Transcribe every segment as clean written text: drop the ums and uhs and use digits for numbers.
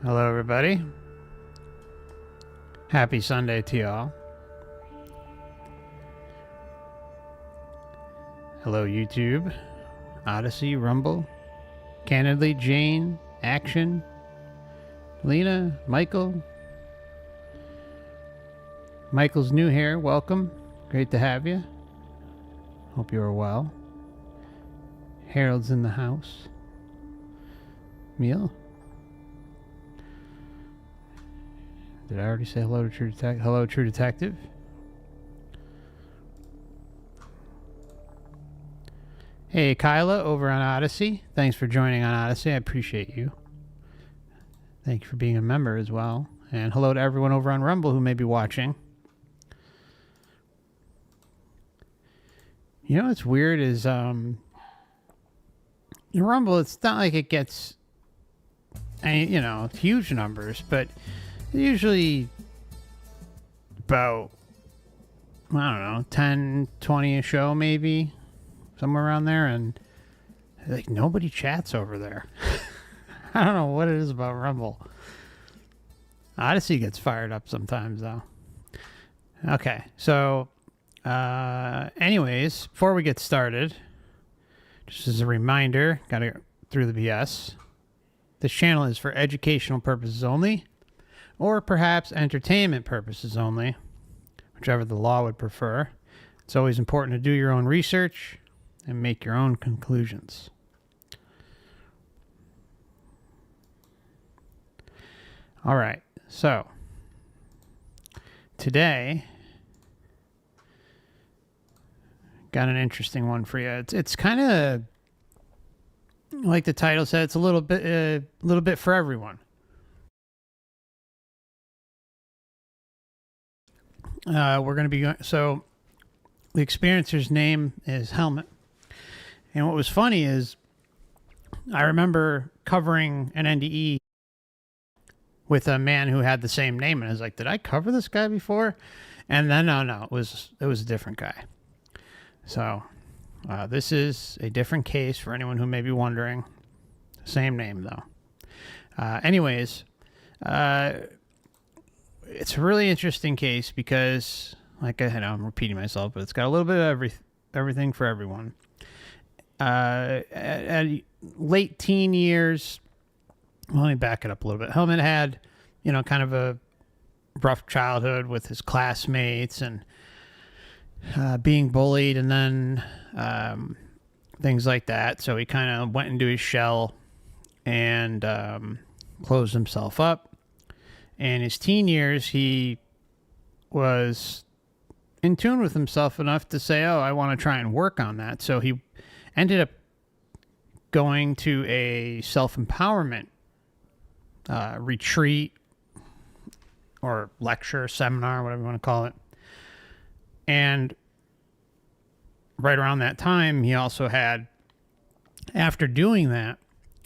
Hello, everybody. Happy Sunday to y'all. Hello, YouTube, Odyssey, Rumble, Candidly, Jane, Action, Lena, Michael. Michael's new here. Welcome. Great to have you. Hope you are well. Harold's in the house. Meal. Did I already say hello to True Detective? Hello, True Detective. Hey, Kyla over on Odyssey. Thanks for joining on Odyssey. I appreciate you. Thank you for being a member as well. And hello to everyone over on Rumble who may be watching. You know what's weird is in Rumble, it's not like it gets huge numbers, but usually about, I don't know, 10, 20 a show maybe, somewhere around there, and like nobody chats over there. I don't know what it is about Rumble. Odyssey gets fired up sometimes though. Okay, so anyways, before we get started, just as a reminder, gotta go through the BS. This channel is for educational purposes only, or perhaps entertainment purposes only, whichever the law would prefer. It's always important to do your own research and make your own conclusions. All right, so today got an interesting one for you. It's kind of like the title said. It's a little bit for everyone. We're going to be going. So the experiencer's name is Helmet, and what was funny is I remember covering an NDE with a man who had the same name, and I was like, "Did I cover this guy before?" And then no, it was a different guy. So this is a different case for anyone who may be wondering. Same name though. Anyways, it's a really interesting case because, like I said, I'm repeating myself, but it's got a little bit of everything for everyone. At late teen years, well, let me back it up a little bit. Helmet had, kind of a rough childhood with his classmates and being bullied and then things like that. So he kind of went into his shell and closed himself up. In his teen years, he was in tune with himself enough to say, I want to try and work on that. So he ended up going to a self-empowerment retreat or lecture, seminar, whatever you want to call it. And right around that time, he also had, after doing that,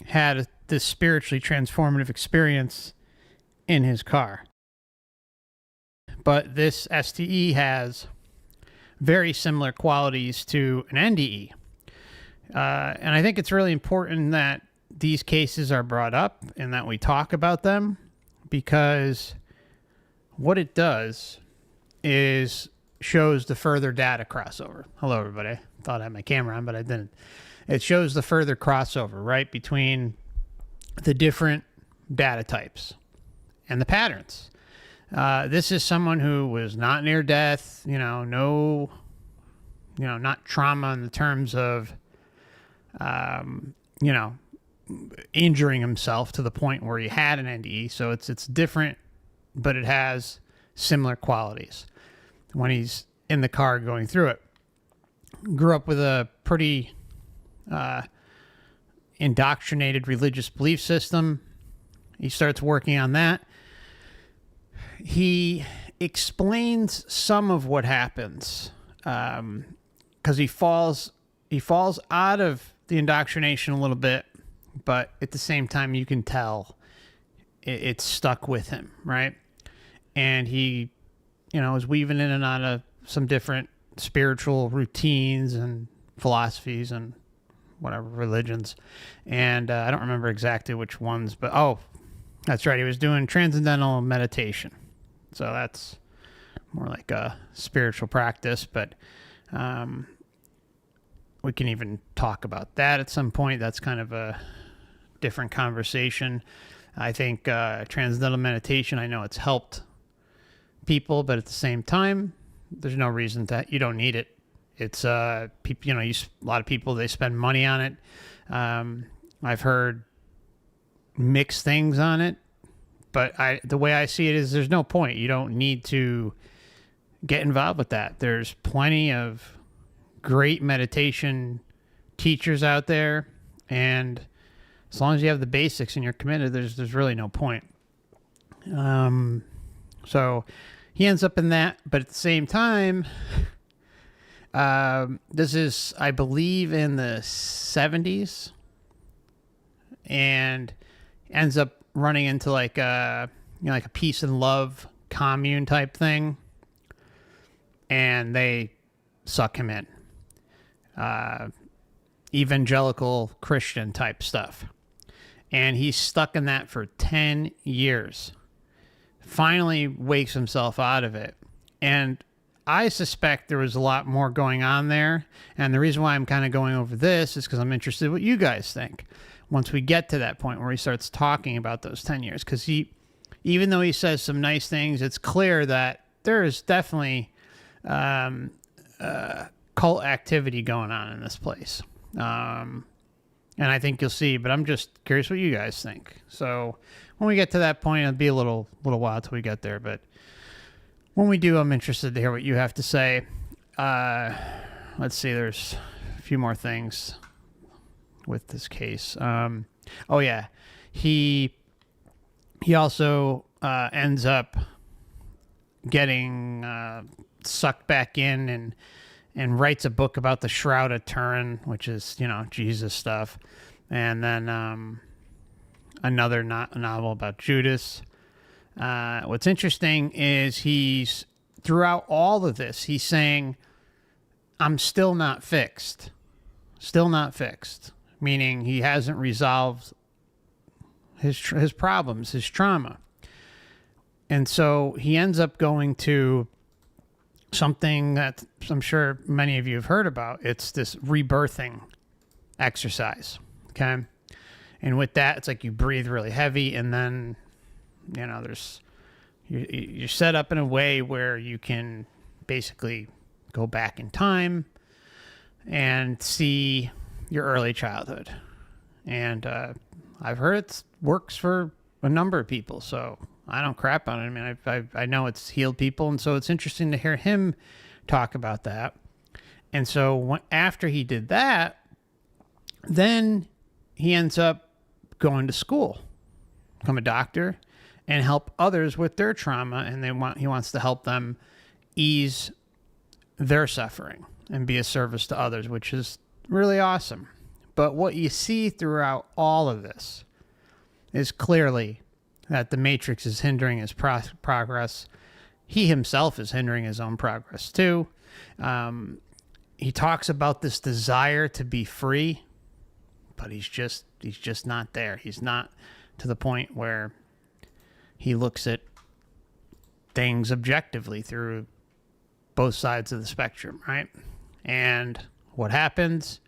had this spiritually transformative experience in his car. But this STE has very similar qualities to an NDE. And I think it's really important that these cases are brought up and that we talk about them, because what it does is shows the further data crossover. Hello, everybody. Thought I had my camera on, but I didn't. It shows the further crossover, right, between the different data types and the patterns. This is someone who was not near death, not trauma in the terms of, injuring himself to the point where he had an NDE. So it's different, but it has similar qualities when he's in the car going through it. Grew up with a pretty indoctrinated religious belief system. He starts working on that. He explains some of what happens because he falls out of the indoctrination a little bit, but at the same time you can tell it's stuck with him, right? And he, is weaving in and out of some different spiritual routines and philosophies and whatever religions, and I don't remember exactly which ones, but That's right. He was doing transcendental meditation. So that's more like a spiritual practice, but we can even talk about that at some point. That's kind of a different conversation. I think transcendental meditation, I know it's helped people, but at the same time, there's no reason that you don't need it. It's people, a lot of people, they spend money on it. I've heard mixed things on it, but the way I see it is there's no point. You don't need to get involved with that. There's plenty of great meditation teachers out there, and as long as you have the basics and you're committed, there's really no point. So he ends up in that, but at the same time, this is, I believe, in the 70s, and ends up running into like a peace and love commune type thing, and they suck him in. Evangelical Christian type stuff. And he's stuck in that for 10 years. Finally wakes himself out of it. And I suspect there was a lot more going on there. And the reason why I'm kind of going over this is because I'm interested in what you guys think once we get to that point where he starts talking about those 10 years. Because even though he says some nice things, it's clear that there is definitely cult activity going on in this place. And I think you'll see, but I'm just curious what you guys think. So when we get to that point, it'll be a little while till we get there, but when we do, I'm interested to hear what you have to say. Let's see, there's a few more things with this case. Oh yeah, he also ends up getting sucked back in and writes a book about the Shroud of Turin, which is, Jesus stuff. And then another novel about Judas. What's interesting is he's, throughout all of this, he's saying, I'm still not fixed. Still not fixed. Meaning he hasn't resolved his problems, his trauma. And so he ends up going to something that I'm sure many of you have heard about. It's this rebirthing exercise. Okay. And with that, it's like you breathe really heavy, and then, you're set up in a way where you can basically go back in time and see your early childhood. And I've heard it works for a number of people, so I don't crap on it. I mean, I know it's healed people, and so it's interesting to hear him talk about that. And so after he did that, then he ends up going to school, become a doctor, and help others with their trauma, and he wants to help them ease their suffering and be a service to others, which is really awesome. But what you see throughout all of this is clearly that the Matrix is hindering his progress. He himself is hindering his own progress too. He talks about this desire to be free, but he's just not there. He's not to the point where he looks at things objectively through both sides of the spectrum, right? And what happens,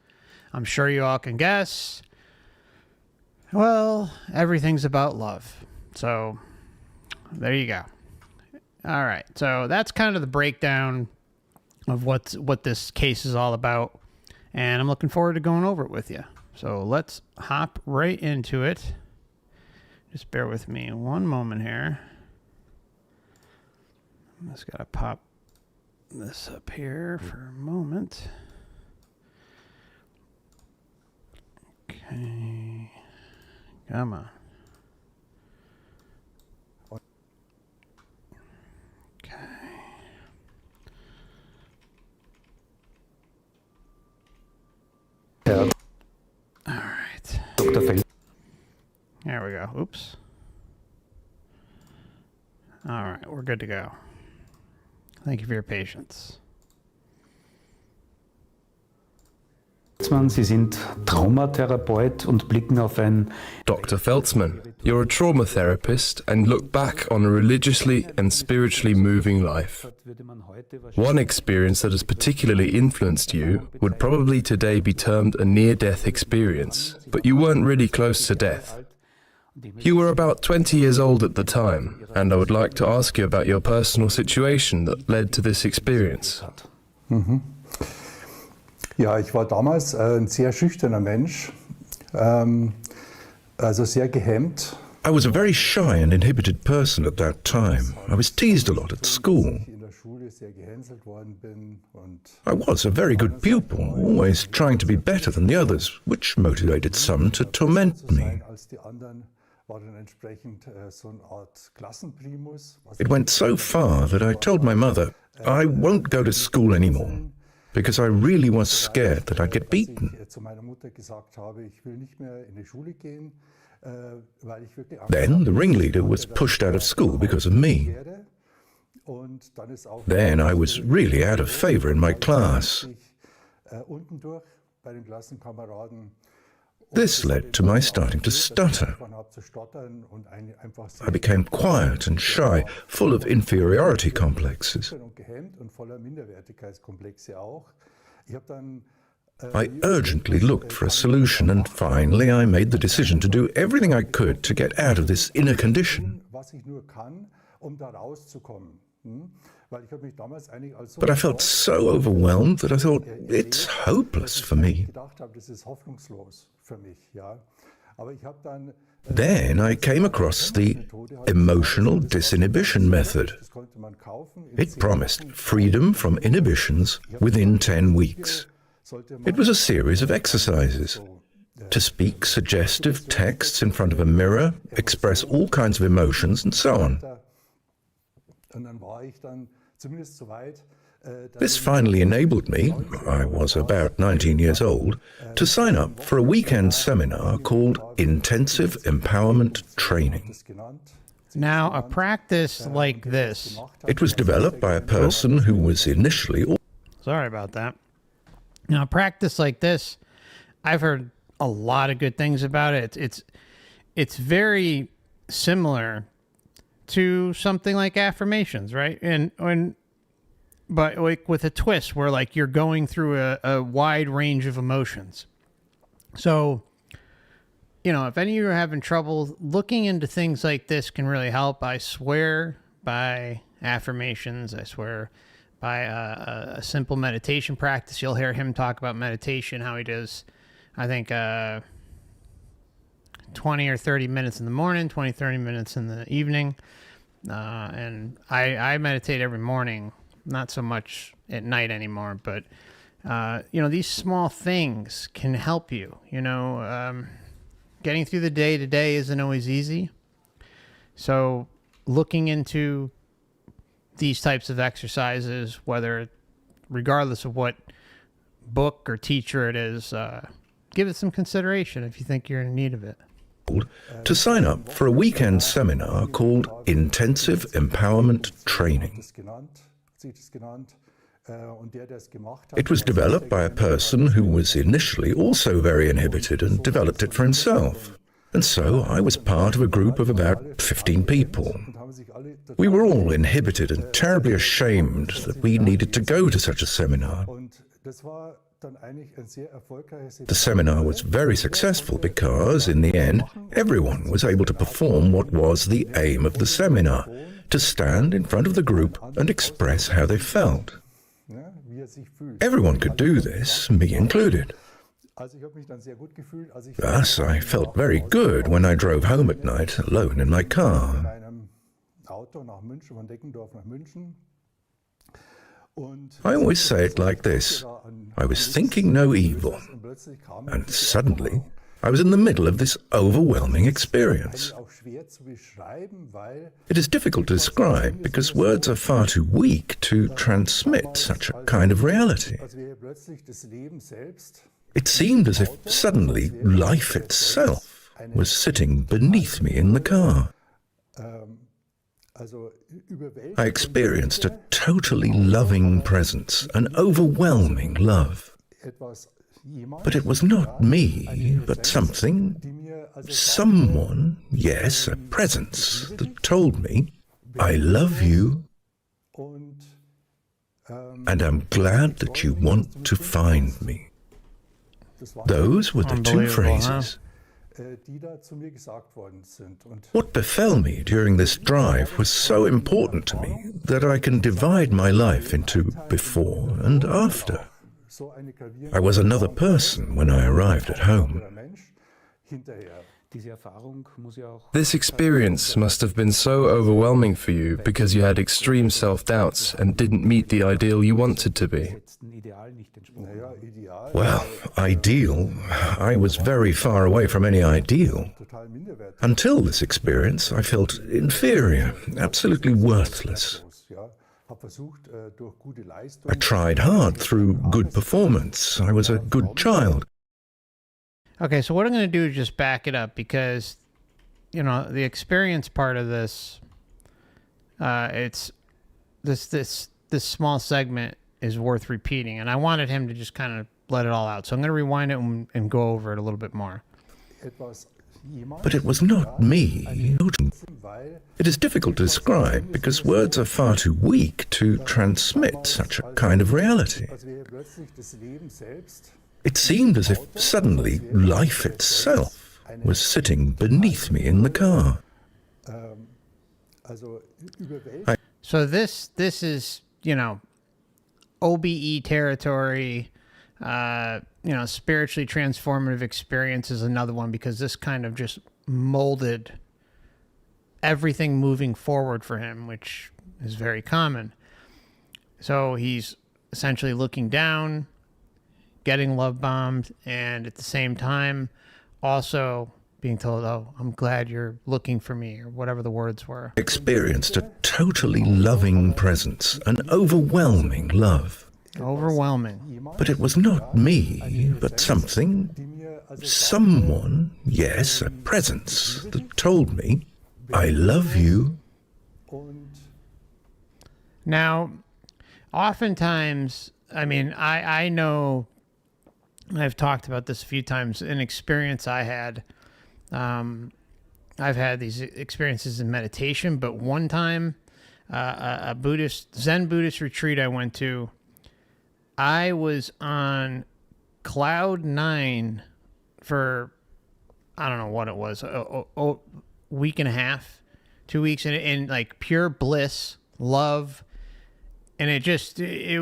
I'm sure you all can guess. Well, everything's about love. So there you go. All right. So that's kind of the breakdown of what this case is all about. And I'm looking forward to going over it with you. So let's hop right into it. Just bear with me one moment here. I just got to pop this up here for a moment. Okay. Come on. Okay. Yeah. All right. Dr. Phil. There we go. Oops. All right, we're good to go. Thank you for your patience. Sie sind Traumatherapeut und blicken auf ein... Dr. Feltzman, you're a trauma therapist and look back on a religiously and spiritually moving life. One experience that has particularly influenced you would probably today be termed a near-death experience, but you weren't really close to death. You were about 20 years old at the time, and I would like to ask you about your personal situation that led to this experience. Mhm. Ja, ich war damals ein sehr schüchterner Mensch, also sehr gehemmt. I was a very shy and inhibited person at that time. I was teased a lot at school. I was a very good pupil, always trying to be better than the others, which motivated some to torment me. It went so far that I told my mother, I won't go to school anymore, because I really was scared that I'd get beaten. Then the ringleader was pushed out of school because of me. Then I was really out of favor in my class. This led to my starting to stutter. I became quiet and shy, full of inferiority complexes. I urgently looked for a solution, and finally I made the decision to do everything I could to get out of this inner condition. But I felt so overwhelmed that I thought, it's hopeless for me. Then I came across the emotional disinhibition method. It promised freedom from inhibitions within 10 weeks. It was a series of exercises to speak suggestive texts in front of a mirror, express all kinds of emotions, and so on. This finally enabled me, I was about 19 years old, to sign up for a weekend seminar called Intensive Empowerment Training. Now, a practice like this... It was developed by a person who was initially... Sorry about that. Now, a practice like this, I've heard a lot of good things about it. It's very similar to something like affirmations, right? But like with a twist where like you're going through a wide range of emotions. So, you know, if any of you are having trouble, looking into things like this can really help. I swear by affirmations. I swear by a simple meditation practice. You'll hear him talk about meditation, how he does, I think, 20 or 30 minutes in the morning, 20, 30 minutes in the evening. And I meditate every morning, not so much at night anymore, but, you know, these small things can help you. You know, getting through the day to day isn't always easy. So looking into these types of exercises, regardless of what book or teacher it is, give it some consideration if you think you're in need of it. To sign up for a weekend seminar called Intensive Empowerment Training. It was developed by a person who was initially also very inhibited and developed it for himself. And so I was part of a group of about 15 people. We were all inhibited and terribly ashamed that we needed to go to such a seminar. The seminar was very successful because, in the end, everyone was able to perform what was the aim of the seminar, to stand in front of the group and express how they felt. Everyone could do this, me included. Thus, I felt very good when I drove home at night alone in my car. I always say it like this. I was thinking no evil, and suddenly I was in the middle of this overwhelming experience. It is difficult to describe because words are far too weak to transmit such a kind of reality. It seemed as if suddenly life itself was sitting beneath me in the car. I experienced a totally loving presence, an overwhelming love. But it was not me, but something, someone, yes, a presence that told me, I love you, and I'm glad that you want to find me. Those were the two phrases. What befell me during this drive was so important to me that I can divide my life into before and after. I was another person when I arrived at home. This experience must have been so overwhelming for you because you had extreme self-doubts and didn't meet the ideal you wanted to be. Well, ideal, I was very far away from any ideal. Until this experience, I felt inferior, absolutely worthless. I tried hard through good performance. I was a good child. Okay, so what I'm going to do is just back it up because, you know, the experience part of this, it's this small segment is worth repeating, and I wanted him to just kind of let it all out. So I'm going to rewind it and go over it a little bit more. But it was not me. It is difficult to describe because words are far too weak to transmit such a kind of reality. It seemed as if suddenly life itself was sitting beneath me in the car. So this is, you know, OBE territory. You know, spiritually transformative experience is another one because this kind of just molded everything moving forward for him, which is very common. So he's essentially looking down, getting love bombed, and at the same time also being told, oh, I'm glad you're looking for me, or whatever the words were. Experienced a totally loving presence, an overwhelming love. Overwhelming. But it was not me, but something, someone, yes, a presence that told me, I love you. Now, oftentimes, I mean, I know, I've talked about this a few times, an experience I had. I've had these experiences in meditation, but one time, a Zen Buddhist retreat I went to, I was on cloud 9 for, I don't know what it was, a week and a half, 2 weeks, and like pure bliss, love, and it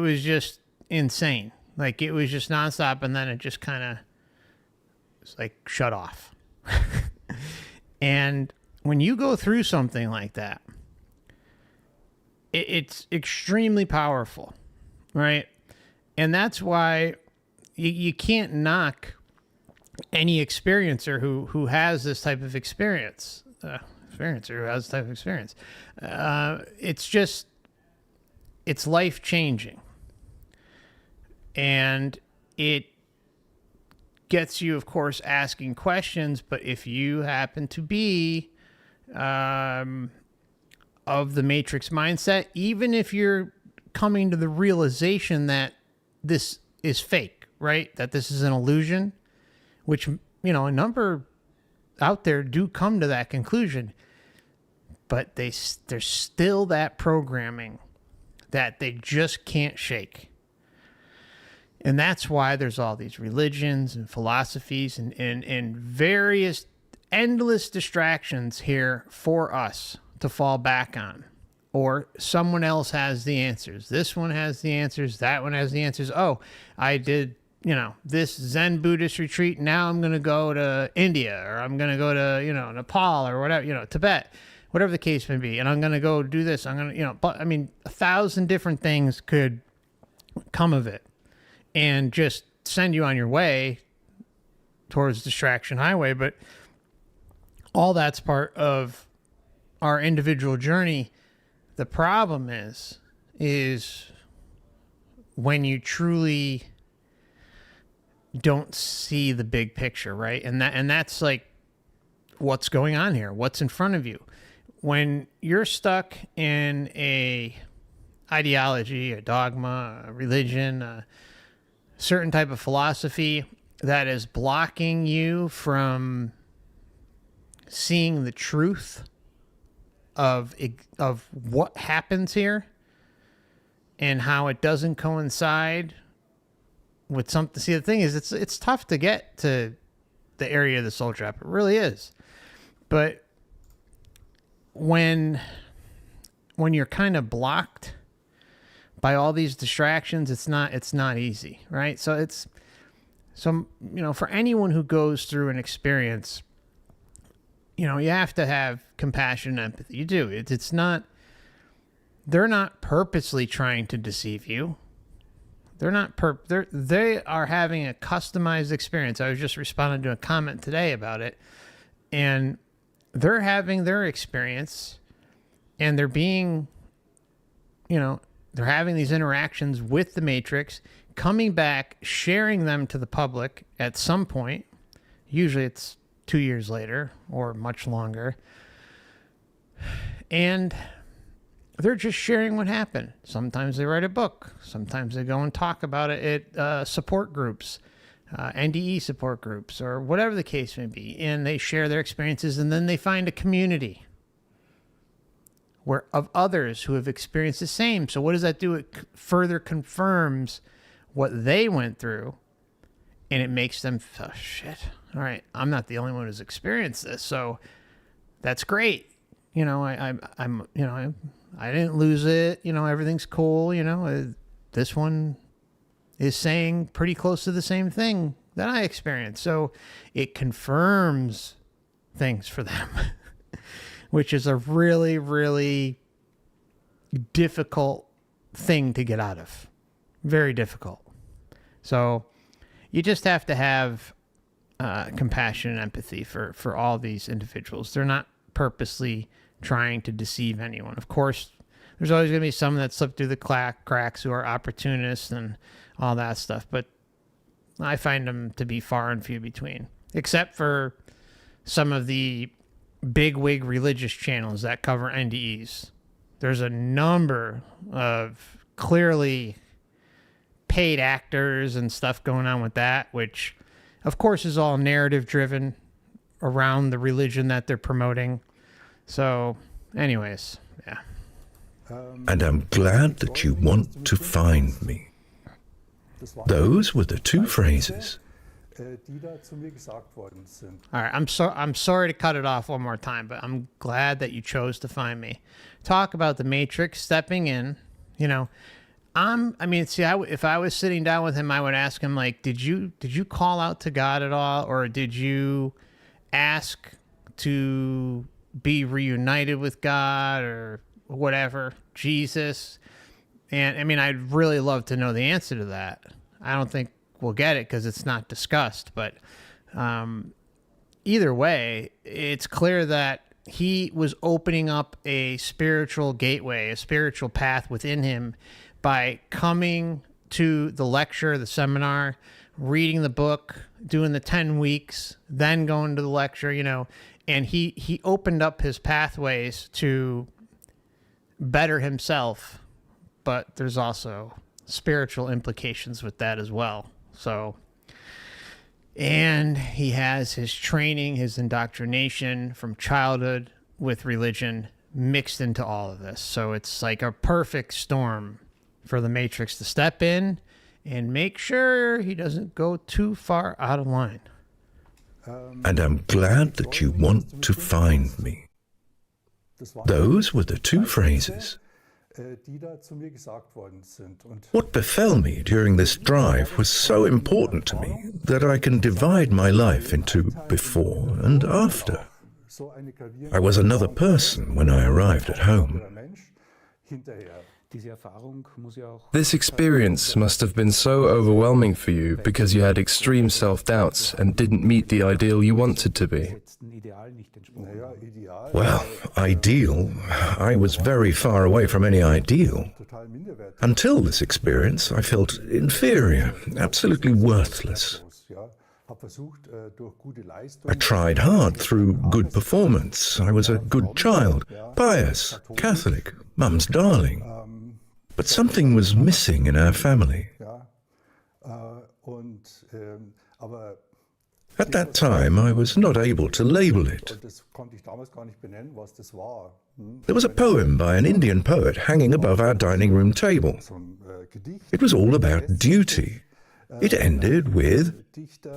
was just insane. Like it was just nonstop, and then it just kind of like shut off. And when you go through something like that, it's extremely powerful, right? And that's why you can't knock any experiencer who has this type of experience. It's life-changing. And it gets you, of course, asking questions, but if you happen to be of the Matrix mindset, even if you're coming to the realization that this is fake, right? That this is an illusion, which, you know, a number out there do come to that conclusion, but there's still that programming that they just can't shake. And that's why there's all these religions and philosophies and various endless distractions here for us to fall back on. Or someone else has the answers. This one has the answers. That one has the answers. Oh, I did, you know, this Zen Buddhist retreat. Now I'm going to go to India, or I'm going to go to, you know, Nepal, or whatever, you know, Tibet, whatever the case may be. And I'm going to go do this. I'm going to, you know, but I mean, 1,000 different things could come of it and just send you on your way towards distraction highway. But all that's part of our individual journey. The problem is when you truly don't see the big picture, right? And that's like what's going on here, what's in front of you. When you're stuck in a ideology, a dogma, a religion, certain type of philosophy that is blocking you from seeing the truth of what happens here and how it doesn't coincide with something. See, the thing is, it's tough to get to the area of the soul trap. It really is. But when you're kind of blocked by all these distractions, it's not easy, right? So for anyone who goes through an experience, you have to have compassion and empathy. You do. It's not, they're not purposely trying to deceive you. They are having a customized experience. I was just responding to a comment today about it, and they're having their experience, and they're being, they're having these interactions with the Matrix, coming back, sharing them to the public at some point. Usually it's 2 years later or much longer. And they're just sharing what happened. Sometimes they write a book. Sometimes they go and talk about it at support groups, NDE support groups, or whatever the case may be. And they share their experiences, and then they find a community of others who have experienced the same. So what does that do? It further confirms what they went through, and it makes them, oh, shit, all right, I'm not the only one who's experienced this. So that's great. I didn't lose it. Everything's cool. This one is saying pretty close to the same thing that I experienced. So it confirms things for them, which is a really, really difficult thing to get out of. Very difficult. So you just have to have compassion and empathy for all these individuals. They're not purposely trying to deceive anyone. Of course, there's always going to be some that slip through the cracks who are opportunists and all that stuff, but I find them to be far and few between, except for some of the big-wig religious channels that cover NDEs. There's a number of clearly paid actors and stuff going on with that, which of course is all narrative driven around the religion that they're promoting. So anyways, yeah. And I'm glad that you want to find me. Those were the two phrases. All right, I'm sorry to cut it off one more time, but I'm glad that you chose to find me. Talk about the Matrix stepping in. If I was sitting down with him, I would ask him, like, did you call out to God at all, or did you ask to be reunited with God or whatever, Jesus? And I'd really love to know the answer to that. I don't think we'll get it because it's not discussed, but either way, it's clear that he was opening up a spiritual gateway, a spiritual path within him by coming to the lecture, the seminar, reading the book, doing the 10 weeks, then going to the lecture, and he opened up his pathways to better himself, but there's also spiritual implications with that as well. So, and he has his training, his indoctrination from childhood with religion mixed into all of this. So it's like a perfect storm for the Matrix to step in and make sure he doesn't go too far out of line. And I'm glad that you want to find me. Those were the two phrases. What befell me during this drive was so important to me that I can divide my life into before and after. I was another person when I arrived at home. This experience must have been so overwhelming for you because you had extreme self-doubts and didn't meet the ideal you wanted to be. Well, ideal? I was very far away from any ideal. Until this experience, I felt inferior, absolutely worthless. I tried hard through good performance. I was a good child, pious, Catholic, Mum's darling. But something was missing in our family. At that time, I was not able to label it. There was a poem by an Indian poet hanging above our dining room table. It was all about duty. It ended with,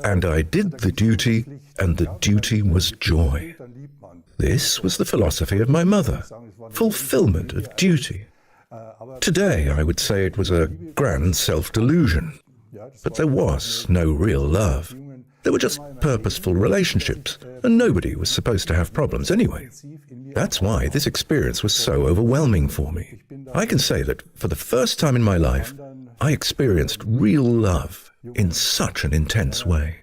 "And I did the duty, and the duty was joy." This was the philosophy of my mother, fulfillment of duty. Today, I would say it was a grand self-delusion, but there was no real love. They were just purposeful relationships, and nobody was supposed to have problems anyway. That's why this experience was so overwhelming for me. I can say that for the first time in my life, I experienced real love in such an intense way.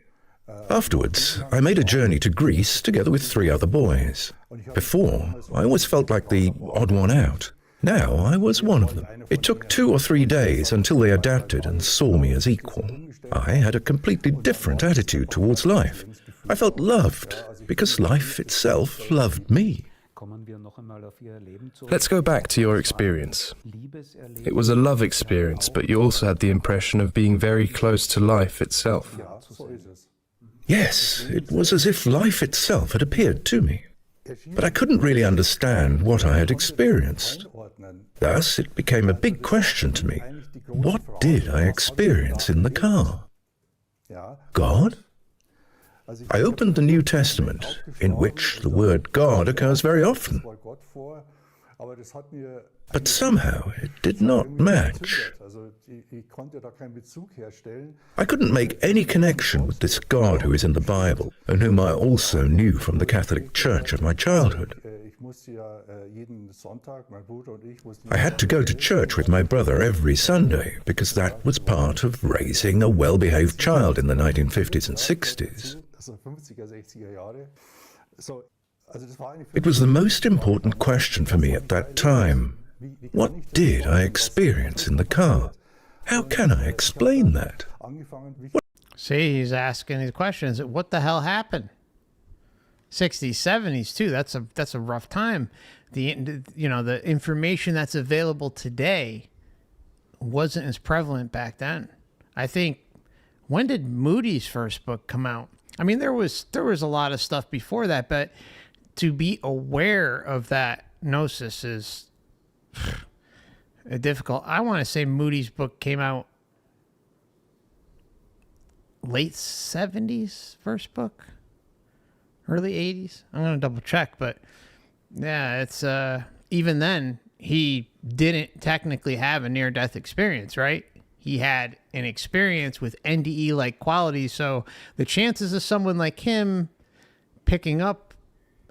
Afterwards, I made a journey to Greece together with 3 other boys. Before, I always felt like the odd one out. Now, I was one of them. It took 2 or 3 days until they adapted and saw me as equal. I had a completely different attitude towards life. I felt loved because life itself loved me. Let's go back to your experience. It was a love experience, but you also had the impression of being very close to life itself. Yes, it was as if life itself had appeared to me. But I couldn't really understand what I had experienced. Thus, it became a big question to me. What did I experience in the car? God? I opened the New Testament, in which the word God occurs very often. But somehow it did not match. I couldn't make any connection with this God who is in the Bible, and whom I also knew from the Catholic Church of my childhood. I had to go to church with my brother every Sunday, because that was part of raising a well-behaved child in the 1950s and 60s. It was the most important question for me at that time. What did I experience in the car? How can I explain that? See, he's asking these questions. What the hell happened? 60s, 70s too. That's a rough time. The information that's available today wasn't as prevalent back then. I think, when did Moody's first book come out? I mean, there was a lot of stuff before that, but to be aware of that gnosis is difficult. I want to say Moody's book came out late 70s, first book, early 80s. I'm going to double check, but yeah, it's even then he didn't technically have a near-death experience, right? He had an experience with NDE-like qualities, so the chances of someone like him picking up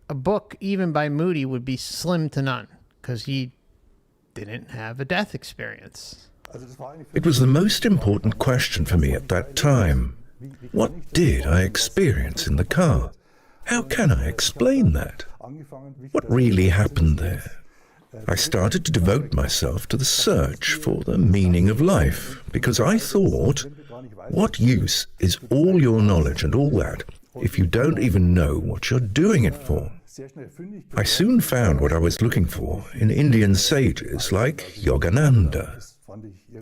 a book, even by Moody, would be slim to none, because he didn't have a death experience. It was the most important question for me at that time. What did I experience in the car? How can I explain that? What really happened there? I started to devote myself to the search for the meaning of life, because I thought, what use is all your knowledge and all that if you don't even know what you're doing it for? I soon found what I was looking for in Indian sages like Yogananda.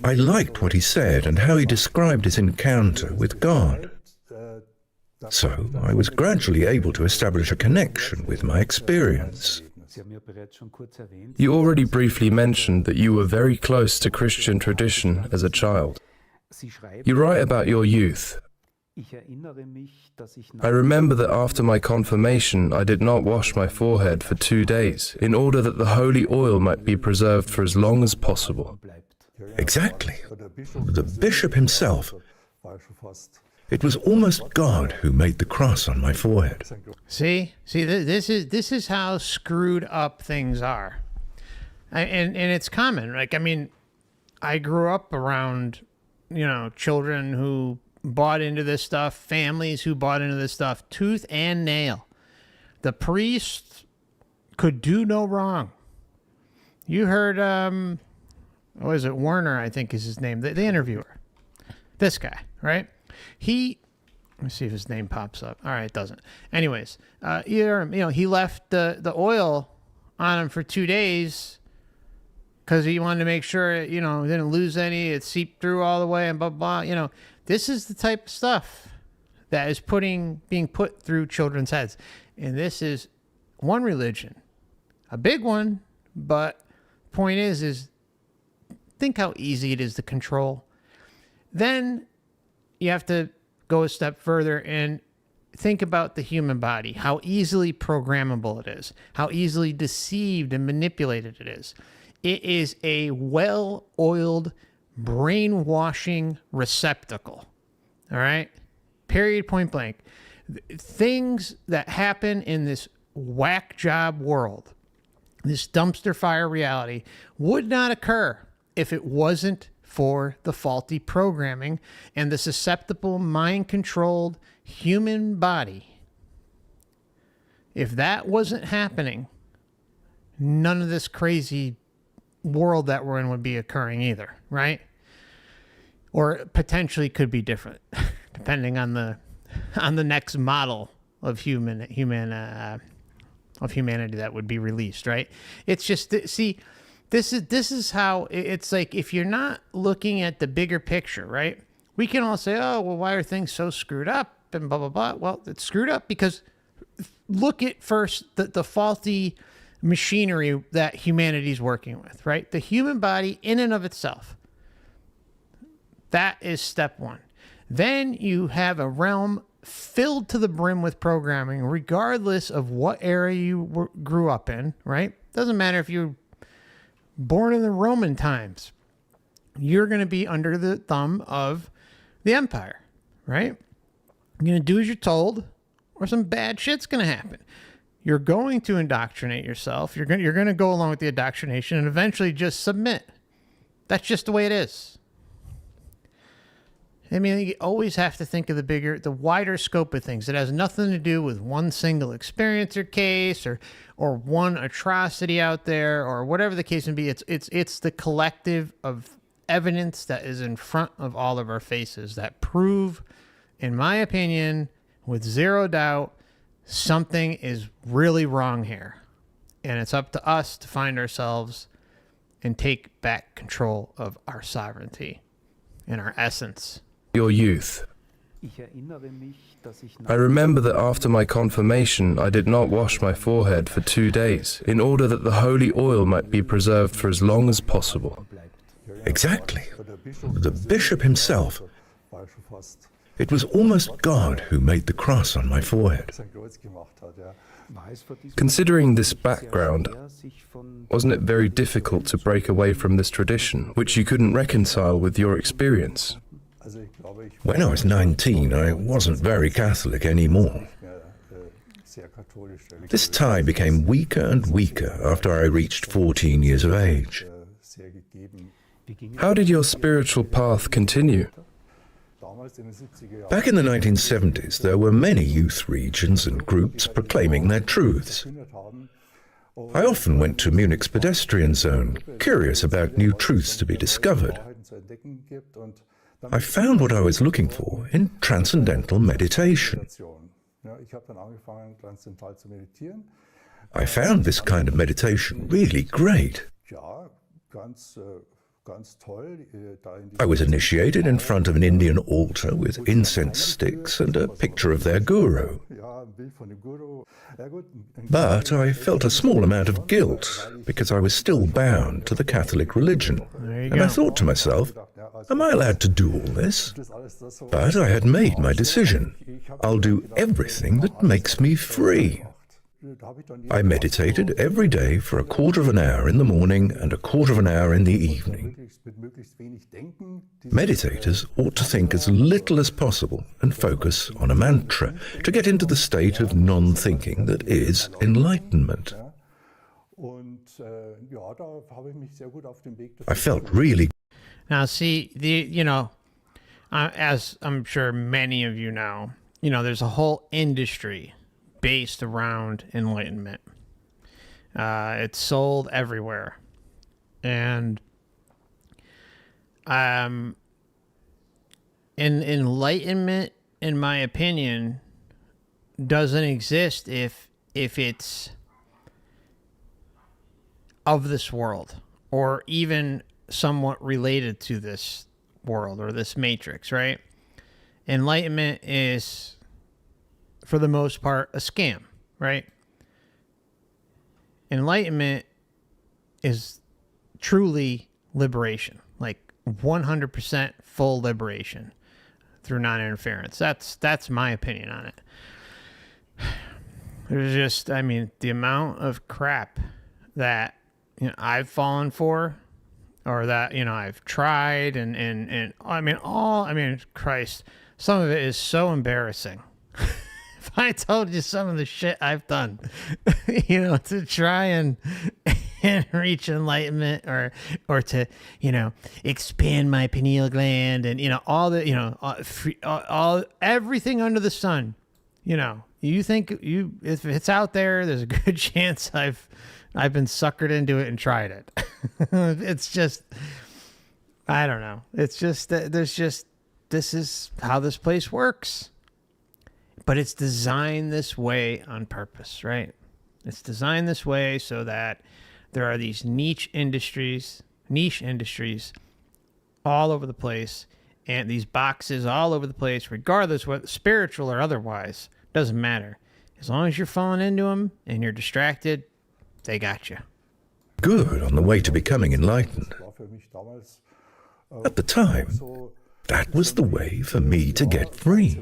I liked what he said and how he described his encounter with God. So I was gradually able to establish a connection with my experience. You already briefly mentioned that you were very close to Christian tradition as a child. You write about your youth. I remember that after my confirmation, I did not wash my forehead for 2 days, in order that the holy oil might be preserved for as long as possible. Exactly. The bishop himself. It was almost God who made the cross on my forehead. See, this is how screwed up things are, and it's common. Like, I mean, I grew up around, children who bought into this stuff, families who bought into this stuff, tooth and nail. The priest could do no wrong. You heard, what is it, Werner, I think is his name, the interviewer. This guy, right? Let me see if his name pops up. All right, it doesn't. Anyways, he left the oil on him for 2 days because he wanted to make sure, he didn't lose any. It seeped through all the way and blah, blah. This is the type of stuff that is being put through children's heads. And this is one religion, a big one, but point is think how easy it is to control. Then you have to go a step further and think about the human body, how easily programmable it is, how easily deceived and manipulated it is. It is a well-oiled brainwashing receptacle. All right? Period, point blank. Things that happen in this whack job world, this dumpster fire reality, would not occur if it wasn't for the faulty programming and the susceptible, mind-controlled human body. If that wasn't happening, none of this crazy world that we're in would be occurring either, right? Or potentially could be different, depending on the next model of humanity that would be released, right? It's just, see, this is how it's like, if you're not looking at the bigger picture, right? We can all say, oh, well, why are things so screwed up and blah, blah, blah. Well, it's screwed up because look at first the faulty machinery that humanity's working with, right? The human body in and of itself. That is step one. Then you have a realm filled to the brim with programming, regardless of what era you grew up in, right? Doesn't matter if you're born in the Roman times. You're going to be under the thumb of the empire, right? You're going to do as you're told, or some bad shit's going to happen. You're going to indoctrinate yourself. You're going to go along with the indoctrination and eventually just submit. That's just the way it is. I mean, you always have to think of the wider scope of things. It has nothing to do with one single experience or case or one atrocity out there or whatever the case may be. It's the collective of evidence that is in front of all of our faces that prove, in my opinion, with zero doubt, something is really wrong here. And it's up to us to find ourselves and take back control of our sovereignty and our essence. Your youth. I remember that after my confirmation, I did not wash my forehead for 2 days, in order that the holy oil might be preserved for as long as possible. Exactly. The bishop himself. It was almost God who made the cross on my forehead. Considering this background, wasn't it very difficult to break away from this tradition, which you couldn't reconcile with your experience? When I was 19, I wasn't very Catholic anymore. This tie became weaker and weaker after I reached 14 years of age. How did your spiritual path continue? Back in the 1970s, there were many youth regions and groups proclaiming their truths. I often went to Munich's pedestrian zone, curious about new truths to be discovered. I found what I was looking for in transcendental meditation. I found this kind of meditation really great. I was initiated in front of an Indian altar with incense sticks and a picture of their guru. But I felt a small amount of guilt because I was still bound to the Catholic religion. And I thought to myself, am I allowed to do all this? But I had made my decision. I'll do everything that makes me free. I meditated every day for a quarter of an hour in the morning and a quarter of an hour in the evening. Meditators ought to think as little as possible and focus on a mantra to get into the state of non-thinking that is enlightenment. I felt really... Now, see, as I'm sure many of you know, there's a whole industry based around enlightenment. It's sold everywhere. And enlightenment, in my opinion, doesn't exist if it's of this world or even somewhat related to this world or this matrix, right? enlightenment is, for the most part, a scam, right? Enlightenment is truly liberation, like 100% full liberation through non-interference. That's my opinion on it. There's just, I mean, the amount of crap that, you know, I've fallen for, or that, you know, I've tried, and I mean, Christ, some of it is so embarrassing. If I told you some of the shit I've done, you know, to try and reach enlightenment, or to, you know, expand my pineal gland, and, you know, all the, you know, all everything under the sun, you know, you think if it's out there, there's a good chance I've been suckered into it and tried it. It's just, I don't know. It's just, this is how this place works. But it's designed this way on purpose, right? It's designed this way so that there are these niche industries all over the place, and these boxes all over the place, regardless whether spiritual or otherwise, doesn't matter. As long as you're falling into them and you're distracted, they got you. Good on the way to becoming enlightened. At the time, that was the way for me to get free.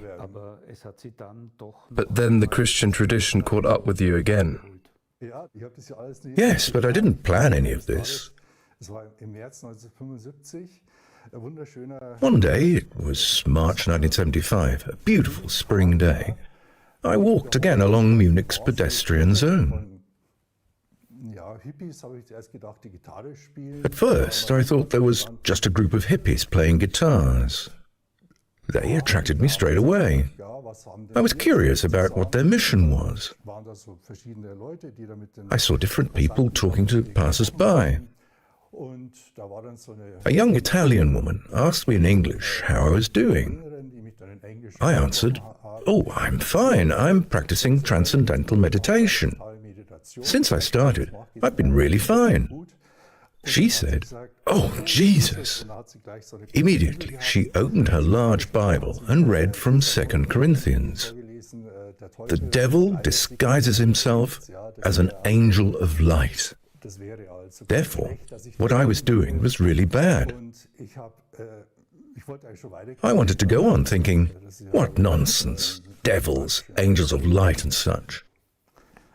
But then the Christian tradition caught up with you again. Yes, but I didn't plan any of this. One day, it was March 1975, a beautiful spring day, I walked again along Munich's pedestrian zone. At first, I thought there was just a group of hippies playing guitars. They attracted me straight away. I was curious about what their mission was. I saw different people talking to passers-by. A young Italian woman asked me in English how I was doing. I answered, "Oh, I'm fine. I'm practicing transcendental meditation. Since I started, I've been really fine." She said, "Oh, Jesus." Immediately, she opened her large Bible and read from 2 Corinthians. The devil disguises himself as an angel of light. Therefore, what I was doing was really bad. I wanted to go on thinking, what nonsense, devils, angels of light and such.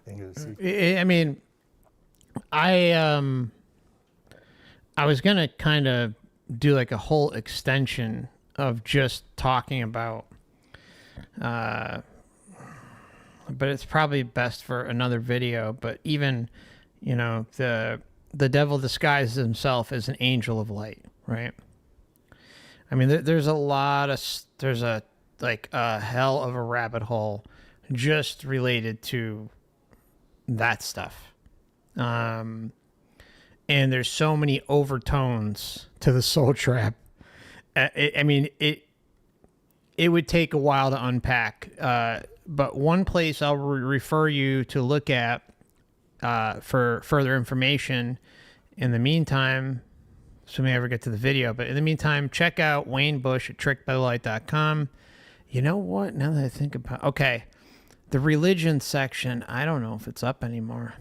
I mean, I was going to kind of do like a whole extension of just talking about, but it's probably best for another video. But even, you know, the devil disguises himself as an angel of light, right? I mean, there's a hell of a rabbit hole just related to that stuff. And there's so many overtones to the soul trap. It would take a while to unpack. But one place I'll refer you to look at for further information. In the meantime, assuming I ever get to the video, but in the meantime, check out Wayne Bush at trickbythelight.com. You know what? Now that I think about, okay, the religion section, I don't know if it's up anymore.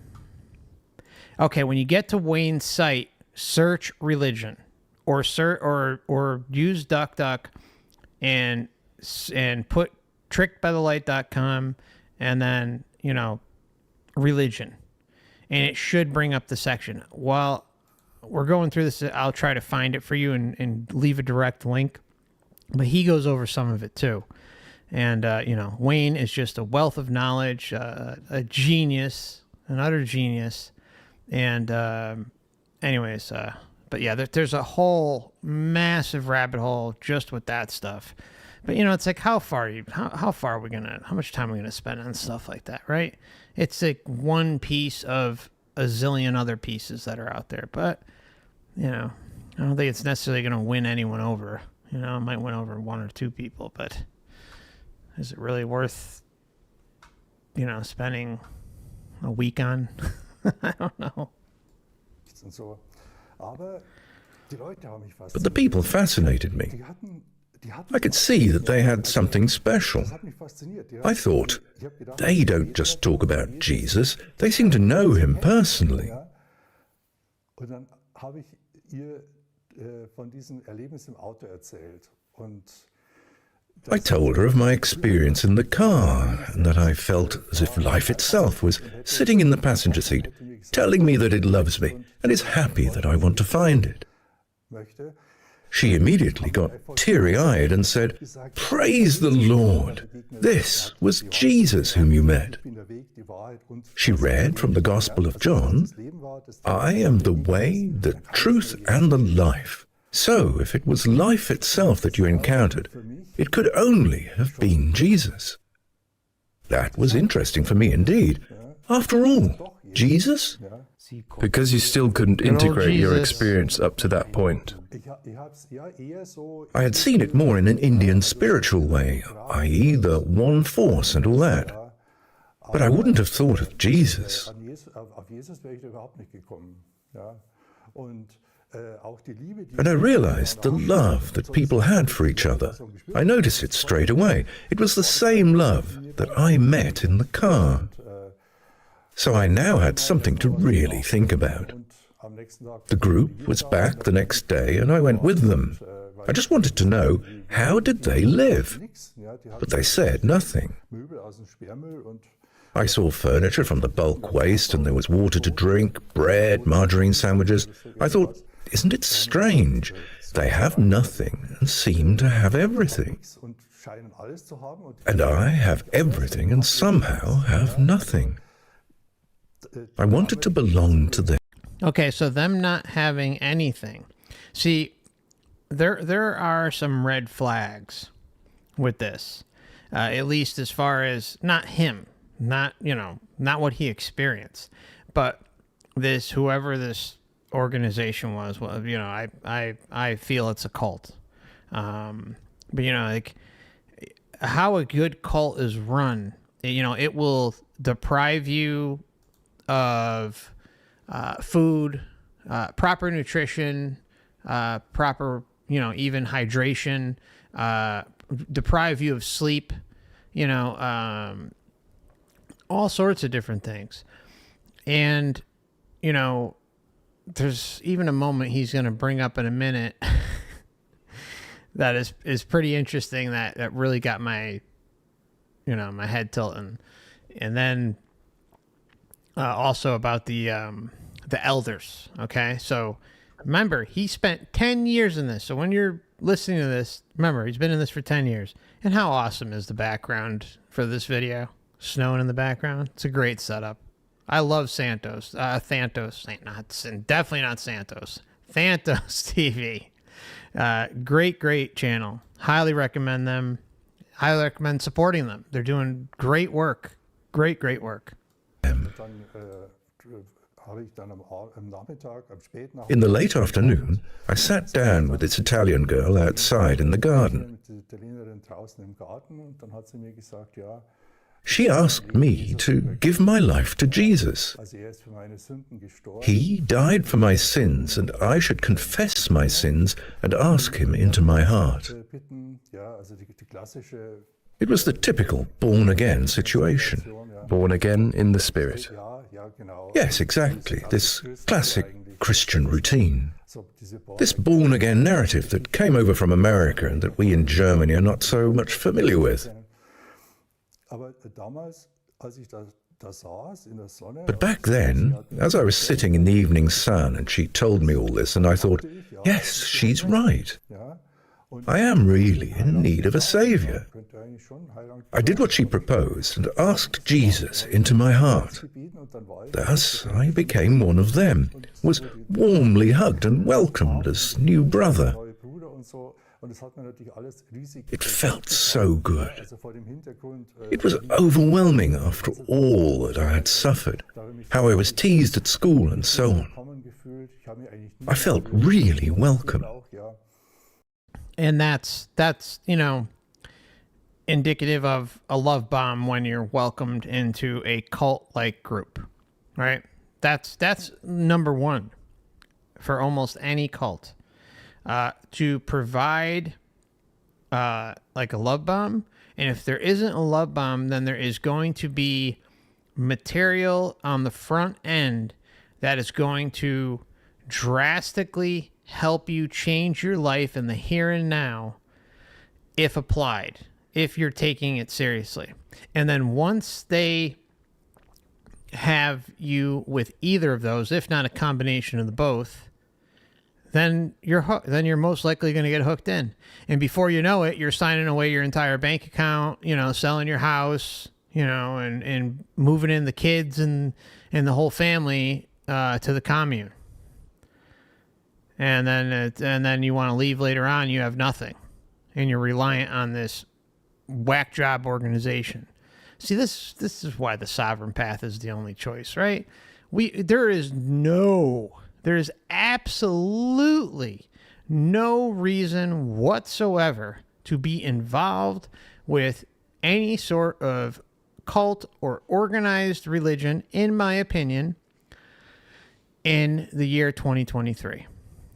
Okay, when you get to Wayne's site, search religion, or use DuckDuck and put trickbythelight.com and then, you know, religion, and it should bring up the section. While we're going through this, I'll try to find it for you and leave a direct link, but he goes over some of it too. And, you know, Wayne is just a wealth of knowledge, a genius, an utter genius. And anyways, but yeah, there's a whole massive rabbit hole just with that stuff. But, you know, it's like, how far are we gonna, how much time are we gonna spend on stuff like that, right? It's like one piece of a zillion other pieces that are out there. But, you know, I don't think it's necessarily gonna win anyone over. You know, it might win over one or two people, but is it really worth, you know, spending a week on? I don't know. But the people fascinated me. I could see that they had something special. I thought, they don't just talk about Jesus, they seem to know him personally. Und dann habe ich ihr von diesem Erlebnis im Auto erzählt. Und I told her of my experience in the car, and that I felt as if life itself was sitting in the passenger seat, telling me that it loves me and is happy that I want to find it. möchte, She immediately got teary-eyed and said, "Praise the Lord! This was Jesus whom you met." ich bin der Weg, die Wahrheit und She read from the Gospel of John, das Leben war, das "I am the way, the truth, and the life." So, if it was life itself that you encountered, it could only have been Jesus. That was interesting for me indeed. After all, Jesus? Because you still couldn't integrate your Jesus. experience up to that point. ich hab's ja eher so I had seen it more in an Indian spiritual way, i.e. the one force and all that. But I wouldn't have thought of Jesus. Auf Jesus wäre ich da überhaupt nicht gekommen. Ja. Und auch die Liebe, die And I realized the love that people had for each other. I noticed it straight away. It was the same love that I met in the car. So I now had something to really think about. und am nächsten Tag The group was back the next day and I went with them. I just wanted to know, how did they live? nichts. Ja, die But they said nothing. Möbel aus dem Sperrmüll und I saw furniture from the bulk waste and there was water to drink, bread, margarine sandwiches. I thought, isn't it strange? They have nothing and seem to have everything. nichts und scheinen alles zu haben und And I have everything and somehow have nothing. I wanted to belong to them. Okay, so them not having anything. See, there are some red flags with this, at least as far as not him, not not what he experienced, but this whoever this organization was. Well, I feel it's a cult, but like how a good cult is run. It will deprive you of food, proper nutrition, proper, even hydration, deprive you of sleep, all sorts of different things. And, there's even a moment he's going to bring up in a minute that is pretty interesting that really got my, my head tilting. And then, also about the elders. Okay, so remember he spent 10 years in this. So when you're listening to this, remember he's been in this for 10 years. And how awesome is the background for this video? Snowing in the background. It's a great setup. I love Santos. Definitely not Santos. Thantos TV. Great channel. Highly recommend them. Highly recommend supporting them. They're doing great work. Great work. dann habe ich dann am Nachmittag, am späten In the late afternoon, I sat down with this Italian girl outside in the garden. mit der Italienerin draußen im Garten und dann hat sie mir gesagt, ja, She asked me to give my life to Jesus. also ist für meine Sünden gestorben. He died for my sins, and I should confess my sins and ask him into my heart. Bitten, ja, also die klassische, It was the typical born-again situation. Born again in the Spirit. ja, genau. Yes, exactly, this classic Christian routine. So, diese This born-again narrative that came over from America and that we in Germany are not so much familiar with. Aber damals, als ich da saß in der Sonne, But back then, as I was sitting in the evening sun and she told me all this, and I thought, yes, she's right. ja, I am really in need of a saviour. könnte eigentlich schon Heilung I did what she proposed and asked Jesus into my heart. bieten und dann war ich Thus, I became one of them, was warmly hugged and welcomed as new brother. neue Bruder und so. Und es hat mir natürlich alles riesig It felt so good. also vor dem Hintergrund, It was overwhelming after all that I had suffered, how I was teased at school and so on. willkommen gefühlt. Ich habe mich eigentlich nie I felt really welcome. auch, ja. And that's indicative of a love bomb when you're welcomed into a cult-like group, right? That's number one for almost any cult. To provide like a love bomb. And if there isn't a love bomb, then there is going to be material on the front end that is going to drastically help you change your life in the here and now if applied, if you're taking it seriously. And then once they have you with either of those, if not a combination of the both, then you're most likely going to get hooked in. And before you know it, you're signing away your entire bank account, selling your house, and moving in the kids and the whole family to the commune. And then you want to leave later on, you have nothing. And you're reliant on this whack job organization. See, this is why the sovereign path is the only choice, right? There is absolutely no reason whatsoever to be involved with any sort of cult or organized religion, in my opinion, in the year 2023.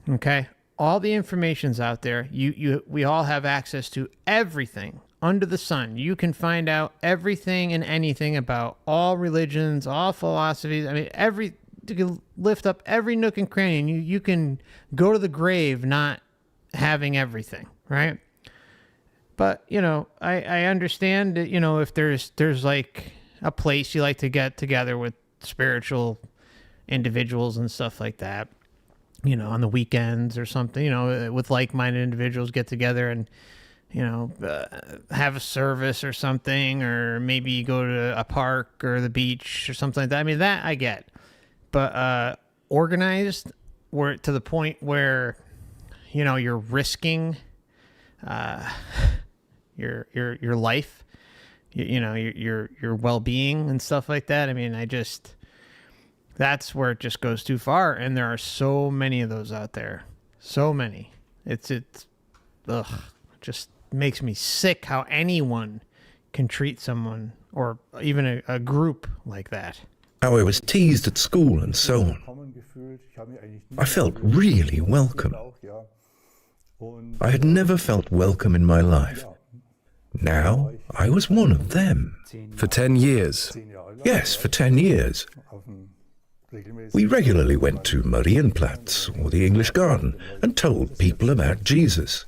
Okay? All the information's out there. We all have access to everything under the sun. You can find out everything and anything about all religions, all philosophies. I mean, you can lift up every nook and cranny, and you can go to the grave not having everything, right? But, I understand that, if there's like a place you like to get together with spiritual individuals and stuff like that, on the weekends or something, with like-minded individuals get together and, have a service or something, or maybe go to a park or the beach or something like that. I mean, that I get. But organized, to the point where, you're risking your life, your well-being and stuff like that. I mean, that's where it just goes too far. And there are so many of those out there. So many. Just makes me sick how anyone can treat someone or even a group like that. How I was teased at school and so on. I felt really welcome. I had never felt welcome in my life. Now I was one of them. For 10 years. Yes, for 10 years. We regularly went to Marienplatz or the English Garden and told people about Jesus.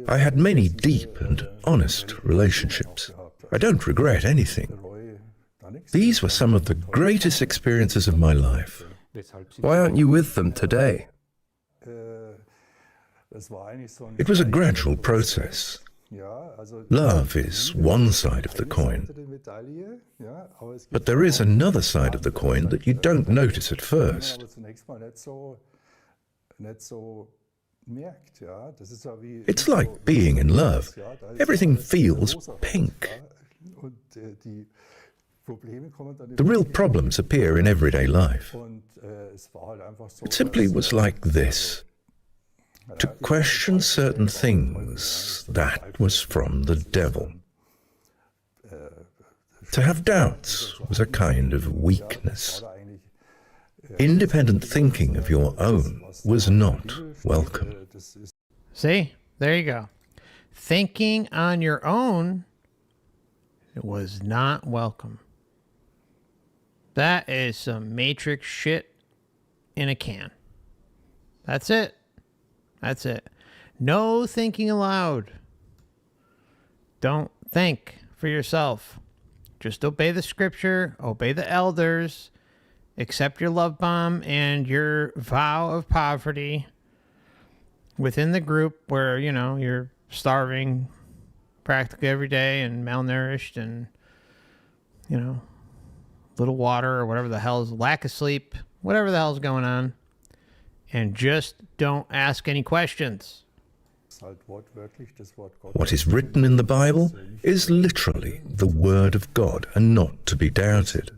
I had many deep and honest relationships. I don't regret anything. These were some of the greatest experiences of my life. Why aren't you with them today? It was a gradual process. Love is one side of the coin, but there is another side of the coin that you don't notice at first. It's like being in love. Everything feels pink. The real problems appear in everyday life. It simply was like this. To question certain things, that was from the devil. To have doubts was a kind of weakness. Independent thinking of your own was not welcome. See? There you go. Thinking on your own, it was not welcome. That is some Matrix shit in a can. That's it. That's it. No thinking aloud. Don't think for yourself. Just obey the scripture, obey the elders, accept your love bomb and your vow of poverty within the group where, you're starving practically every day and malnourished and, little water or whatever the hell's lack of sleep, whatever the hell's going on. And just don't ask any questions. What is written in the Bible is literally the Word of God and not to be doubted.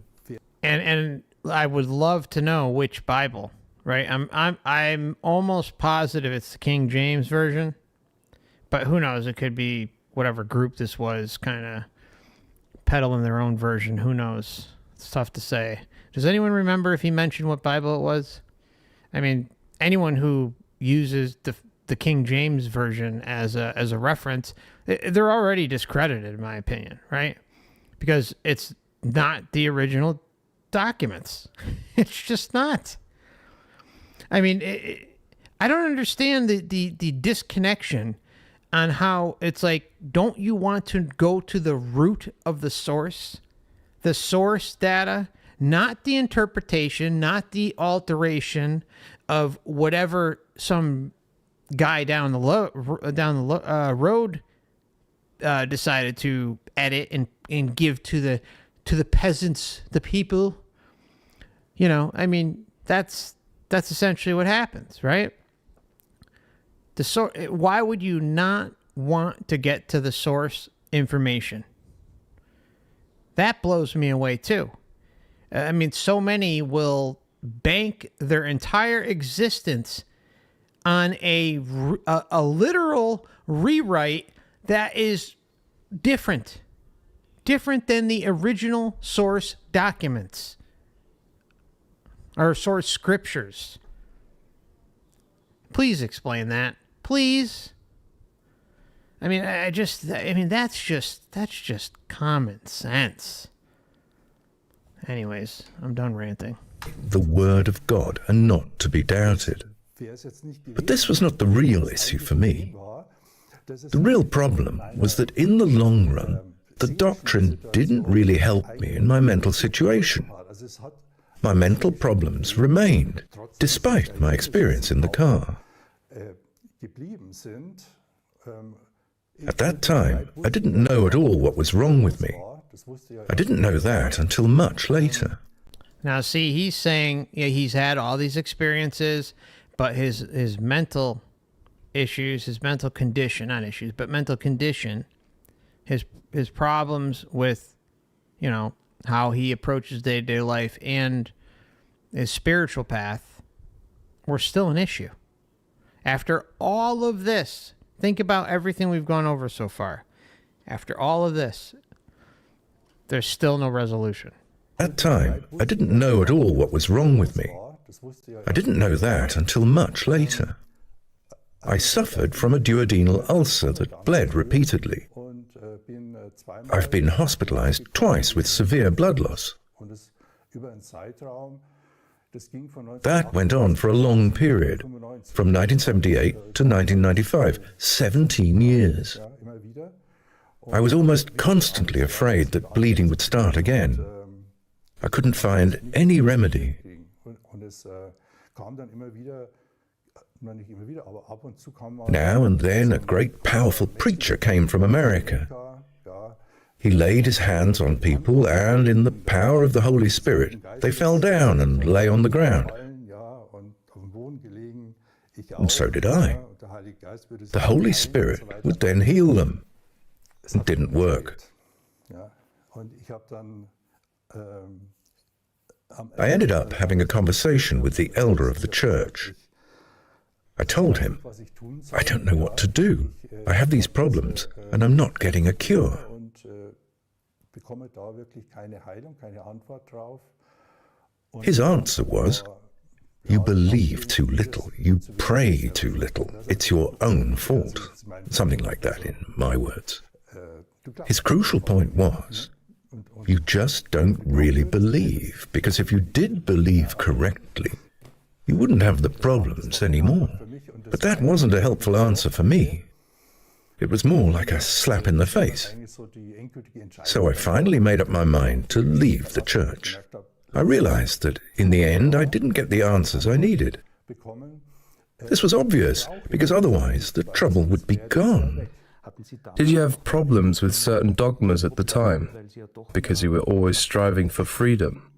And I would love to know which Bible, right? I'm almost positive it's the King James version, but who knows? It could be whatever group this was, kind of peddling their own version. Who knows? It's tough to say. Does anyone remember if he mentioned what Bible it was? I mean, anyone who uses the King James version as a reference, they're already discredited, in my opinion, right? Because it's not the original documents. It's just not. I mean, I don't understand the disconnection on how it's like, don't you want to go to the root of the source data, not the interpretation, not the alteration of whatever some guy down the road decided to edit and give to the peasants, the people. You know, I mean, that's essentially what happens, right? Why would you not want to get to the source information? That blows me away too. I mean, so many will bank their entire existence on a literal rewrite that is different than the original source documents or source scriptures. Please explain that. Please. I mean, that's just common sense. Anyways, I'm done ranting. The Word of God and not to be doubted. But this was not the real issue for me. The real problem was that in the long run, the doctrine didn't really help me in my mental situation. My mental problems remained, despite my experience in the car. At that time, I didn't know at all what was wrong with me. I didn't know that until much later. Now, see, he's saying he's had all these experiences, but his mental issues, his mental condition, not issues, but mental condition, his problems with, you know, how he approaches day-to-day life and his spiritual path were still an issue. After all of this, think about everything we've gone over so far. After all of this, there's still no resolution. At that time, I didn't know at all what was wrong with me. I didn't know that until much later. I suffered from a duodenal ulcer that bled repeatedly. I've been hospitalized twice with severe blood loss. That went on for a long period, from 1978 to 1995, 17 years. I was almost constantly afraid that bleeding would start again. I couldn't find any remedy. Now and then a great powerful preacher came from America. He laid his hands on people and, in the power of the Holy Spirit, they fell down and lay on the ground. And so did I. The Holy Spirit would then heal them. It didn't work. I ended up having a conversation with the elder of the church. I told him, I don't know what to do. I have these problems and I'm not getting a cure. His answer was, you believe too little, you pray too little, it's your own fault. Something like that in my words. His crucial point was, you just don't really believe, because if you did believe correctly, you wouldn't have the problems anymore. But that wasn't a helpful answer for me. It was more like a slap in the face. So I finally made up my mind to leave the church. I realized that in the end I didn't get the answers I needed. This was obvious, because otherwise the trouble would be gone. Did you have problems with certain dogmas at the time? Because you were always striving for freedom?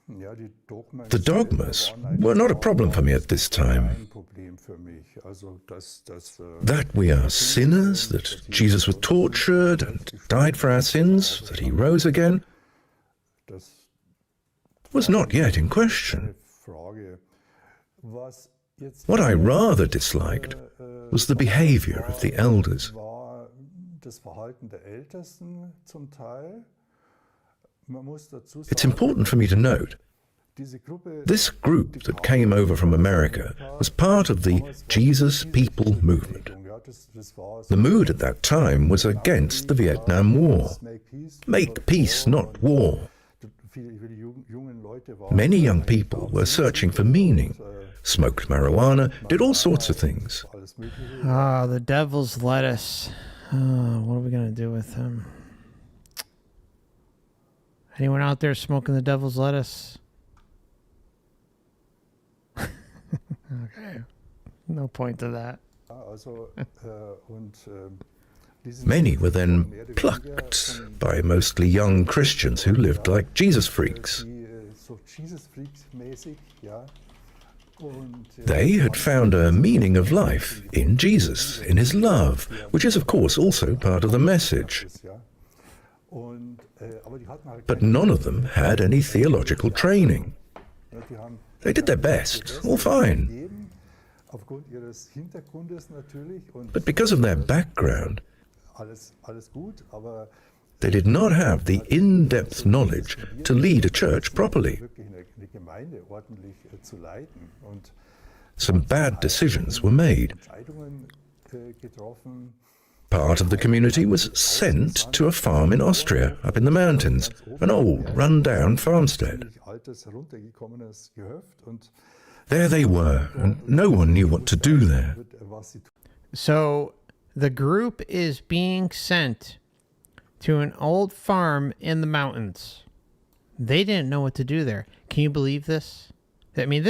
The dogmas were not a problem for me at this time. That we are sinners, that Jesus was tortured and died for our sins, that he rose again, was not yet in question. What I rather disliked was the behavior of the elders. It's important for me to note This group that came over from America was part of the Jesus People movement. The mood at that time was against the Vietnam War. Make peace, not war. Many young people were searching for meaning, smoked marijuana, did all sorts of things. Ah, the devil's lettuce. What are we going to do with him? Anyone out there smoking the devil's lettuce? Okay. No point to that. Many were then plucked by mostly young Christians who lived like Jesus freaks. They had found a meaning of life in Jesus, in his love, which is of course also part of the message. But none of them had any theological training. They did their best, all fine. But because of their background, they did not have the in-depth knowledge to lead a church properly. Some bad decisions were made. Part of the community was sent to a farm in Austria, up in the mountains, an old, run-down farmstead. There they were, and no one knew what to do there. So the group is being sent to an old farm in the mountains. They didn't know what to do there. Can you believe this? I mean,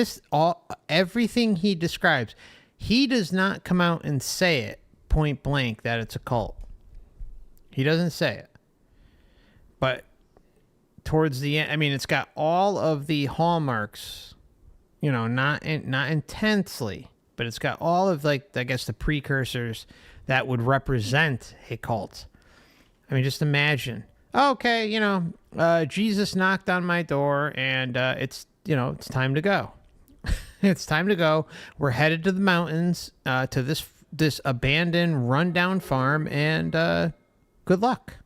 everything he describes, he does not come out and say it point blank that it's a cult. He doesn't say it. But towards the end, I mean, it's got all of the hallmarks, you know, not intensely, but it's got all of, like, I guess the precursors that would represent a cult. I mean, just imagine, okay, you know, Jesus knocked on my door and it's time to go. It's time to go. We're headed to the mountains, to this abandoned, rundown farm, and good luck.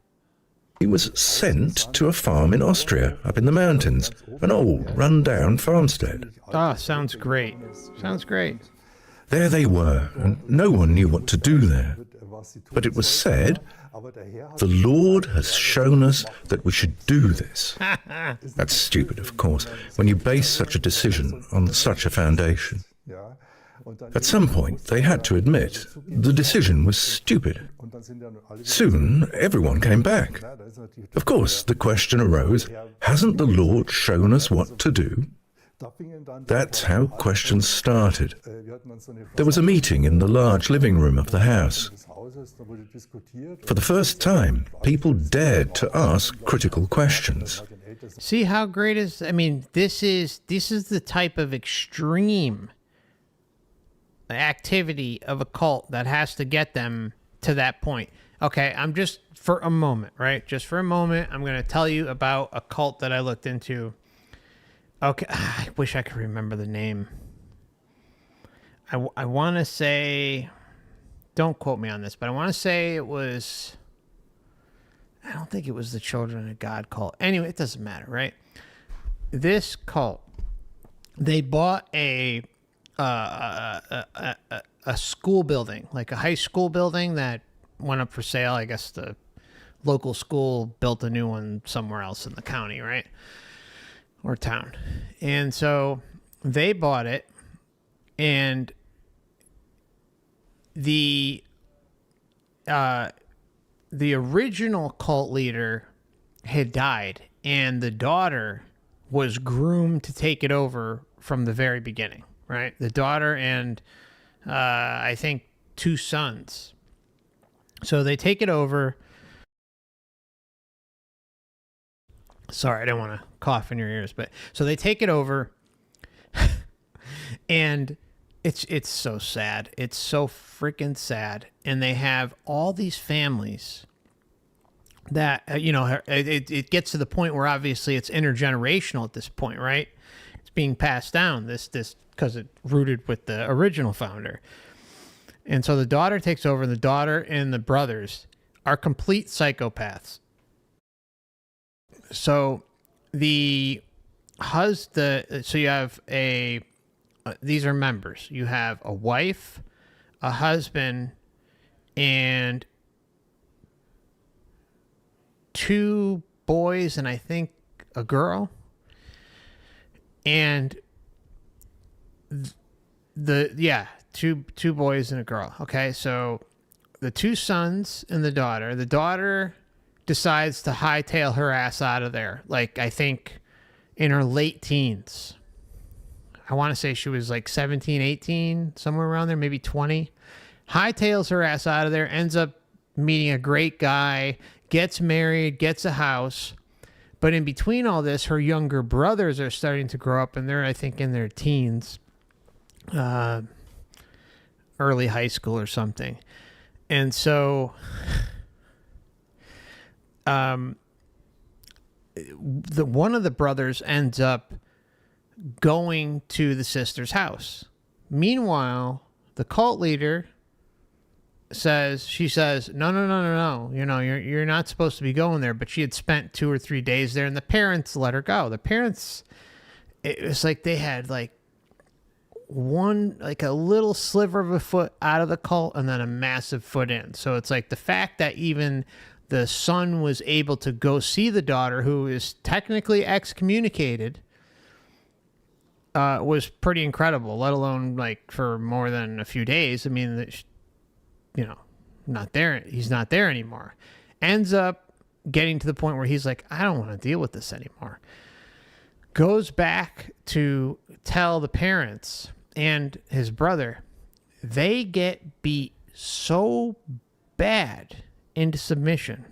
He was sent to a farm in Austria, up in the mountains, an old, run-down farmstead. Oh, sounds great. Sounds great. There they were, and no one knew what to do there. But it was said, "The Lord has shown us that we should do this." That's stupid, of course, when you base such a decision on such a foundation. At some point, they had to admit the decision was stupid. Soon, everyone came back. Of course, the question arose, hasn't the Lord shown us what to do? That's how questions started. There was a meeting in the large living room of the house. For the first time, people dared to ask critical questions. See how great is, I mean, this is the type of extreme activity of a cult that has to get them to that point. Okay, I'm just for a moment, right? Just for a moment, I'm going to tell you about a cult that I looked into. Okay, I wish I could remember the name. I want to say, don't quote me on this, but I want to say it was, I don't think it was the Children of God cult. Anyway, it doesn't matter, right? This cult, they bought a school building, like a high school building that went up for sale. I guess the local school built a new one somewhere else in the county, right? Or town. And so they bought it, and the original cult leader had died, and the daughter was groomed to take it over from the very beginning, right? The daughter and I think 2 sons. So they take it over. Sorry, I don't want to cough in your ears, but so they take it over, and it's so sad. It's so freaking sad. And they have all these families that it gets to the point where obviously it's intergenerational at this point, right? It's being passed down. This because it's rooted with the original founder. And so the daughter takes over. The daughter and the brothers are complete psychopaths. So the so you have these are members. You have a wife, a husband, and 2 boys, and I think a girl. And two boys and a girl. Okay, so the 2 sons and the daughter decides to hightail her ass out of there. Like, I think in her late teens. I want to say she was like 17, 18, somewhere around there, maybe 20. Hightails her ass out of there, ends up meeting a great guy, gets married, gets a house. But in between all this, her younger brothers are starting to grow up, and they're, I think, in their teens, early high school or something. And so one of the brothers ends up going to the sister's house. Meanwhile, the cult leader says, no, you're not supposed to be going there. But she had spent 2 or 3 days there, and the parents let her go. The parents, it was like they had like a little sliver of a foot out of the cult and then a massive foot in. So it's like the fact that even the son was able to go see the daughter, who is technically excommunicated, was pretty incredible, let alone like for more than a few days. I mean, not there. He's not there anymore. Ends up getting to the point where he's like, I don't want to deal with this anymore. Goes back to tell the parents and his brother. They get beat so bad into submission.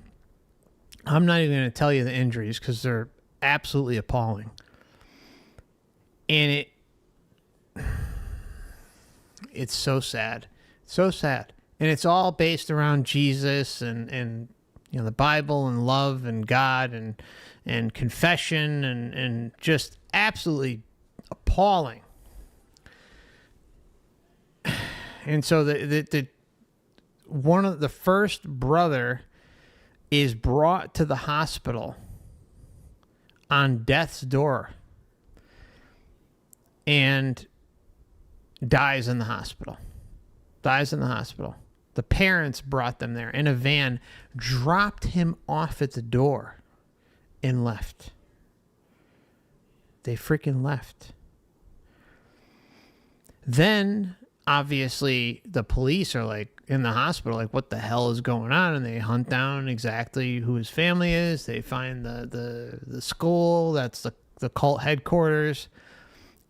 I'm not even going to tell you the injuries because they're absolutely appalling. And it's so sad. So sad. And it's all based around Jesus and the Bible and love and God and confession and just absolutely appalling. And so the one of the first brother is brought to the hospital on death's door and dies in the hospital. The parents brought them there in a van, dropped him off at the door, and left. They freaking left. Then, obviously, the police are like in the hospital, like, what the hell is going on? And they hunt down exactly who his family is. They find the school, that's the cult headquarters.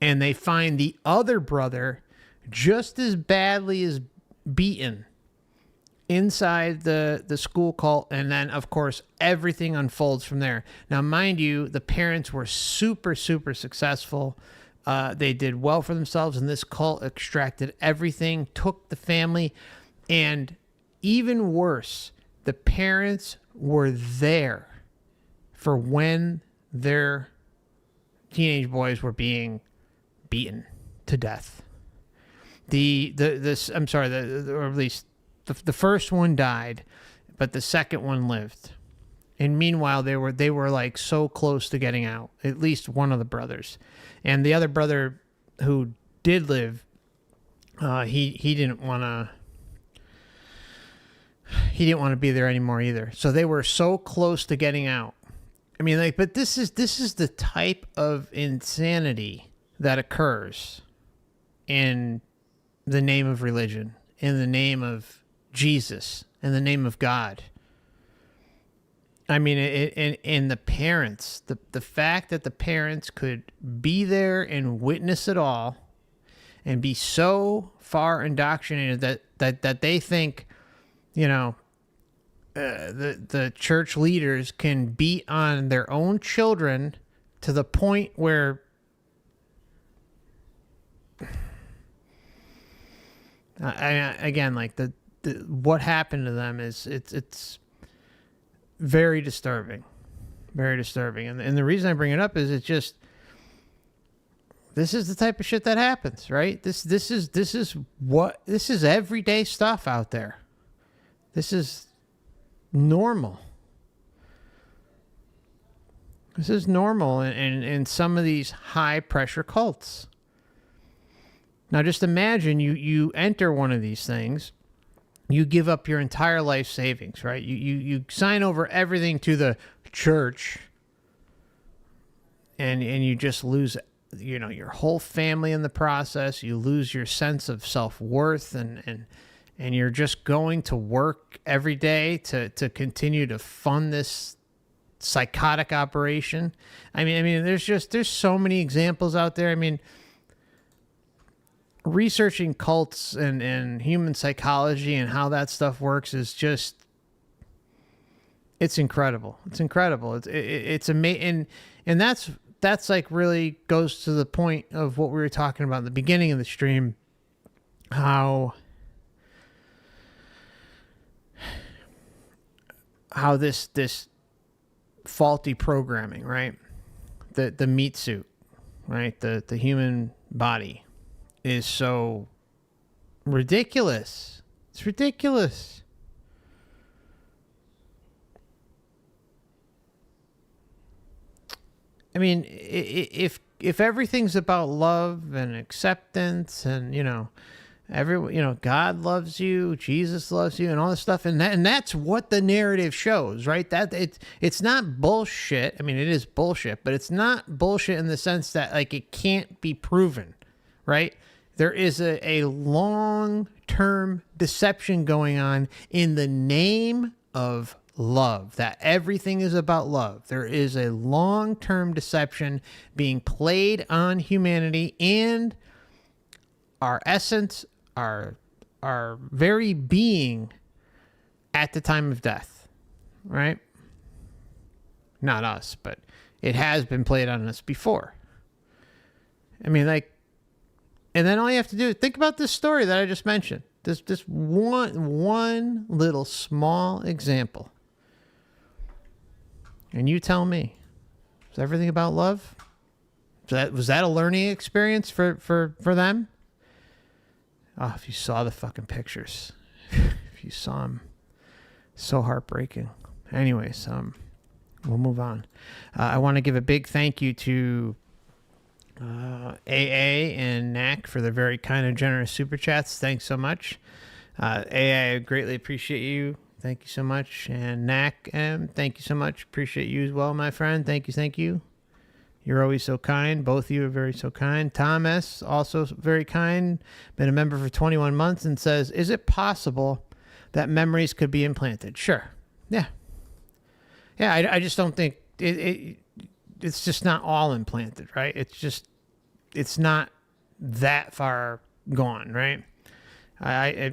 And they find the other brother just as badly as beaten inside the school cult. And then, of course, everything unfolds from there. Now, mind you, the parents were super, super successful. They did well for themselves, and this cult extracted everything, took the family, and even worse, the parents were there for when their teenage boys were being beaten to death. The first one died, but the second one lived. And meanwhile, they were like so close to getting out. At least one of the brothers, and the other brother who did live, he didn't want to be there anymore either. So they were so close to getting out. I mean, like, but this is the type of insanity that occurs in the name of religion, in the name of Jesus, in the name of God. I mean, and the parents, the fact that the parents could be there and witness it all and be so far indoctrinated that they think, the church leaders can beat on their own children to the point where again, like the what happened to them is it's very disturbing, and the reason I bring it up is it's just, this is the type of shit that happens, right? This is everyday stuff out there. This is normal. This is normal in some of these high pressure cults. Now just imagine you enter one of these things, you give up your entire life savings, right? You sign over everything to the church, and you just lose, your whole family in the process. You lose your sense of self-worth, and you're just going to work every day to continue to fund this psychotic operation. I mean, there's so many examples out there. I mean, researching cults and human psychology and how that stuff works is just, it's incredible. It's incredible. It's amazing. And that's like really goes to the point of what we were talking about at the beginning of the stream, how this faulty programming, right? The meat suit, right? The human body is so ridiculous. It's ridiculous. I mean, if everything's about love and acceptance and, God loves you, Jesus loves you, and all this stuff, and that's what the narrative shows, right? That it's not bullshit. I mean, it is bullshit, but it's not bullshit in the sense that like it can't be proven, right? There is a long-term deception going on in the name of love, that everything is about love. There is a long-term deception being played on humanity and our essence, our very being at the time of death, right? Not us, but it has been played on us before. I mean, like, and then all you have to do is think about this story that I just mentioned. This one little small example. And you tell me, is everything about love? Was that a learning experience for them? Oh, if you saw the fucking pictures, if you saw them, so heartbreaking. Anyways, we'll move on. I want to give a big thank you to AA and NAC for their very kind and generous super chats. Thanks so much. AA, I greatly appreciate you. Thank you so much. And NAC, thank you so much. Appreciate you as well, my friend. Thank you. You're always so kind. Both of you are very so kind. Thomas, also very kind. Been a member for 21 months and says, is it possible that memories could be implanted? Sure. Yeah. Yeah, I just don't think it's just not all implanted, right? It's not that far gone, right?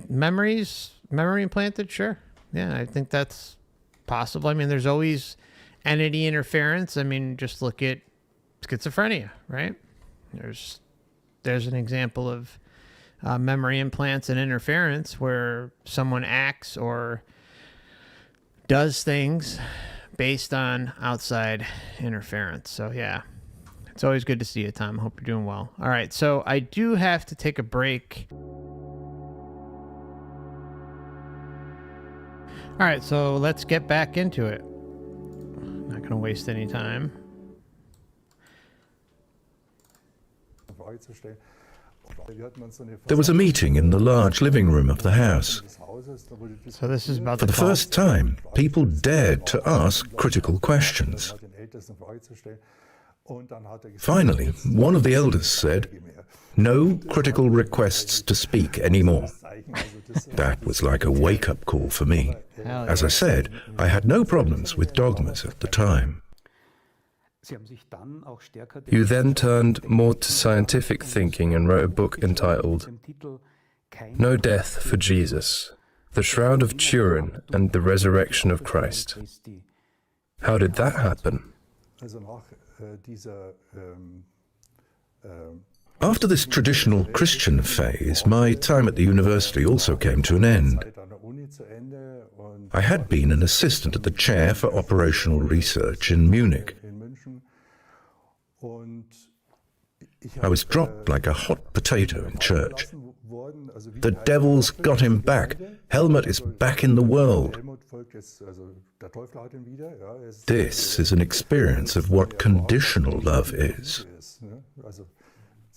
Memory implanted, sure. Yeah, I think that's possible. I mean, there's always entity interference. I mean, just look at schizophrenia, right? There's an example of memory implants and interference where someone acts or does things based on outside interference. So yeah, it's always good to see you, Tom. Hope you're doing well. All right, so I do have to take a break. All right, so let's get back into it. Not going to waste any time. There was a meeting in the large living room of the house. So this is about For the first time, people dared to ask critical questions. Finally, one of the elders said, "No critical requests to speak anymore." That was like a wake-up call for me. As I said, I had no problems with dogmas at the time. You then turned more to scientific thinking and wrote a book entitled No Death for Jesus, The Shroud of Turin and the Resurrection of Christ. How did that happen? After this traditional Christian phase, my time at the university also came to an end. I had been an assistant at the chair for operational research in Munich. I was dropped like a hot potato in church. The devil's got him back. Helmut is back in the world. This is an experience of what conditional love is.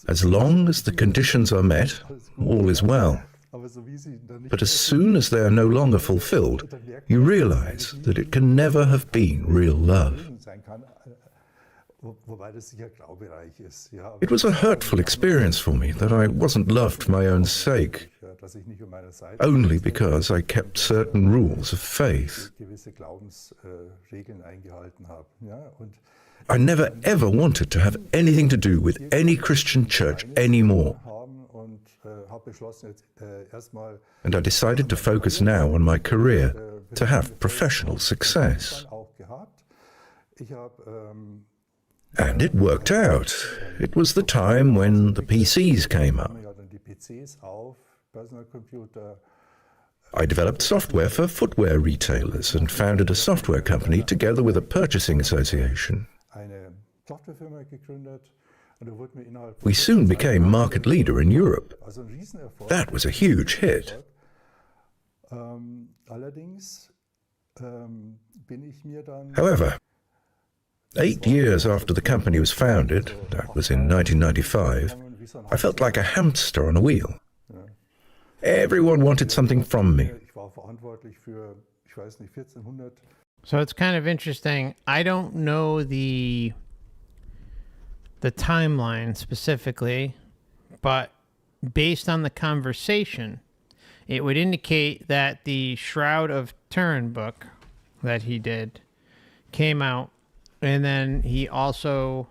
As long as the conditions are met, all is well. But as soon as they are no longer fulfilled, you realize that it can never have been real love. It was a hurtful experience for me that I wasn't loved for my own sake, only because I kept certain rules of faith. I never ever wanted to have anything to do with any Christian church anymore. And I decided to focus now on my career, to have professional success. And it worked out. It was the time when the PCs came up. I developed software for footwear retailers and founded a software company together with a purchasing association. We soon became market leader in Europe. That was a huge hit. However, 8 years after the company was founded, that was in 1995, I felt like a hamster on a wheel. Everyone wanted something from me. So it's kind of interesting. I don't know the timeline specifically, but based on the conversation, it would indicate that the Shroud of Turin book that he did came out, and then he also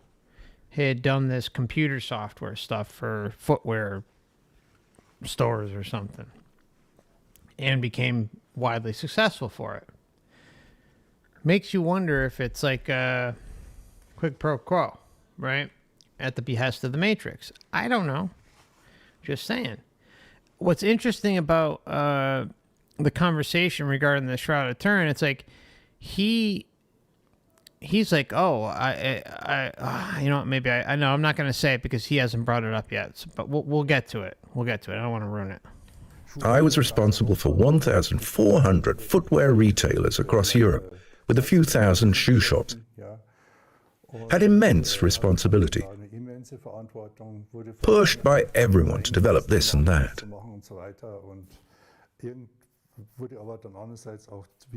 had done this computer software stuff for footwear stores or something, and became widely successful for it. Makes you wonder if it's like a quid pro quo, right? At the behest of the Matrix. I don't know. Just saying. What's interesting about the conversation regarding the Shroud of Turin, it's like he's like, oh, I you know, maybe I know I'm not going to say it because he hasn't brought it up yet, but we'll get to it. We'll get to it. I don't want to ruin it. I was responsible for 1,400 footwear retailers across Europe, with a few thousand shoe shops. Had immense responsibility, pushed by everyone to develop this and that.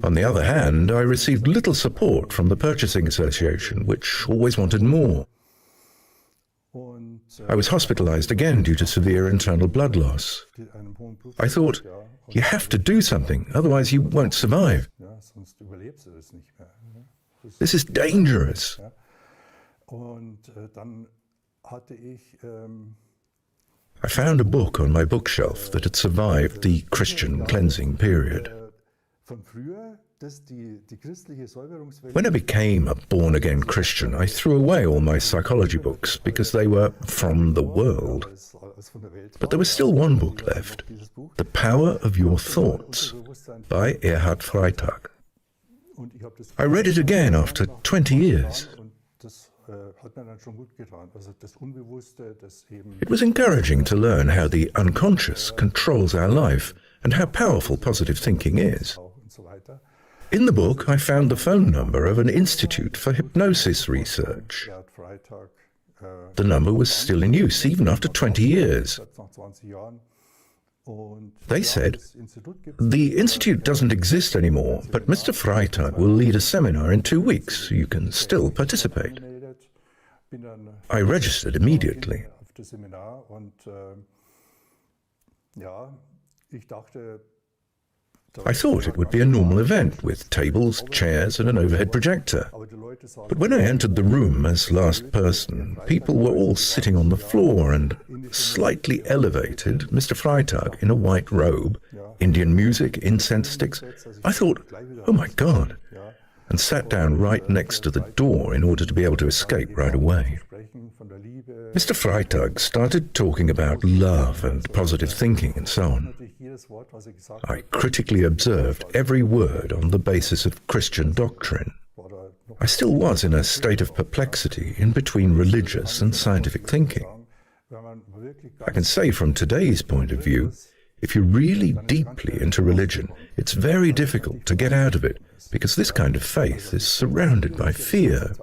On the other hand, I received little support from the purchasing association, which always wanted more. I was hospitalized again due to severe internal blood loss. I thought, you have to do something, otherwise you won't survive. This is dangerous. I found a book on my bookshelf that had survived the Christian cleansing period. When I became a born-again Christian, I threw away all my psychology books because they were from the world. But there was still one book left, The Power of Your Thoughts by Erhard Freitag. I read it again after 20 years. It was encouraging to learn how the unconscious controls our life and how powerful positive thinking is. In the book, I found the phone number of an institute for hypnosis research. The number was still in use even after 20 years. They said, the institute doesn't exist anymore, but Mr. Freitag will lead a seminar in 2 weeks. You can still participate. I registered immediately. I thought it would be a normal event with tables, chairs, and an overhead projector. But when I entered the room as last person, people were all sitting on the floor and slightly elevated Mr. Freitag in a white robe, Indian music, incense sticks. I thought, oh my God, and sat down right next to the door in order to be able to escape right away. Mr. Freitag started talking about love and positive thinking and so on. I critically observed every word on the basis of Christian doctrine. I still was in a state of perplexity in between religious and scientific thinking. I can say from today's point of view, If you're really deeply into religion, it's very difficult to get out of it, because this kind of faith is surrounded by fear.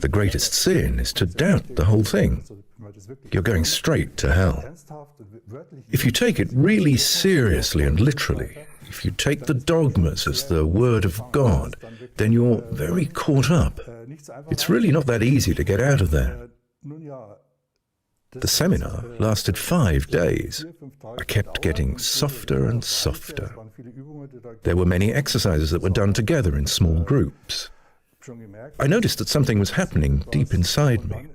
The greatest sin is to doubt the whole thing. You're going straight to hell. If you take it really seriously and literally, if you take the dogmas as the word of God, then you're very caught up. It's really not that easy to get out of there. The seminar lasted 5 days. I kept getting softer and softer. There were many exercises that were done together in small groups. I noticed that something was happening deep inside me.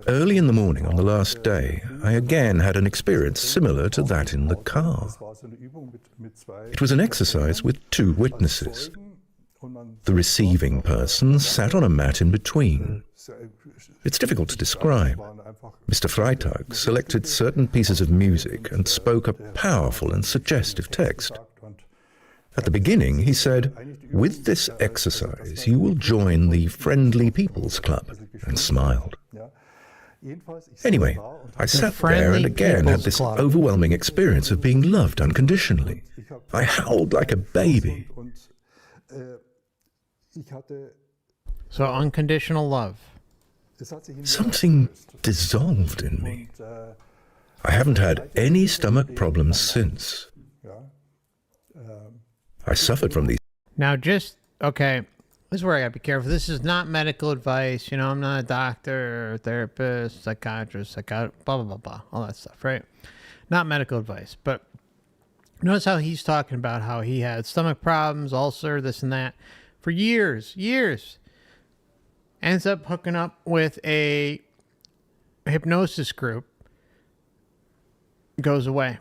Early in the morning on the last day, I again had an experience similar to that in the car. It was an exercise with 2 witnesses. The receiving person sat on a mat in between. It's difficult to describe. Mr. Freitag selected certain pieces of music and spoke a powerful and suggestive text. At the beginning, he said, "With this exercise, you will join the Friendly People's Club," and smiled. Anyway, I sat there and again had this overwhelming experience of being loved unconditionally. I howled like a baby. So unconditional love. Something dissolved in me. I haven't had any stomach problems since. I suffered from these. Now okay, this is where I gotta be careful. This is not medical advice. You know, I'm not a doctor or therapist, psychiatrist, blah, blah, blah, blah, all that stuff, right? Not medical advice. But notice how he's talking about how he had stomach problems, ulcer, this and that, for years. Ends up hooking up with a hypnosis group. Goes away.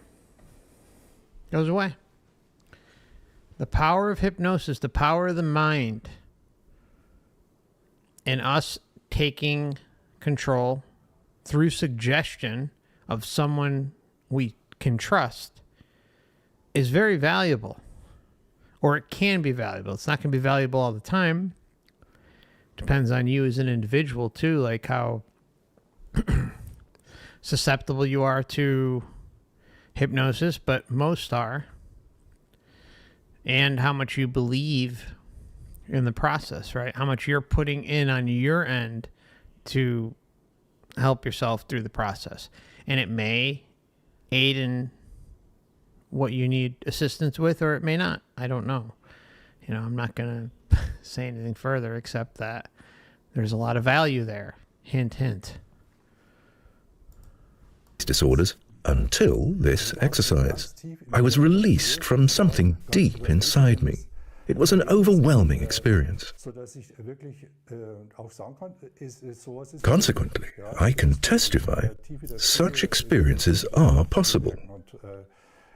The power of hypnosis, the power of the mind, and us taking control through suggestion of someone we can trust is very valuable. Or it can be valuable. It's not going to be valuable all the time. Depends on you as an individual too, like how susceptible you are to hypnosis, but most are. And how much you believe in the process, right? How much you're putting in on your end to help yourself through the process. And it may aid in what you need assistance with, or it may not. I don't know. You know, I'm not going to say anything further except that there's a lot of value there. Hint, hint. Disorders until this exercise. I was released from something deep inside me. It was an overwhelming experience. Consequently, I can testify such experiences are possible.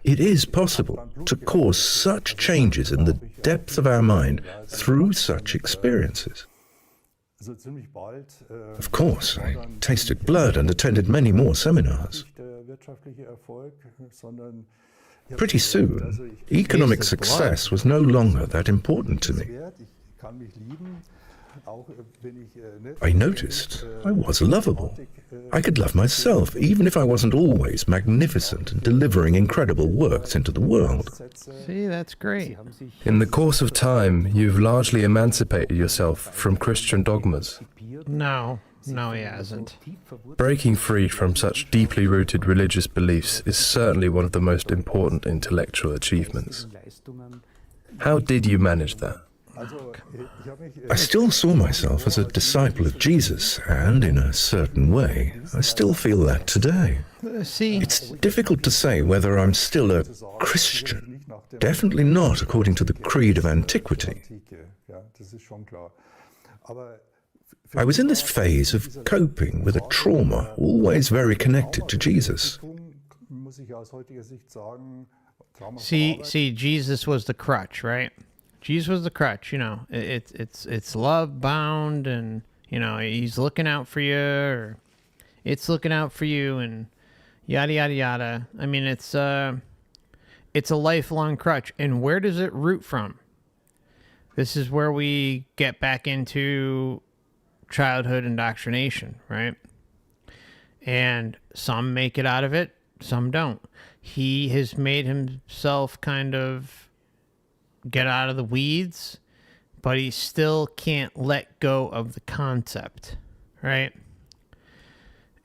It is possible to cause such changes in the depth of our mind through such experiences. Of course, I tasted blood and attended many more seminars. Pretty soon, economic success was no longer that important to me. I noticed I was lovable. I could love myself, even if I wasn't always magnificent and delivering incredible works into the world. See, that's great. In the course of time, you've largely emancipated yourself from Christian dogmas. No, he hasn't. Breaking free from such deeply rooted religious beliefs is certainly one of the most important intellectual achievements. How did you manage that? I still saw myself as a disciple of Jesus, and in a certain way, I still feel that today. See, It's difficult to say whether I'm still a Christian. Definitely not according to the creed of antiquity. I was in this phase of coping with a trauma, always very connected to Jesus. see, Jesus was the crutch, right? Jesus was the crutch, you know. It's love bound, and you know he's looking out for you, or it's looking out for you, and yada yada yada. I mean, it's a lifelong crutch, and where does it root from? This is where we get back into childhood indoctrination, right? And some make it out of it, some don't. He has made himself kind of get out of the weeds, but he still can't let go of the concept, right?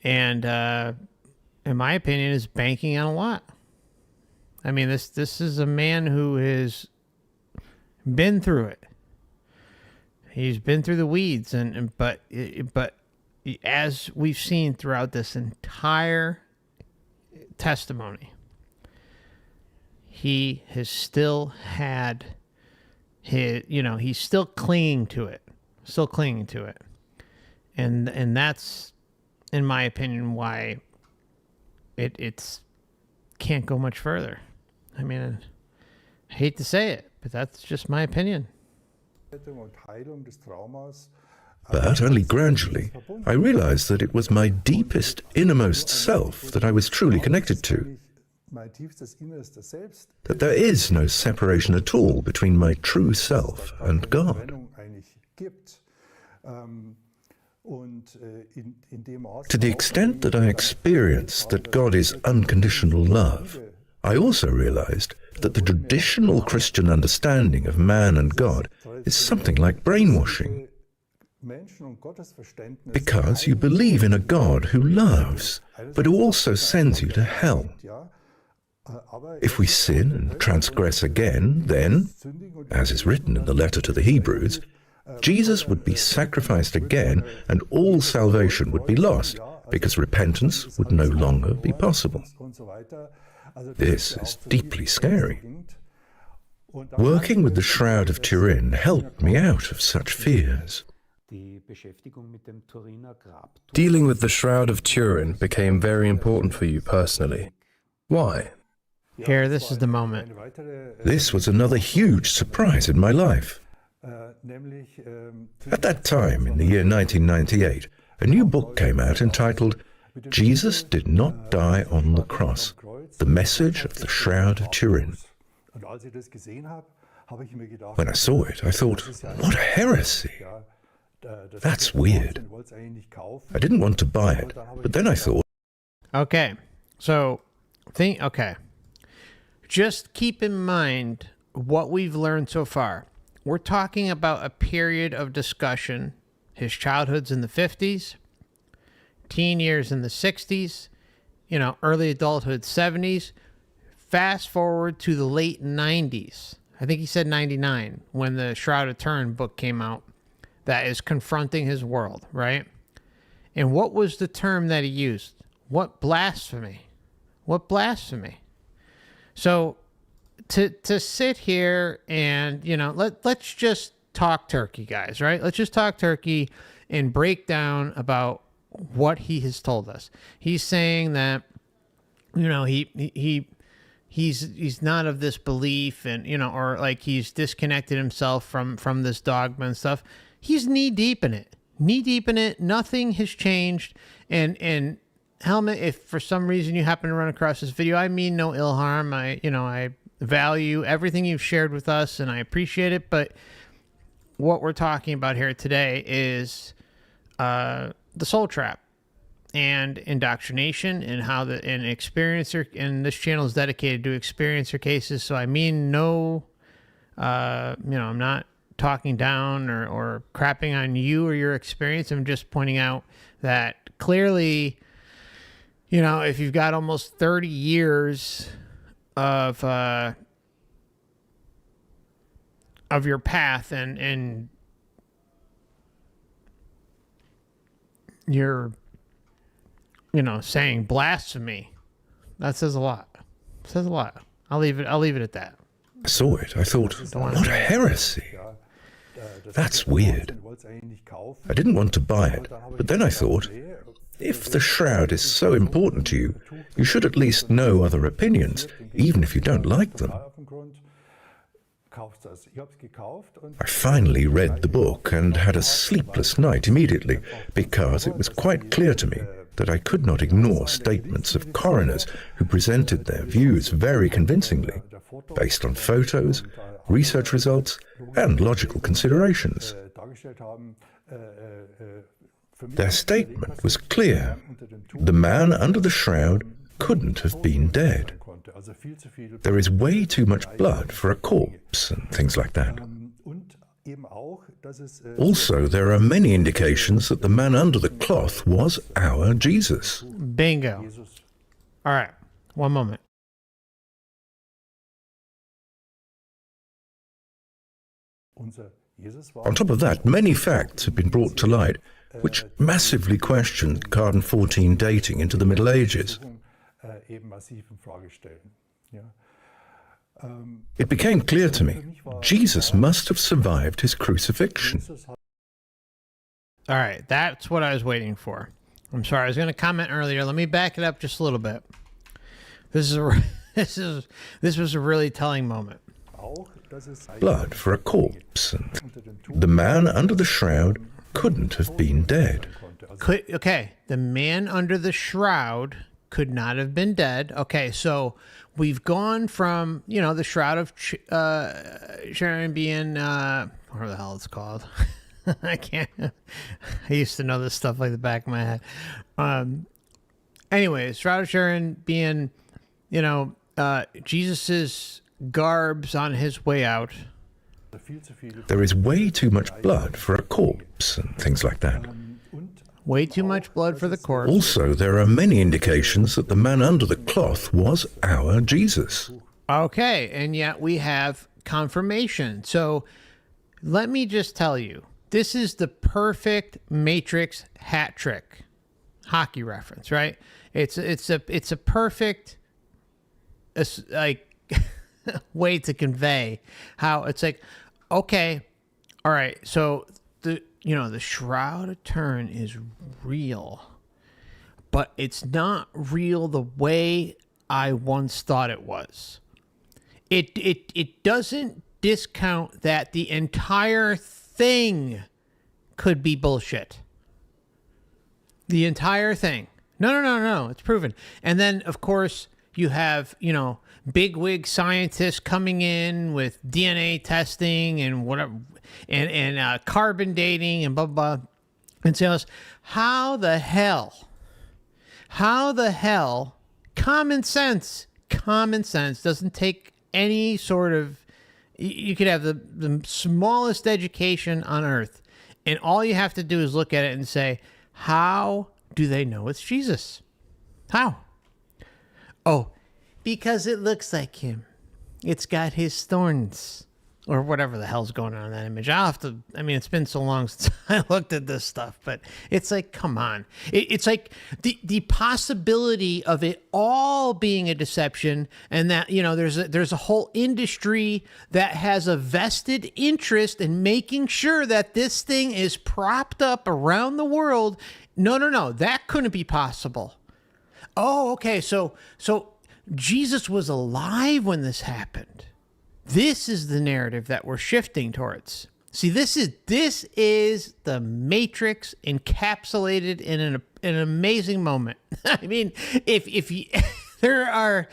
And in my opinion, is banking on a lot. I mean, this is a man who has been through it. He's been through the weeds, but as we've seen throughout this entire testimony, he has still had he's still clinging to it, and that's, in my opinion, why it's can't go much further. I mean, I hate to say it, but that's just my opinion. But only gradually, I realized that it was my deepest, innermost self that I was truly connected to. That there is no separation at all between my true self and God. To the extent that I experienced that God is unconditional love, I also realized that the traditional Christian understanding of man and God is something like brainwashing. Because you believe in a God who loves, but who also sends you to hell. If we sin and transgress again, then, as is written in the letter to the Hebrews, Jesus would be sacrificed again and all salvation would be lost, because repentance would no longer be possible. This is deeply scary. Working with the Shroud of Turin helped me out of such fears. Dealing with the Shroud of Turin became very important for you personally. Why? Here, this is the moment. This was another huge surprise in my life. At that time, in the year 1998, a new book came out entitled Jesus Did Not Die on the Cross, The Message of the Shroud of Turin. When I saw it, I thought, what a heresy! That's weird. I didn't want to buy it, but then I thought... Okay, just keep in mind what we've learned so far. We're talking about a period of discussion. His childhood's in the 50s, teen years in the 60s, early adulthood 70s. Fast forward to the late 90s. I think he said 99 when the Shroud of Turin book came out that is confronting his world, right? And what was the term that he used? What blasphemy? What blasphemy? So to sit here and, let's just talk turkey, guys, right? Let's just talk turkey and break down about what he has told us. He's saying that, he's not of this belief and, or like he's disconnected himself from this dogma and stuff. He's knee deep in it. Nothing has changed. And Helmut, if for some reason you happen to run across this video, I mean no ill harm. I value everything you've shared with us and I appreciate it. But what we're talking about here today is the soul trap and indoctrination and how an experiencer, and this channel is dedicated to experiencer cases. So I mean no, I'm not talking down or crapping on you or your experience. I'm just pointing out that clearly, if you've got almost 30 years of your path and you're, saying blasphemy, that says a lot. It says a lot. I'll leave it at that. I saw it. I thought, what a heresy. That's weird. I didn't want to buy it, but then I thought, if the Shroud is so important to you, you should at least know other opinions, even if you don't like them. I finally read the book and had a sleepless night immediately, because it was quite clear to me that I could not ignore statements of coroners who presented their views very convincingly, based on photos, research results, and logical considerations. Their statement was clear. The man under the shroud couldn't have been dead. There is way too much blood for a corpse and things like that. Also, there are many indications that the man under the cloth was our Jesus. Bingo. All right. One moment. On top of that, many facts have been brought to light which massively questioned Cardin 14 dating into the Middle Ages. It became clear to me, Jesus must have survived his crucifixion. All right, that's what I was waiting for. I'm sorry, I was going to comment earlier. Let me back it up just a little bit. This was a really telling moment. Blood for a corpse, and the man under the shroud couldn't have been dead. The man under the shroud could not have been dead. Okay, so we've gone from, the Shroud of Turin being, whatever the hell it's called. I can't. I used to know this stuff like the back of my head. Anyways, Shroud of Turin being, Jesus's garbs on his way out. There is way too much blood for a corpse and things like that. Way too much blood for the corpse. Also, there are many indications that the man under the cloth was our Jesus. Okay, and yet we have confirmation. So let me just tell you, this is the perfect Matrix hat trick hockey reference, right? It's a perfect way to convey how it's like, okay, all right, so the Shroud of Turin is real, but it's not real the way I once thought it was. It doesn't discount that the entire thing could be bullshit. The entire thing. No, it's proven. And then, of course, you have, bigwig scientists coming in with DNA testing and whatever, and carbon dating and blah, blah, blah. And so how the hell, common sense doesn't take any sort of, you could have the smallest education on earth, and all you have to do is look at it and say, how do they know it's Jesus? How? Oh, because it looks like him. It's got his thorns. Or whatever the hell's going on in that image. It's been so long since I looked at this stuff, but it's like, come on. It's like the possibility of it all being a deception, and that, there's a whole industry that has a vested interest in making sure that this thing is propped up around the world. No, that couldn't be possible. Oh, okay, so Jesus was alive when this happened. This is the narrative that we're shifting towards. See, this is the Matrix encapsulated in an amazing moment. I mean, if there are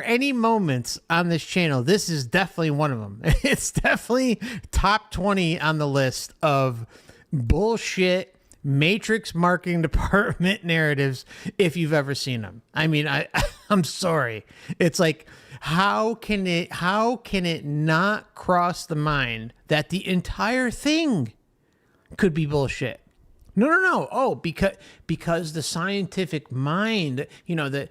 any moments on this channel, this is definitely one of them. It's definitely top 20 on the list of bullshit Matrix marketing department narratives if you've ever seen them. I mean, I'm sorry. It's like, how can it not cross the mind that the entire thing could be bullshit? No. Oh, because the scientific mind, the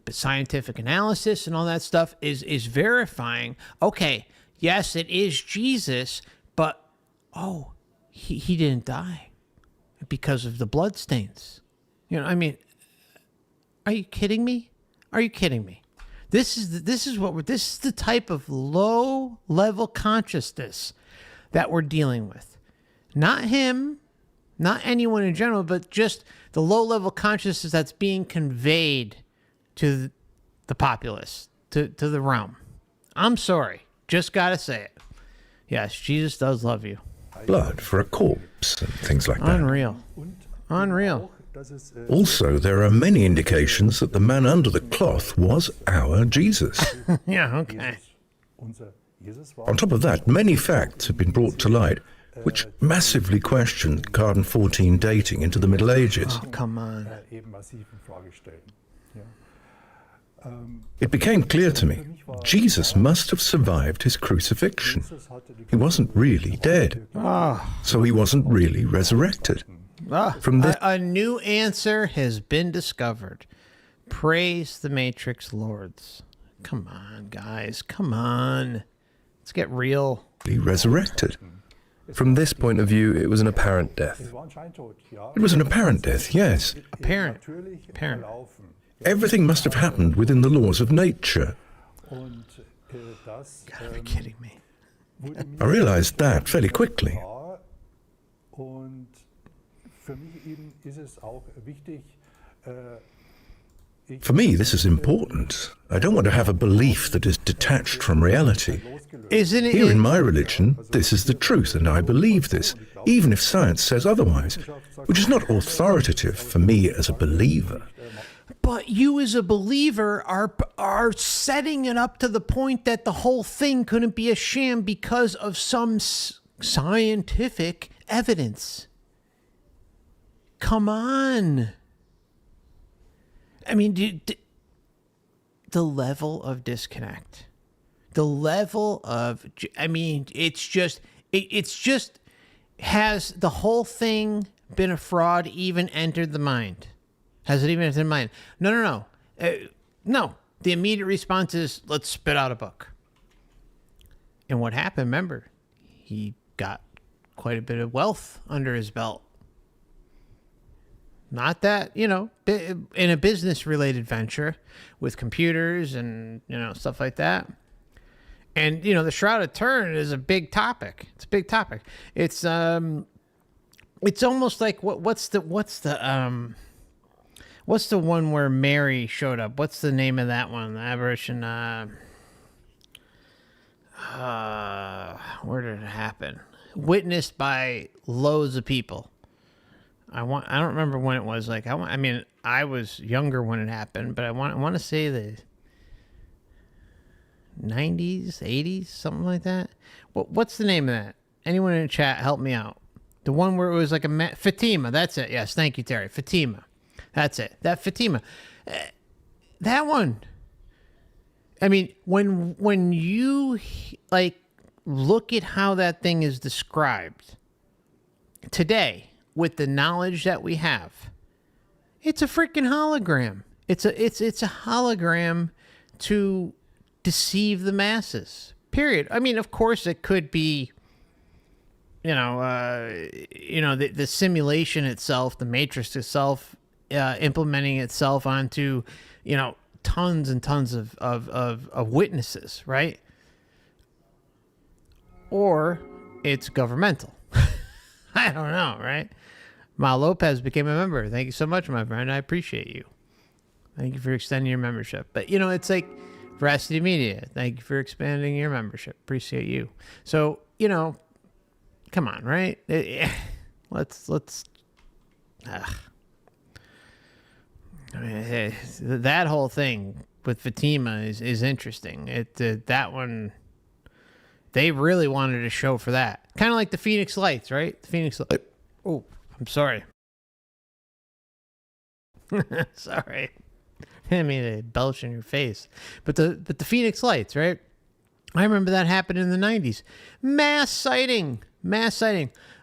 scientific analysis and all that stuff is verifying, okay, yes, it is Jesus, but he didn't die because of the blood stains. Are you kidding me? This is the type of low level consciousness that we're dealing with. Not him, not anyone in general, but just the low level consciousness that's being conveyed to the populace, to the realm. I'm sorry, just gotta say it. Yes, Jesus does love you. Blood for a corpse and things like that. Unreal. Also, there are many indications that the man under the cloth was our Jesus. Yeah, okay. On top of that, many facts have been brought to light which massively questioned carbon 14 dating into the Middle Ages. Oh, come on. eben massiv in Frage stellen. Ja. It became clear to me Jesus must have survived his crucifixion. He wasn't really dead, so he wasn't really resurrected. From this, A new answer has been discovered. Praise the Matrix Lords. Come on, guys. Come on. Let's get real. he resurrected. From this point of view, it was an apparent death. Es war ein Scheintod, ja. It was an apparent death, yes. Apparent. Natürlich Apparent. verlaufen. Everything must have happened within the laws of nature. Und das Gotta be kidding me. wurde I mir realized that fairly quickly. klar. Und für mich eben ist es auch wichtig, For me, this is important. I don't want to have a belief that is detached from reality. Isn't it? Here in my religion, this is the truth, and I believe this, even if science says otherwise, which is not authoritative for me as a believer. But you as a believer are setting it up to the point that the whole thing couldn't be a sham because of some scientific evidence. Come on. I mean, the level of disconnect, the level of, I mean, it's just, has the whole thing been a fraud even entered the mind? Has it even entered the mind? No. No. The immediate response is, let's spit out a book. And what happened, remember, he got quite a bit of wealth under his belt. Not that, in a business-related venture with computers and, stuff like that. And, the Shroud of Turin is a big topic. It's a big topic. It's almost like, what's the one where Mary showed up? What's the name of that one? The apparition, where did it happen? Witnessed by loads of people. I don't remember when it was. I was younger when it happened, but I want to say the 90s, 80s, something like that. What's the name of that? Anyone in the chat, help me out. The one where it was like Fatima. That's it. Yes, thank you, Terry. Fatima. That's it. That Fatima. That one. I mean, when you look at how that thing is described today, with the knowledge that we have, it's a freaking hologram. It's a hologram to deceive the masses. Period. I mean, of course, it could be, the simulation itself, the matrix itself, implementing itself onto, tons and tons of witnesses, right? Or it's governmental. I don't know, right? Ma Lopez became a member. Thank you so much, my friend. I appreciate you. Thank you for extending your membership. But, it's like Veracity Media. Thank you for expanding your membership. Appreciate you. So, come on, right? Let's. I mean, that whole thing with Fatima is interesting. That one, they really wanted a show for that. Kind of like the Phoenix Lights, right? The Phoenix Lights. Oh, I'm sorry. Sorry. I didn't mean to belch in your face. But the Phoenix Lights, right? I remember that happened in the 90s. Mass sighting.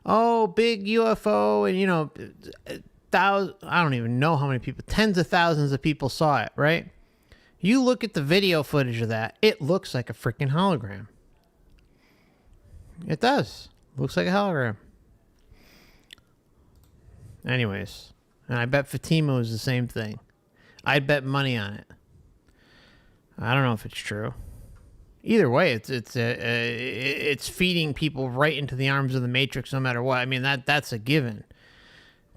Oh, big UFO. And, I don't even know how many people. Tens of thousands of people saw it, right? You look at the video footage of that. It looks like a freaking hologram. It does. Looks like a hologram. Anyways, and I bet Fatima was the same thing. I'd bet money on it. I don't know if it's true. Either way, it's feeding people right into the arms of the Matrix, no matter what. I mean, that's a given.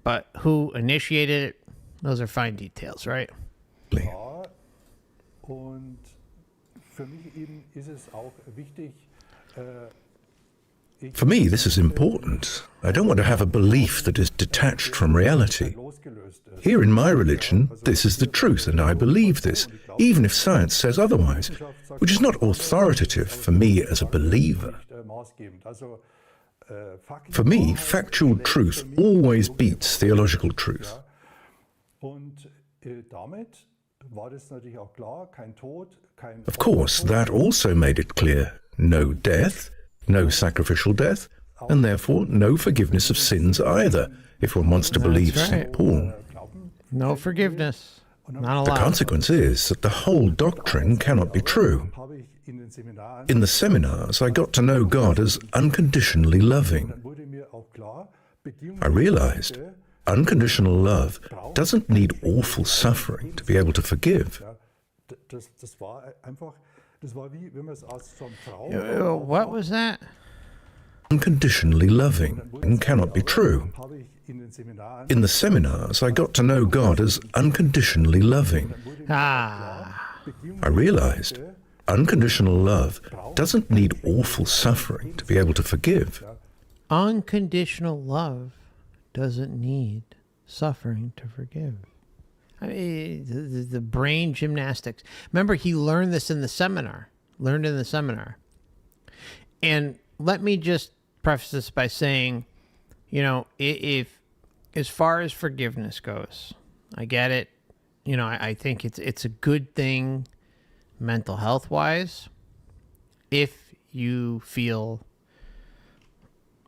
But who initiated it? Those are fine details, right? Ja, und für mich eben ist es auch wichtig. For me, this is important. I don't want to have a belief that is detached from reality. Here in my religion, this is the truth, and I believe this, even if science says otherwise, which is not authoritative for me as a believer. For me, factual truth always beats theological truth. Of course, that also made it clear: no death, no sacrificial death, and therefore no forgiveness of sins either, if one wants to believe That's right. St. Paul. No forgiveness. Not The allowed. consequence is that the whole doctrine cannot be true. In the seminars, I got to know God as unconditionally loving. I realized unconditional love doesn't need awful suffering to be able to forgive. What was that? Unconditionally loving and cannot be true. In the seminars, I got to know God as unconditionally loving. Ah, I realized unconditional love doesn't need awful suffering to be able to forgive. unconditional love doesn't need suffering to forgive. I mean, the brain gymnastics. Remember, he learned this in the seminar. And let me just preface this by saying, you know, if as far as forgiveness goes, I get it. You know, I think it's a good thing mental health wise if you feel,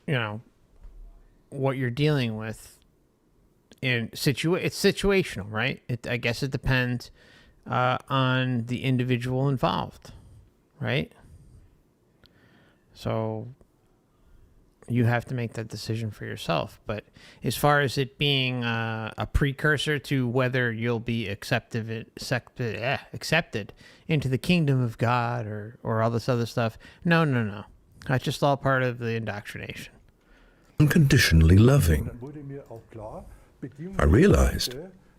you know, what you're dealing with in it's situational, right? I guess it depends on the individual involved, right? So you have to make that decision for yourself. But as far as it being a precursor to whether you'll be accepted into the kingdom of God or all this other stuff, no. That's just all part of the indoctrination. Unconditionally loving. I realized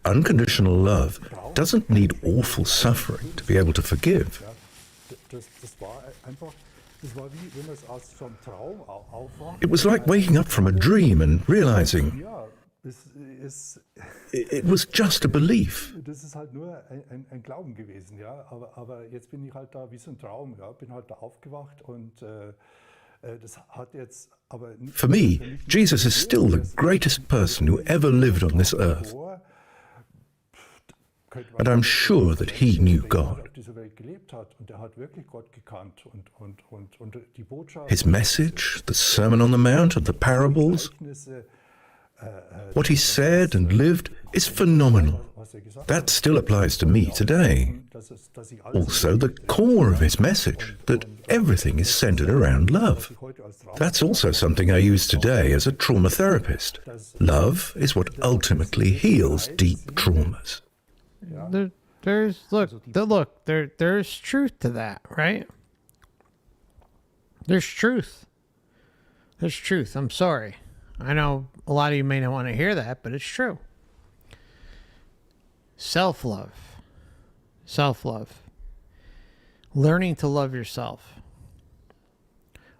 unconditional love doesn't need awful suffering to be able to forgive. It was like waking up from a dream and realizing it was just a belief. Das ist halt nur ein Glauben gewesen, ja. Aber jetzt bin ich halt da wie so ein Traum, ja. Bin halt da aufgewacht und das hat jetzt aber. For me, Jesus is still the greatest person who ever lived on this earth. And I'm sure that he knew God. His message, the Sermon on the Mount and the parables, what he said and lived is phenomenal. That still applies to me today. Also, the core of his message, that everything is centered around love. That's also something I use today as a trauma therapist. Love is what ultimately heals deep traumas. There's truth to that, right? There's truth. I'm sorry. I know a lot of you may not want to hear that, but it's true. Self-love. Learning to love yourself.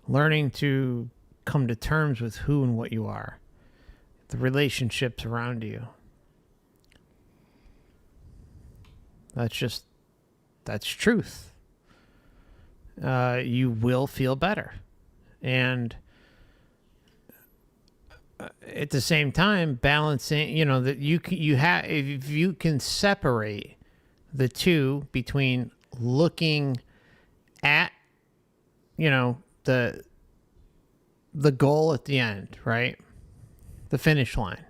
Learning to come to terms with who and what you are. The relationships around you. That's truth. You will feel better. And at the same time, balancing, you know, that if you can separate the two between looking at, you know, the goal at the end, right? The finish line,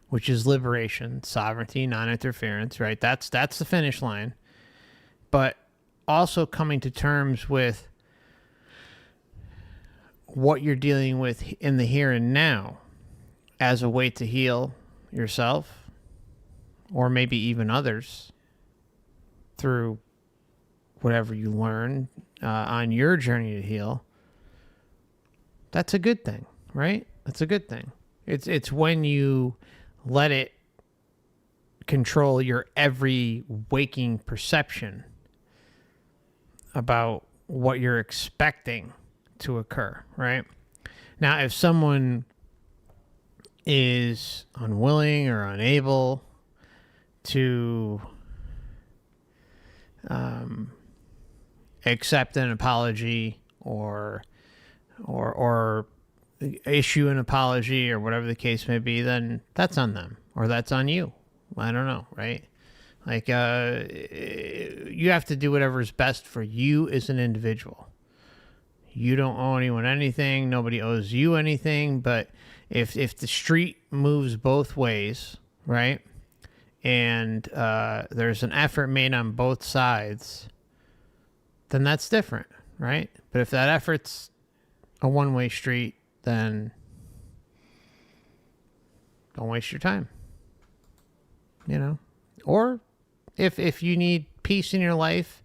which is liberation, sovereignty, non-interference, right? That's the finish line. But also coming to terms with what you're dealing with in the here and now as a way to heal yourself or maybe even others through whatever you learn on your journey to heal. That's a good thing, right? That's a good thing. It's when you let it control your every waking perception about what you're expecting to occur, right? Now, if someone is unwilling or unable to accept an apology or issue an apology or whatever the case may be, then that's on them or that's on you. I don't know, right? Like, you have to do whatever is best for you as an individual. You don't owe anyone anything. Nobody owes you anything. But if the street moves both ways, right, and there's an effort made on both sides, then that's different, right? But if that effort's a one-way street, then don't waste your time, you know? Or if you need peace in your life,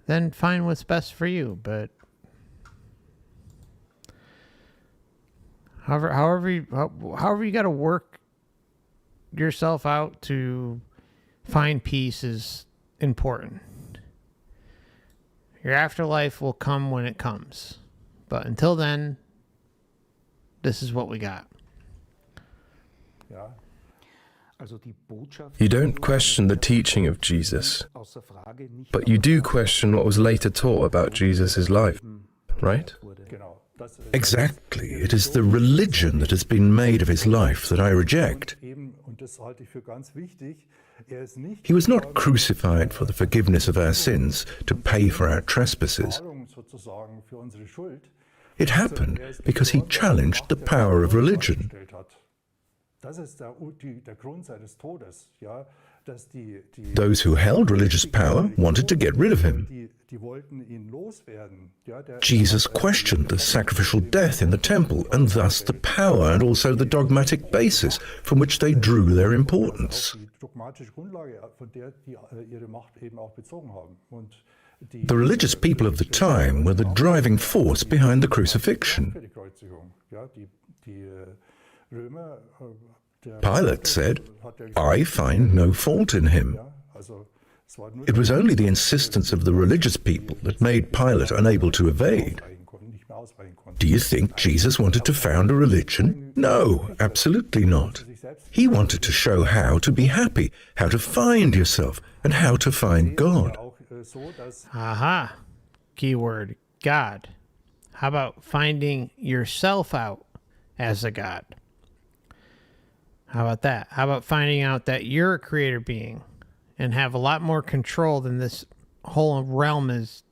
then find what's best for you. But however you got to work yourself out to find peace is important. Your afterlife will come when it comes. But until then, this is what we got. You don't question the teaching of Jesus, but you do question what was later taught about Jesus' life, right? Exactly. It is the religion that has been made of his life that I reject. He was not crucified for the forgiveness of our sins, to pay for our trespasses. It happened because he challenged the power of religion. Those who held religious power wanted to get rid of him. Jesus questioned the sacrificial death in the temple, and thus the power and also the dogmatic basis from which they drew their importance. The religious people of the time were the driving force behind the crucifixion. Pilate said, "I find no fault in him." It was only the insistence of the religious people that made Pilate unable to evade. Do you think Jesus wanted to found a religion? No, absolutely not. He wanted to show how to be happy, how to find yourself, and how to find God. Aha. Keyword, God. How about finding yourself out as a God? How about that? How about finding out that you're a creator being and have a lot more control than this whole realm has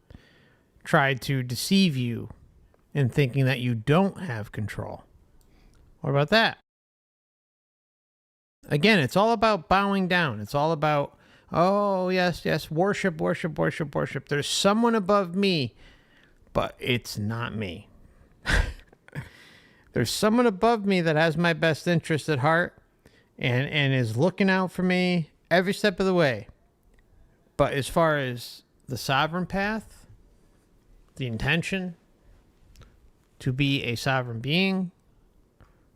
tried to deceive you in thinking that you don't have control? What about that? Again, it's all about bowing down. It's all about, oh, yes, yes, worship, worship, worship, worship. There's someone above me, but it's not me. There's someone above me that has my best interest at heart and is looking out for me every step of the way. But as far as the sovereign path, the intention to be a sovereign being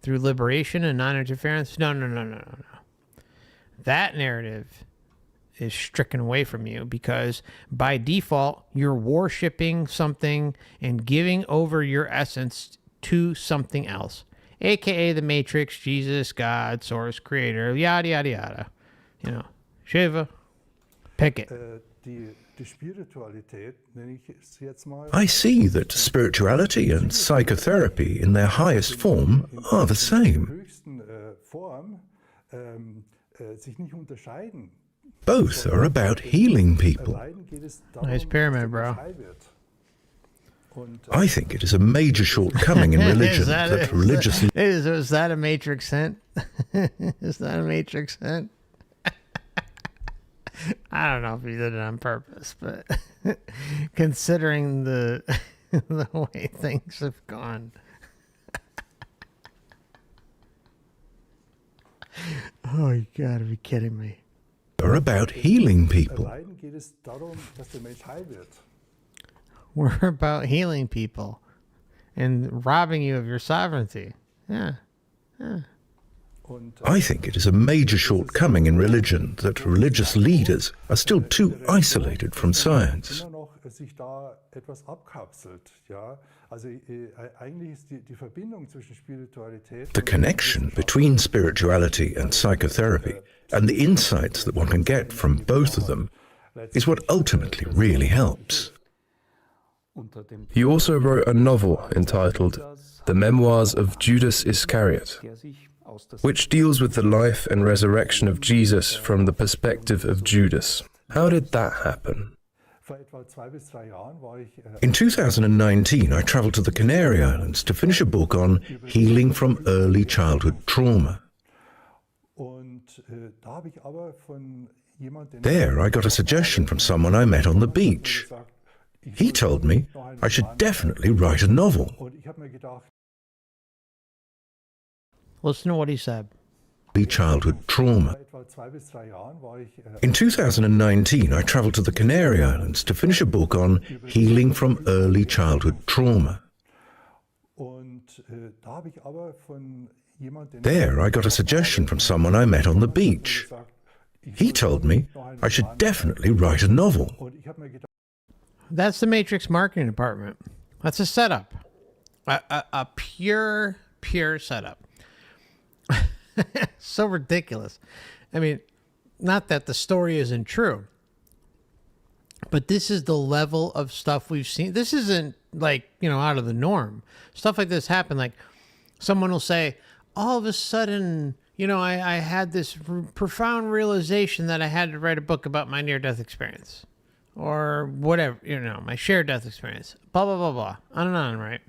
through liberation and non-interference, no. That narrative is stricken away from you because by default, you're worshiping something and giving over your essence to something else, aka the Matrix, Jesus, God, Source, Creator, yada, yada, yada. You know, Shiva, pick it. I see that spirituality and psychotherapy in their highest form are the same. Both are about healing people. Nice pyramid, bro. I think it is a major shortcoming in religion that religious... Is that a Matrix hint? Is that a Matrix hint? I don't know if he did it on purpose, but considering the the way things have gone. Oh, you gotta be kidding me. Are about healing people. We're about healing people and robbing you of your sovereignty. Yeah. I think it is a major shortcoming in religion that religious leaders are still too isolated from science. The connection between spirituality and psychotherapy and the insights that one can get from both of them is what ultimately really helps. You also wrote a novel entitled The Memoirs of Judas Iscariot, which deals with the life and resurrection of Jesus from the perspective of Judas. How did that happen? In 2019, I traveled to the Canary Islands to finish a book on healing from early childhood trauma. There, I got a suggestion from someone I met on the beach. He told me I should definitely write a novel. Listen to what he said. Childhood trauma. In 2019, I traveled to the Canary Islands to finish a book on healing from early childhood trauma. There, I got a suggestion from someone I met on the beach. He told me I should definitely write a novel. That's the Matrix marketing department. That's a setup. A pure setup. So ridiculous. I mean, not that the story isn't true, but this is the level of stuff we've seen. This isn't like, out of the norm. Stuff like this happen. Like someone will say, all of a sudden, I had this profound realization that I had to write a book about my near-death experience or whatever, my shared death experience, blah, blah, blah, blah, on and on, right?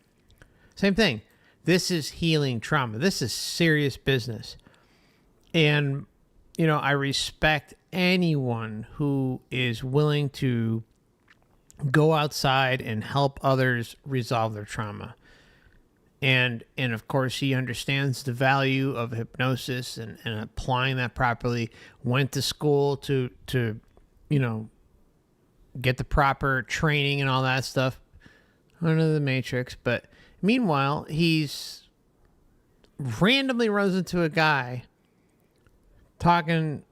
Same thing. This is healing trauma. This is serious business. And, I respect anyone who is willing to go outside and help others resolve their trauma. And of course, he understands the value of hypnosis and applying that properly, went to school to get the proper training and all that stuff under the Matrix. But meanwhile, he's randomly runs into a guy talking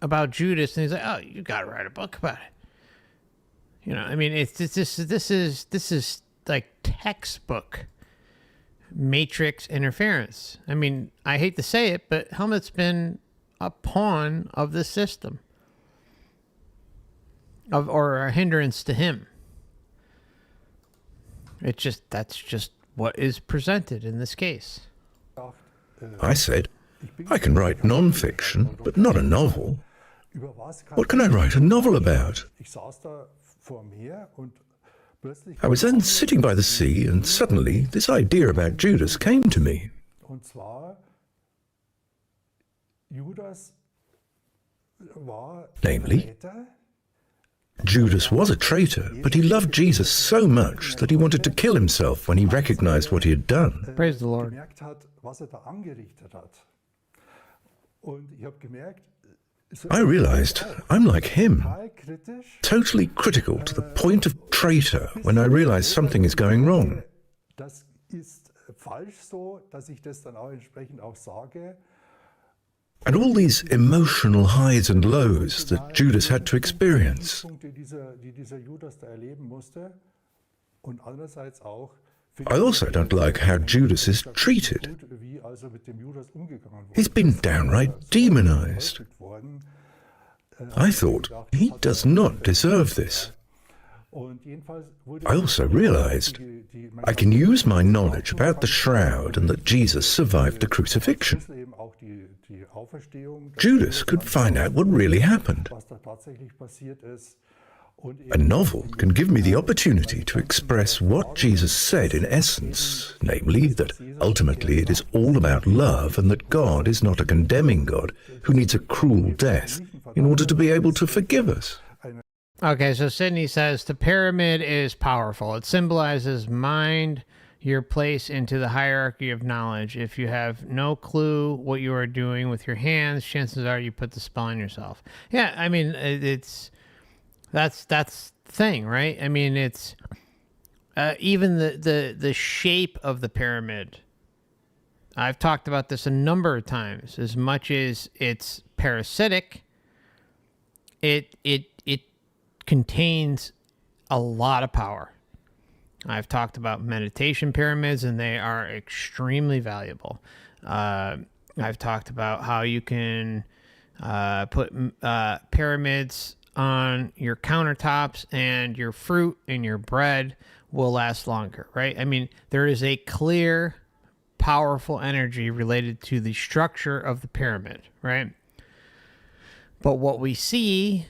about Judas, and he's like, "Oh, you got to write a book about it." This is like textbook Matrix interference. I mean, I hate to say it, but Helmut's been a pawn of the system, or a hindrance to him. That's just what is presented in this case. I said, I can write non-fiction, but not a novel. What can I write a novel about? I was then sitting by the sea, and suddenly this idea about Judas came to me. Namely, Judas was a traitor, but he loved Jesus so much that he wanted to kill himself when he recognized what he had done. Praise the Lord. I realized I'm like him, totally critical to the point of traitor when I realize something is going wrong. And all these emotional highs and lows that Judas had to experience. I also don't like how Judas is treated. He's been downright demonized. I thought, he does not deserve this. I also realized I can use my knowledge about the shroud and that Jesus survived the crucifixion. Judas could find out what really happened. A novel can give me the opportunity to express what Jesus said in essence, namely that ultimately it is all about love and that God is not a condemning God who needs a cruel death in order to be able to forgive us. Okay, so Sidney says the pyramid is powerful. It symbolizes mind, your place into the hierarchy of knowledge. If you have no clue what you are doing with your hands, chances are you put the spell on yourself. Yeah, I mean, that's the thing, right? I mean, it's even the shape of the pyramid. I've talked about this a number of times. As much as it's parasitic, it contains a lot of power. I've talked about meditation pyramids, and they are extremely valuable. I've talked about how you can put pyramids on your countertops and your fruit and your bread will last longer, right? I mean, there is a clear, powerful energy related to the structure of the pyramid, right? But what we see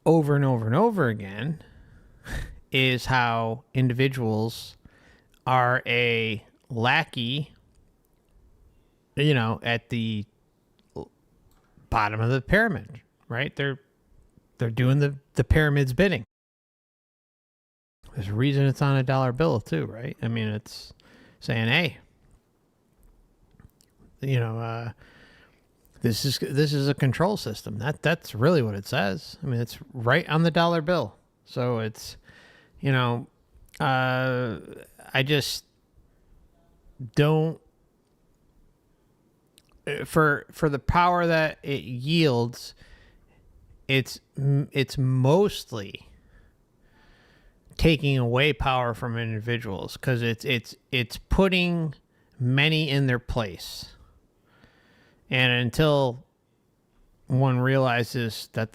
over and over and over again is how individuals are a lackey, at the bottom of the pyramid, right? They're doing the pyramid's bidding. There's a reason it's on a dollar bill too, right? I mean, it's saying, hey, this is a control system. That's really what it says. I mean, it's right on the dollar bill. So it's, I just don't, for the power that it yields, it's mostly taking away power from individuals, because it's putting many in their place. And until one realizes that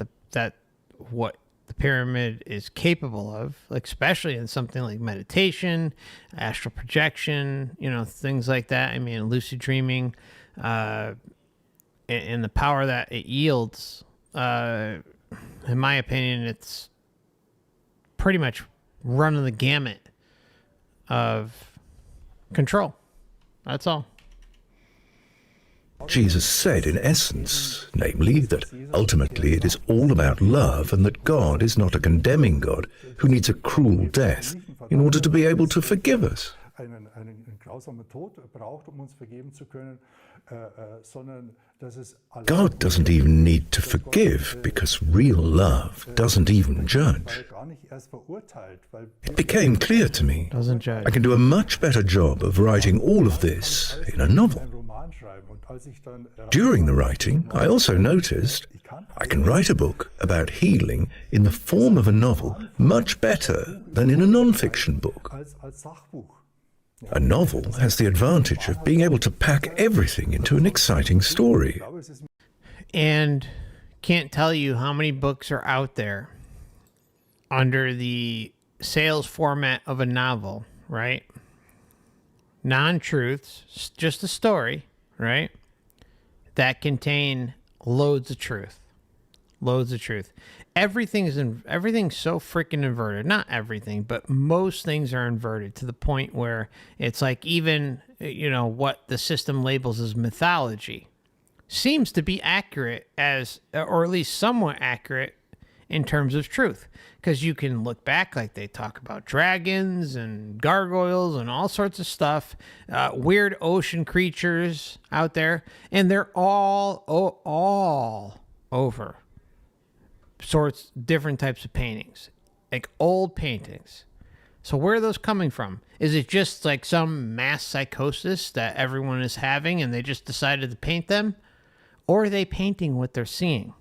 what the pyramid is capable of, like, especially in something like meditation, astral projection, things like that. I mean, lucid dreaming, and the power that it yields, in my opinion, it's pretty much running the gamut of control. That's all. Jesus said, in essence, namely, that ultimately it is all about love, and that God is not a condemning God who needs a cruel death in order to be able to forgive us. God doesn't even need to forgive, because real love doesn't even judge. It became clear to me Doesn't judge. I can do a much better job of writing all of this in a novel. During the writing, I also noticed I can write a book about healing in the form of a novel much better than in a non-fiction book. A novel has the advantage of being able to pack everything into an exciting story. And can't tell you how many books are out there under the sales format of a novel, right? Non-truths, just a story, right? That contain loads of truth. Loads of truth. Everything's so freaking inverted. Not everything, but most things are inverted to the point where it's like, even, what the system labels as mythology seems to be accurate, or at least somewhat accurate in terms of truth. Because you can look back, like they talk about dragons and gargoyles and all sorts of stuff, weird ocean creatures out there, and they're all over different types of paintings, like old paintings. So where are those coming from? Is it just like some mass psychosis that everyone is having and they just decided to paint them? Or are they painting what they're seeing?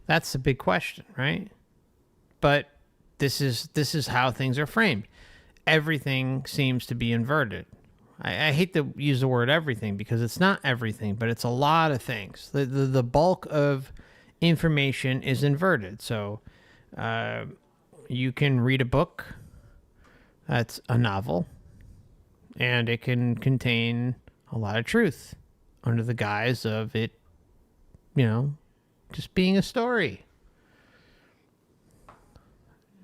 That's the big question, right? But this is how things are framed. Everything seems to be inverted. I hate to use the word everything, because it's not everything, but it's a lot of things. The bulk of information is inverted. So you can read a book that's a novel, and it can contain a lot of truth under the guise of it, just being a story.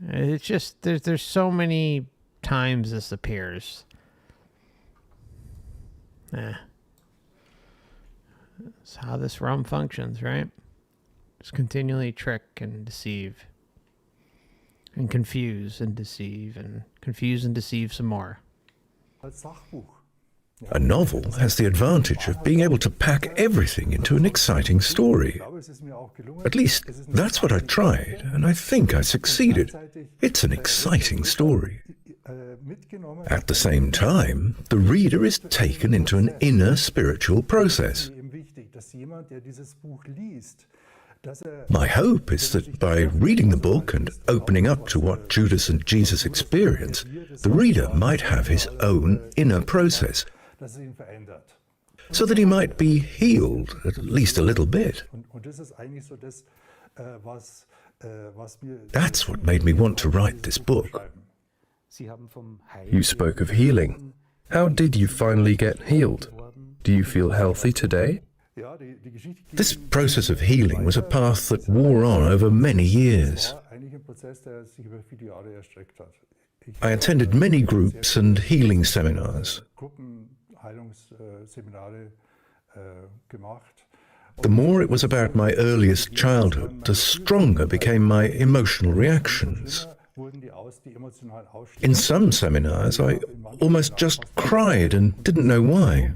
It's just, there's so many times this appears. It's how this realm functions, right? Just continually trick and deceive, and confuse and deceive, and confuse and deceive some more. A novel has the advantage of being able to pack everything into an exciting story. At least, that's what I tried, and I think I succeeded. It's an exciting story. At the same time, the reader is taken into an inner spiritual process. My hope is that by reading the book and opening up to what Judas and Jesus experience, the reader might have his own inner process, so that he might be healed at least a little bit. That's what made me want to write this book. You spoke of healing. How did you finally get healed? Do you feel healthy today? This process of healing was a path that wore on over many years. I attended many groups and healing seminars. The more it was about my earliest childhood, the stronger became my emotional reactions. In some seminars, I almost just cried and didn't know why.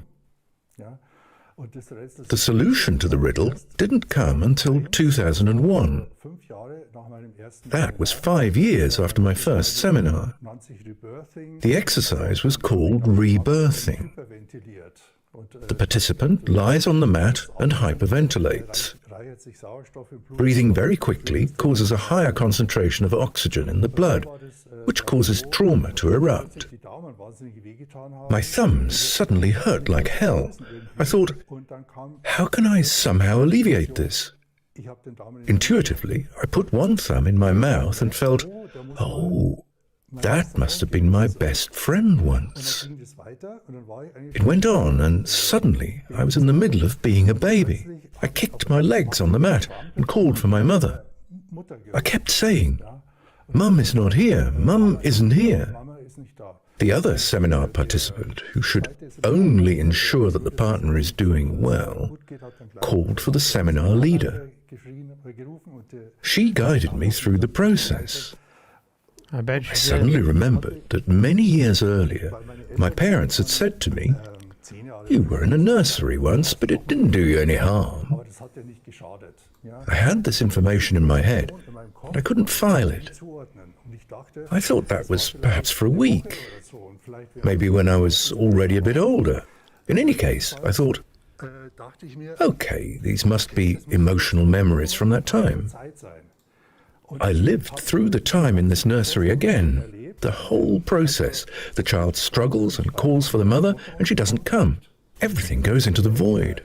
The solution to the riddle didn't come until 2001. That was 5 years after my first seminar. The exercise was called rebirthing. The participant lies on the mat and hyperventilates. Breathing very quickly causes a higher concentration of oxygen in the blood, which causes trauma to erupt. My thumbs suddenly hurt like hell. I thought, how can I somehow alleviate this? Intuitively, I put one thumb in my mouth and felt, oh, that must have been my best friend once. It went on, and suddenly I was in the middle of being a baby. I kicked my legs on the mat and called for my mother. I kept saying, Mum is not here, Mum isn't here. The other seminar participant, who should only ensure that the partner is doing well, called for the seminar leader. She guided me through the process. I bet you I suddenly remembered that many years earlier, my parents had said to me, you were in a nursery once, but it didn't do you any harm. I had this information in my head, but I couldn't file it. I thought that was perhaps for a week, maybe when I was already a bit older. In any case, I thought, okay, these must be emotional memories from that time. I lived through the time in this nursery again, the whole process. The child struggles and calls for the mother, and she doesn't come. Everything goes into the void.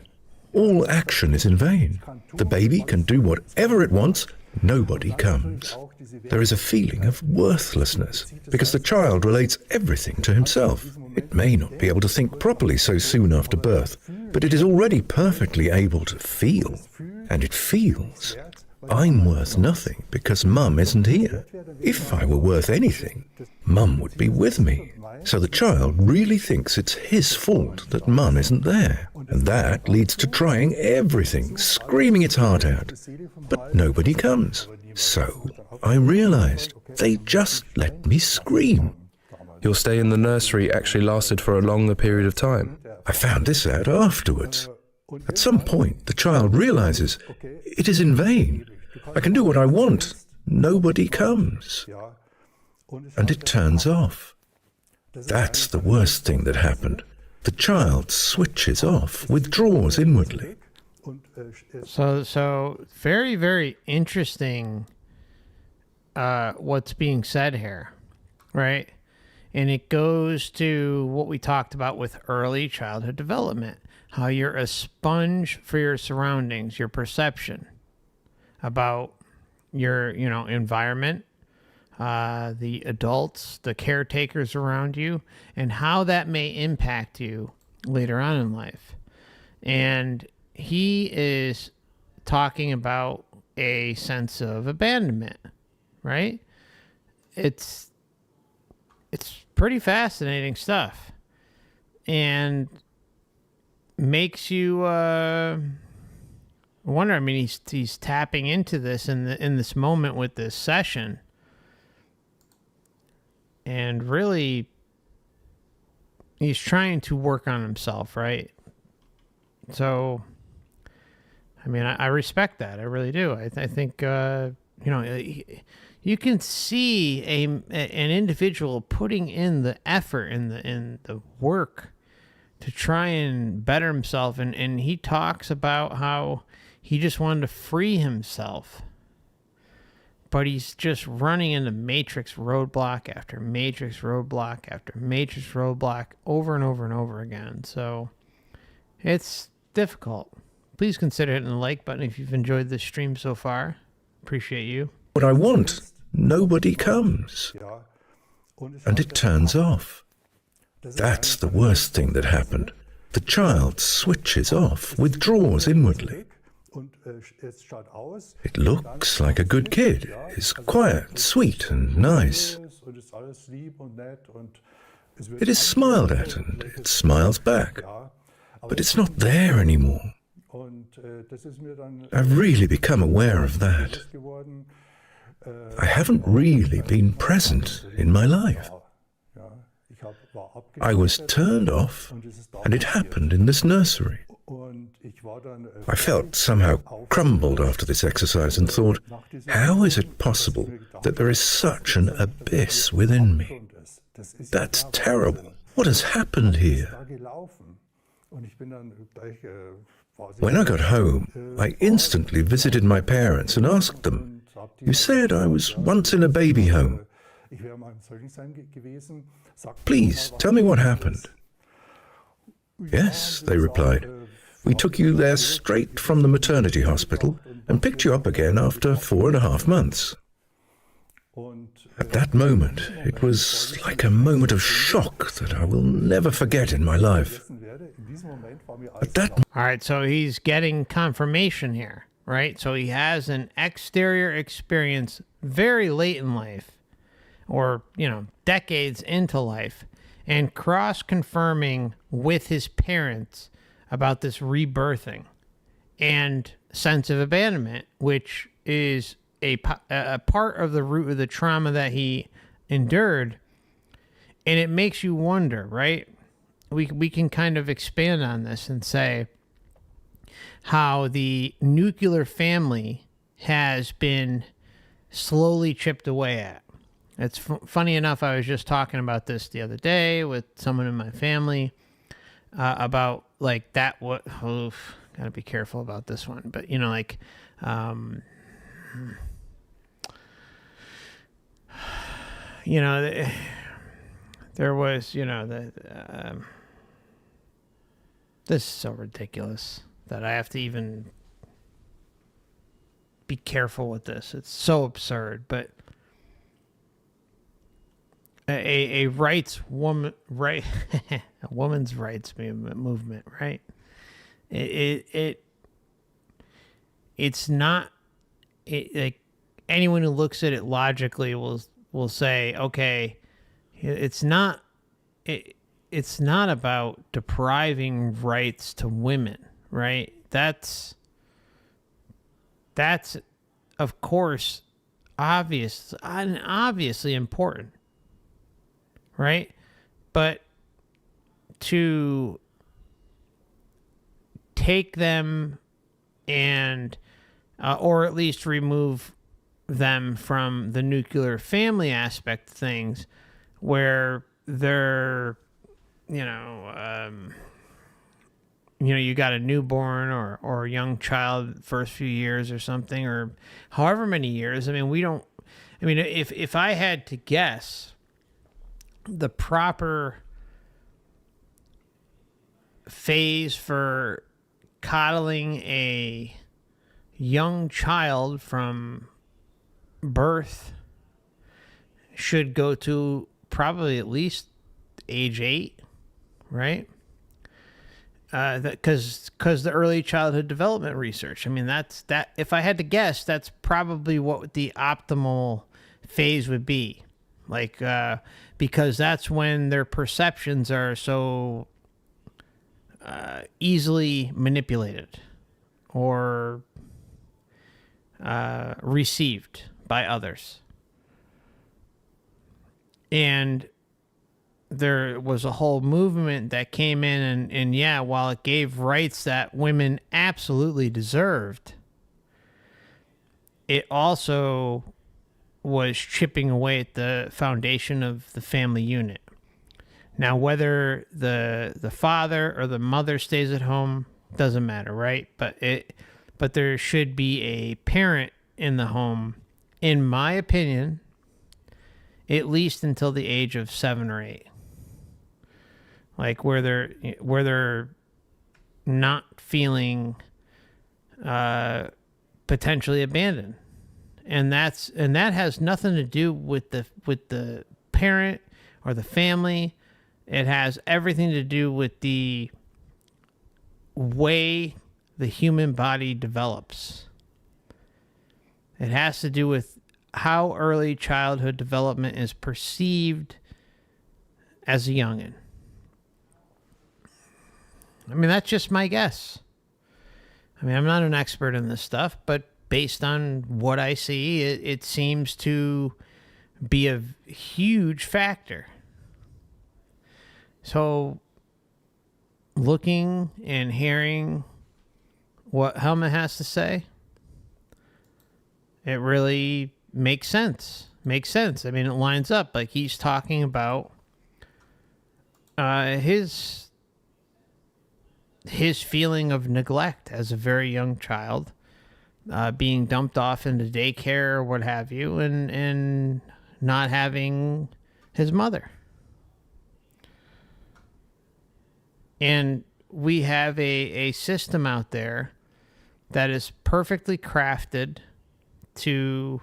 All action is in vain. The baby can do whatever it wants, nobody comes. There is a feeling of worthlessness, because the child relates everything to himself. It may not be able to think properly so soon after birth, but it is already perfectly able to feel, and it feels. I'm worth nothing because Mum isn't here. If I were worth anything, Mum would be with me. So the child really thinks it's his fault that Mum isn't there. And that leads to trying everything, screaming its heart out. But nobody comes. So I realized they just let me scream. Your stay in the nursery actually lasted for a longer period of time. I found this out afterwards. At some point, the child realizes it is in vain. I can do what I want. Nobody comes. And it turns off. That's the worst thing that happened. The child switches off, withdraws inwardly. So very, very interesting what's being said here, right? And it goes to what we talked about with early childhood development, how you're a sponge for your surroundings, your perception about your, environment, the adults, the caretakers around you, and how that may impact you later on in life. And he is talking about a sense of abandonment, right? It's pretty fascinating stuff, and makes you wonder. I mean, he's tapping into this in this moment with this session, and really he's trying to work on himself, right? So, I mean, I respect that. I really do. I think you can see an individual putting in the effort and the work to try and better himself, and he talks about how he just wanted to free himself, but he's just running into matrix roadblock after matrix roadblock after matrix roadblock over and over and over again. So it's difficult. Please consider hitting the like button if you've enjoyed this stream so far. appreciate you. What I want, nobody comes. Ja. Und es And hat it turns off. That's the worst thing that happened. The child switches off, withdraws inwardly. und es schaut aus. It looks like a good kid. It's quiet, sweet, and nice. Und ist alles lieb und nett und es wird It is smiled at and it smiles back. ja. But it's not there anymore. Und das ist mir dann I've really become aware of that. geworden. I haven't really been present in my life. Ja, ich war I was turned off, und es ist and it happened in this nursery. Und ich war dann I felt somehow crumbled after this exercise and thought, how is it possible that there is such an abyss within me? das ist That's terrible. What has happened here? da gelaufen. Und ich bin dann gleich When I got home, I instantly visited my parents and asked them, you said I was once in a baby home. ich wäre mal im Säuglingsheim gewesen. Sagt Please, tell me what happened. Yes, they replied. We took you there straight from the maternity hospital and picked you up again after 4.5 months. und At that moment, it was like a moment of shock that I will never forget in my life. werde in diesem Moment war mir At that All right, so he's getting confirmation here, right? So he has an exterior experience very late in life, or, decades into life, and cross-confirming with his parents about this rebirthing and sense of abandonment, which is a part of the root of the trauma that he endured. And it makes you wonder, right? We can kind of expand on this and say how the nuclear family has been slowly chipped away at. It's funny enough, I was just talking about this the other day with someone in my family about like that. Gotta be careful about this one, but there was, this is so ridiculous that I have to even be careful with this. It's so absurd, but a rights woman, right? A woman's rights movement, right? It's not, like anyone who looks at it logically will say, okay, it's not about depriving rights to women, right? That's of course obviously important, right? But to take them and or at least remove them from the nuclear family aspect of things, where they're, you got a newborn or a young child first few years or something, or however many years. If I had to guess, the proper phase for coddling a young child from birth should go to probably at least age 8, right? Because the early childhood development research. That. If I had to guess, that's probably what the optimal phase would be, like because that's when their perceptions are so easily manipulated or received by others. And there was a whole movement that came in and while it gave rights that women absolutely deserved, it also was chipping away at the foundation of the family unit. Now, whether the father or the mother stays at home doesn't matter, right? But there should be a parent in the home, in my opinion, at least until the age of 7 or 8. Like where they're not feeling potentially abandoned. And that has nothing to do with the parent or the family. It has everything to do with the way the human body develops. It has to do with how early childhood development is perceived as a youngin. I mean, that's just my guess. I mean, I'm not an expert in this stuff, but based on what I see, it seems to be a huge factor. So, looking and hearing what Helmut has to say, it really makes sense. Makes sense. I mean, it lines up. Like, he's talking about his feeling of neglect as a very young child, being dumped off into daycare or what have you, and not having his mother. And we have a system out there that is perfectly crafted to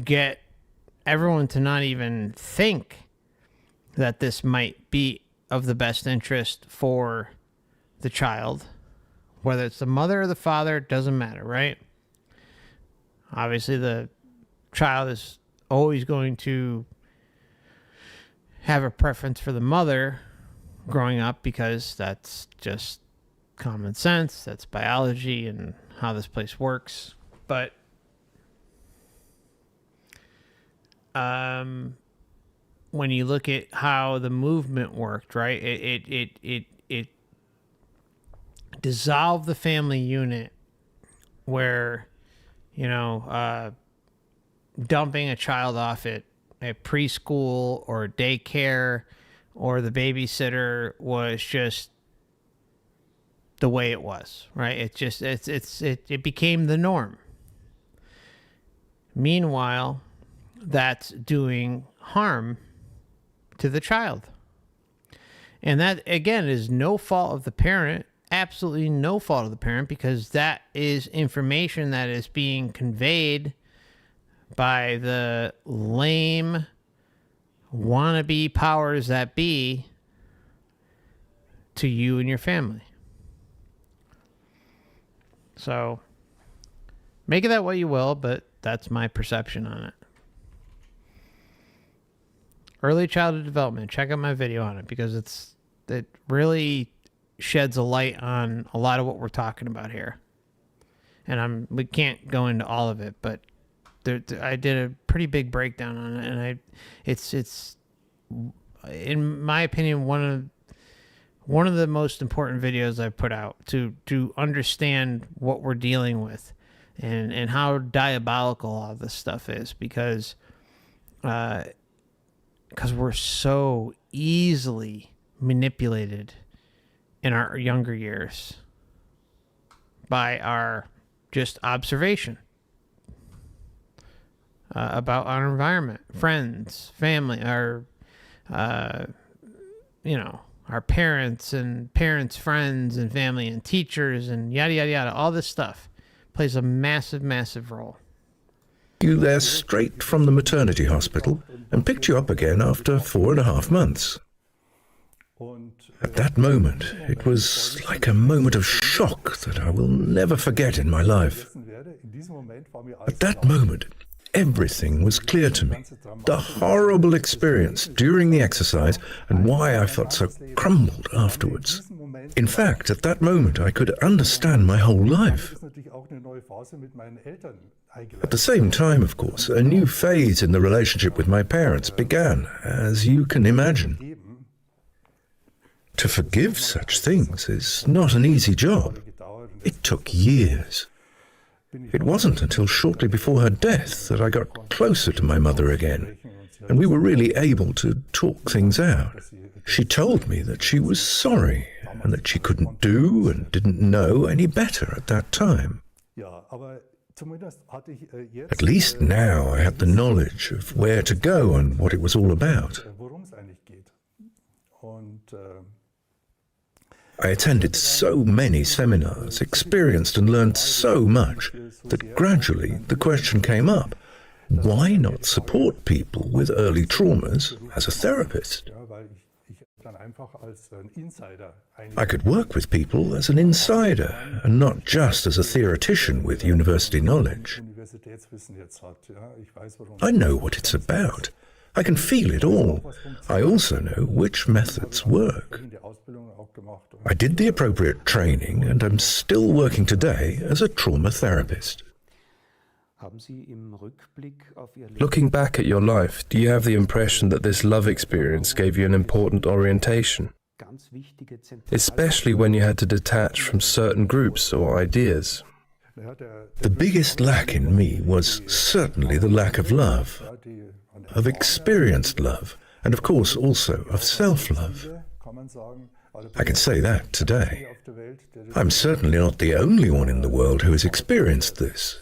get everyone to not even think that this might be of the best interest for the child. Whether it's the mother or the father, it doesn't matter, right? Obviously, the child is always going to have a preference for the mother growing up because that's just common sense. That's biology and how this place works. But when you look at how the movement worked, right? It dissolved the family unit where, dumping a child off at a preschool or daycare or the babysitter was just the way it was, right? It became the norm. Meanwhile, that's doing harm to the child. And that, again, is no fault of the parent, absolutely no fault of the parent, because that is information that is being conveyed by the lame wannabe powers that be to you and your family. So, make of that what you will, but that's my perception on it. Early childhood development. Check out my video on it because it really sheds a light on a lot of what we're talking about here. And we can't go into all of it, but I did a pretty big breakdown on it, and it's in my opinion one of the most important videos I've put out to understand what we're dealing with and how diabolical all this stuff is, because we're so easily manipulated in our younger years by our just observation about our environment, friends, family, our parents and parents' friends and family and teachers and yada, yada, yada. All this stuff plays a massive, massive role. You there straight from the maternity hospital and picked you up again after 4.5 months. At that moment, it was like a moment of shock that I will never forget in my life. At that moment, everything was clear to me. The horrible experience during the exercise and why I felt so crumbled afterwards. In fact, at that moment, I could understand my whole life. At the same time, of course, a new phase in the relationship with my parents began, as you can imagine. To forgive such things is not an easy job. It took years. It wasn't until shortly before her death that I got closer to my mother again, and we were really able to talk things out. She told me that she was sorry and that she couldn't do and didn't know any better at that time. At least now I had the knowledge of where to go and what it was all about. I attended so many seminars, experienced and learned so much, that gradually the question came up, why not support people with early traumas as a therapist? I could work with people as an insider and not just as a theoretician with university knowledge. I know what it's about. I can feel it all. I also know which methods work. I did the appropriate training and I'm still working today as a trauma therapist. Looking back at your life, do you have the impression that this love experience gave you an important orientation? Especially when you had to detach from certain groups or ideas. The biggest lack in me was certainly the lack of love, of experienced love, and of course also of self-love. I can say that today. I'm certainly not the only one in the world who has experienced this.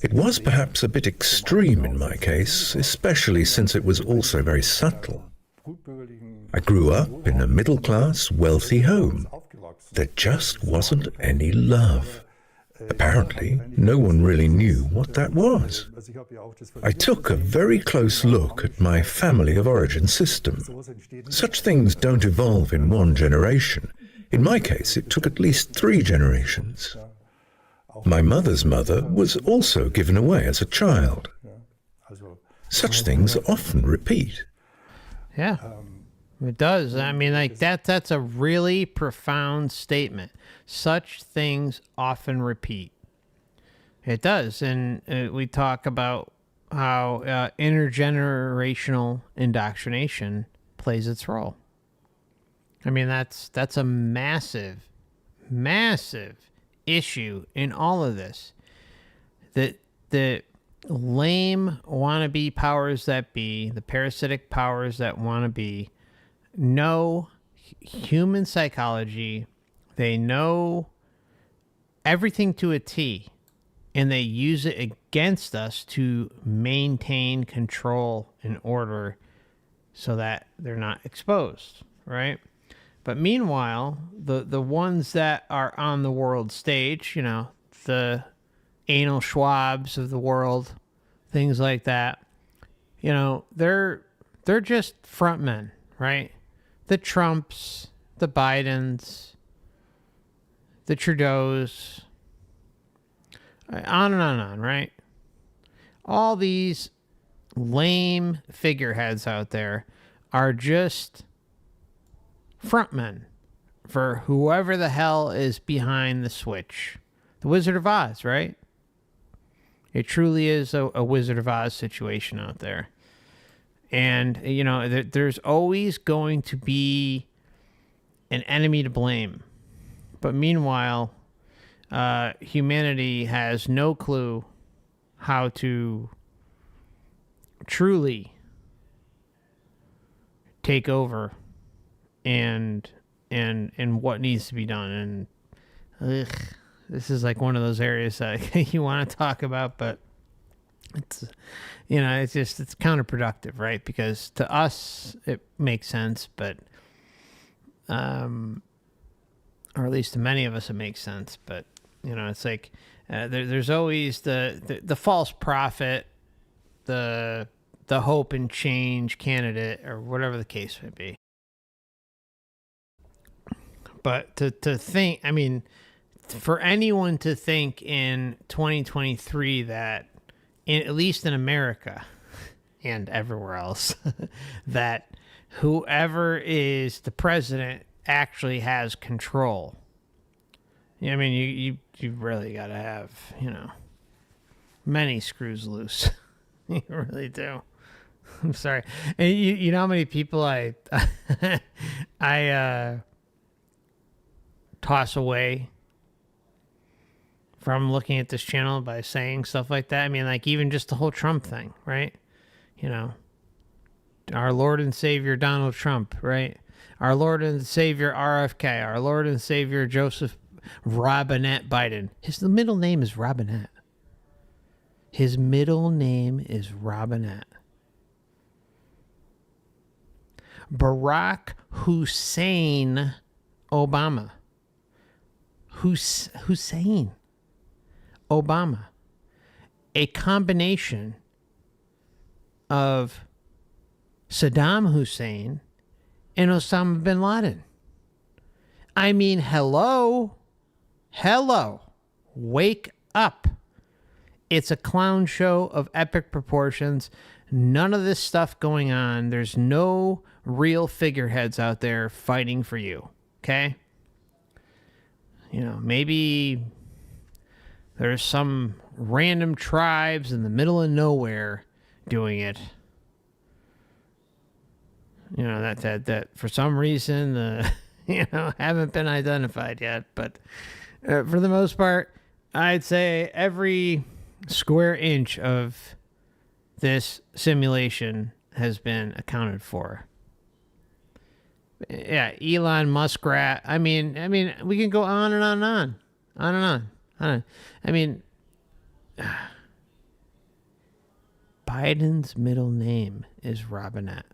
It was perhaps a bit extreme in my case, especially since it was also very subtle. I grew up in a middle-class, wealthy home. There just wasn't any love. Apparently, no one really knew what that was. I took a very close look at my family of origin system. Such things don't evolve in one generation. In my case, it took at least 3 generations. My mother's mother was also given away as a child. Such things often repeat. Yeah, it does. I mean, like that's a really profound statement. Such things often repeat. It does. And we talk about how intergenerational indoctrination plays its role. I mean, that's a massive, massive issue in all of this. That the lame wannabe powers that be, the parasitic powers that want to be, know human psychology. They know everything to a T, and they use it against us to maintain control and order so that they're not exposed, right? But meanwhile, the ones that are on the world stage, you know, the anal Schwabs of the world, things like that, you know, they're just front men, right? The Trumps, the Bidens, the Trudeaus, on and on, right? All these lame figureheads out there are just frontmen for whoever the hell is behind the switch. The Wizard of Oz, right? It truly is a Wizard of Oz situation out there. And, you know, there's always going to be an enemy to blame. But meanwhile, humanity has no clue how to truly take over and what needs to be done. And this is like one of those areas that you want to talk about, but it's, you know, it's counterproductive, right? Because to us it makes sense, but or at least to many of us it makes sense, but you know, it's like there's always the false prophet, the hope and change candidate, or whatever the case may be. But to think, I mean, for anyone to think in 2023 that, at least in America and everywhere else, that whoever is the president actually has control. Yeah, I mean, you really got to have, you know, many screws loose. You really do. I'm sorry. And you know how many people I toss away from looking at this channel by saying stuff like that? I mean, like even just the whole Trump thing, right? You know, our Lord and Savior Donald Trump, right? Our Lord and Savior RFK, our Lord and Savior Joseph Robinette Biden. His middle name is Robinette. His middle name is Robinette. Barack Hussein Obama. Hussein Obama, a combination of Saddam Hussein and Osama bin Laden. I mean, hello, wake up. It's a clown show of epic proportions. None of this stuff going on. There's no real figureheads out there fighting for you, okay? You know, maybe there's some random tribes in the middle of nowhere doing it. You know, that for some reason, haven't been identified yet. But for the most part, I'd say every square inch of this simulation has been accounted for. Yeah, Elon Muskrat. I mean, we can go on and on and on. I mean, Biden's middle name is Robinette.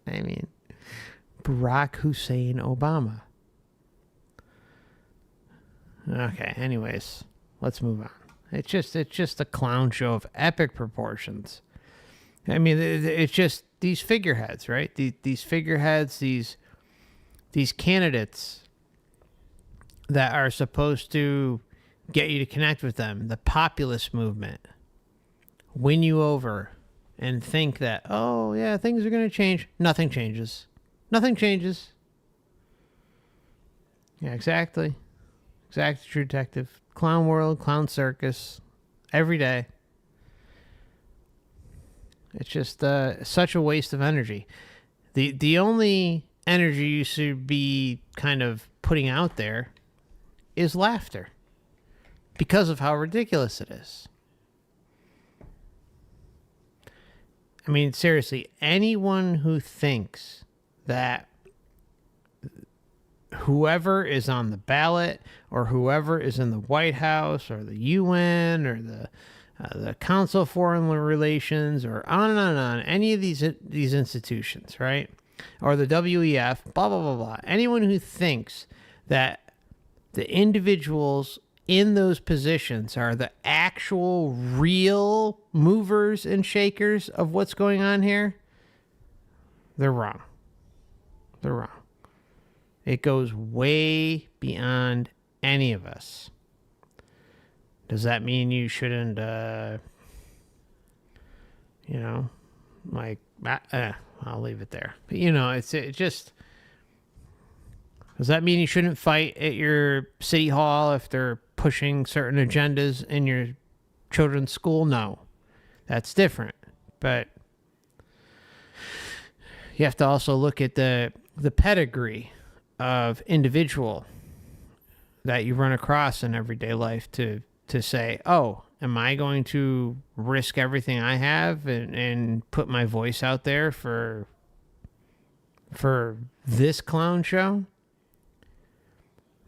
I mean, Barack Hussein Obama. Okay, anyways, let's move on. It's just a clown show of epic proportions. I mean, it's just these figureheads, right? These figureheads, these candidates that are supposed to get you to connect with them, the populist movement, win you over, and think that, oh, yeah, things are going to change. Nothing changes. Yeah, exactly. True detective. Clown world, clown circus, every day. It's just such a waste of energy. The only energy you should be kind of putting out there is laughter because of how ridiculous it is. I mean, seriously, anyone who thinks that whoever is on the ballot or whoever is in the White House or the UN or the Council of Foreign Relations or on and on and on, any of these institutions, right? Or the WEF, blah, blah, blah, blah. Anyone who thinks that the individuals in those positions are the actual real movers and shakers of what's going on here, they're wrong. It goes way beyond any of us. Does that mean you shouldn't, I'll leave it there. But, it just, does that mean you shouldn't fight at your city hall if they're pushing certain agendas in your children's school? No, that's different. But you have to also look at the pedigree of individual that you run across in everyday life to say, oh, am I going to risk everything I have and put my voice out there for this clown show?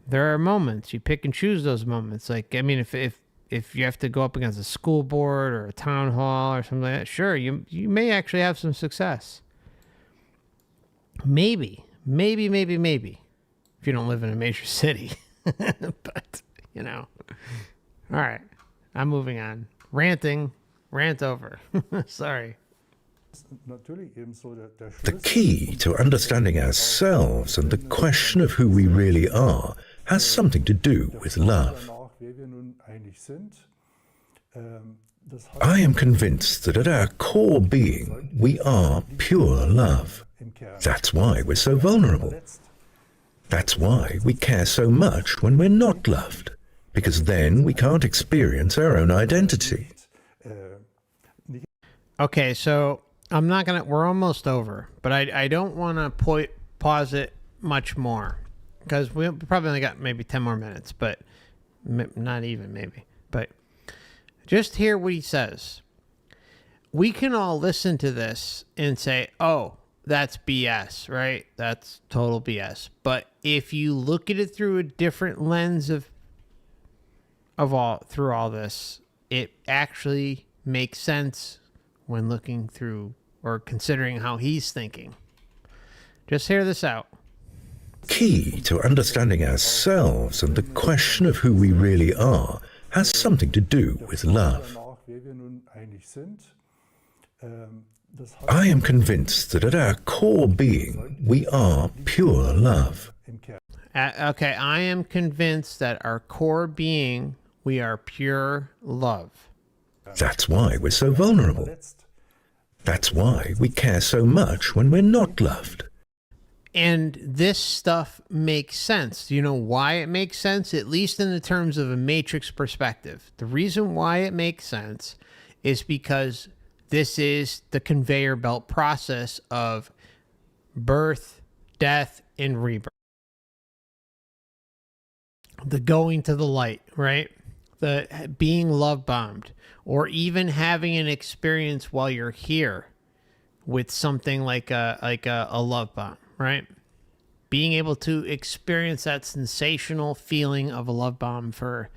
There are moments, you pick and choose those moments. Like, I mean, if you have to go up against a school board or a town hall or something like that, sure, you may actually have some success. Maybe. If you don't live in a major city. But, All right. I'm moving on. Rant over. Sorry. The key to understanding ourselves and the question of who we really are has something to do with love. I am convinced that at our core being, we are pure love. That's why we're so vulnerable. That's why we care so much when we're not loved, because then we can't experience our own identity. Okay, so we're almost over, but I don't want to pause it much more because we probably only got maybe 10 more minutes, but not even maybe. But just hear what he says. We can all listen to this and say, oh, that's BS, right? That's total BS. But if you look at it through a different lens through all this, it actually makes sense when looking through or considering how he's thinking. Just hear this out. Key to understanding ourselves and the question of who we really are has something to do with love. I am convinced that at our core being, we are pure love. Okay, I am convinced that our core being, we are pure love. That's why we're so vulnerable. That's why we care so much when we're not loved. And this stuff makes sense. Do you know why it makes sense? At least in the terms of a matrix perspective. The reason why it makes sense is because this is the conveyor belt process of birth, death, and rebirth. The going to the light, right? The being love bombed, or even having an experience while you're here with something like a love bomb, right? Being able to experience that sensational feeling of a love bomb for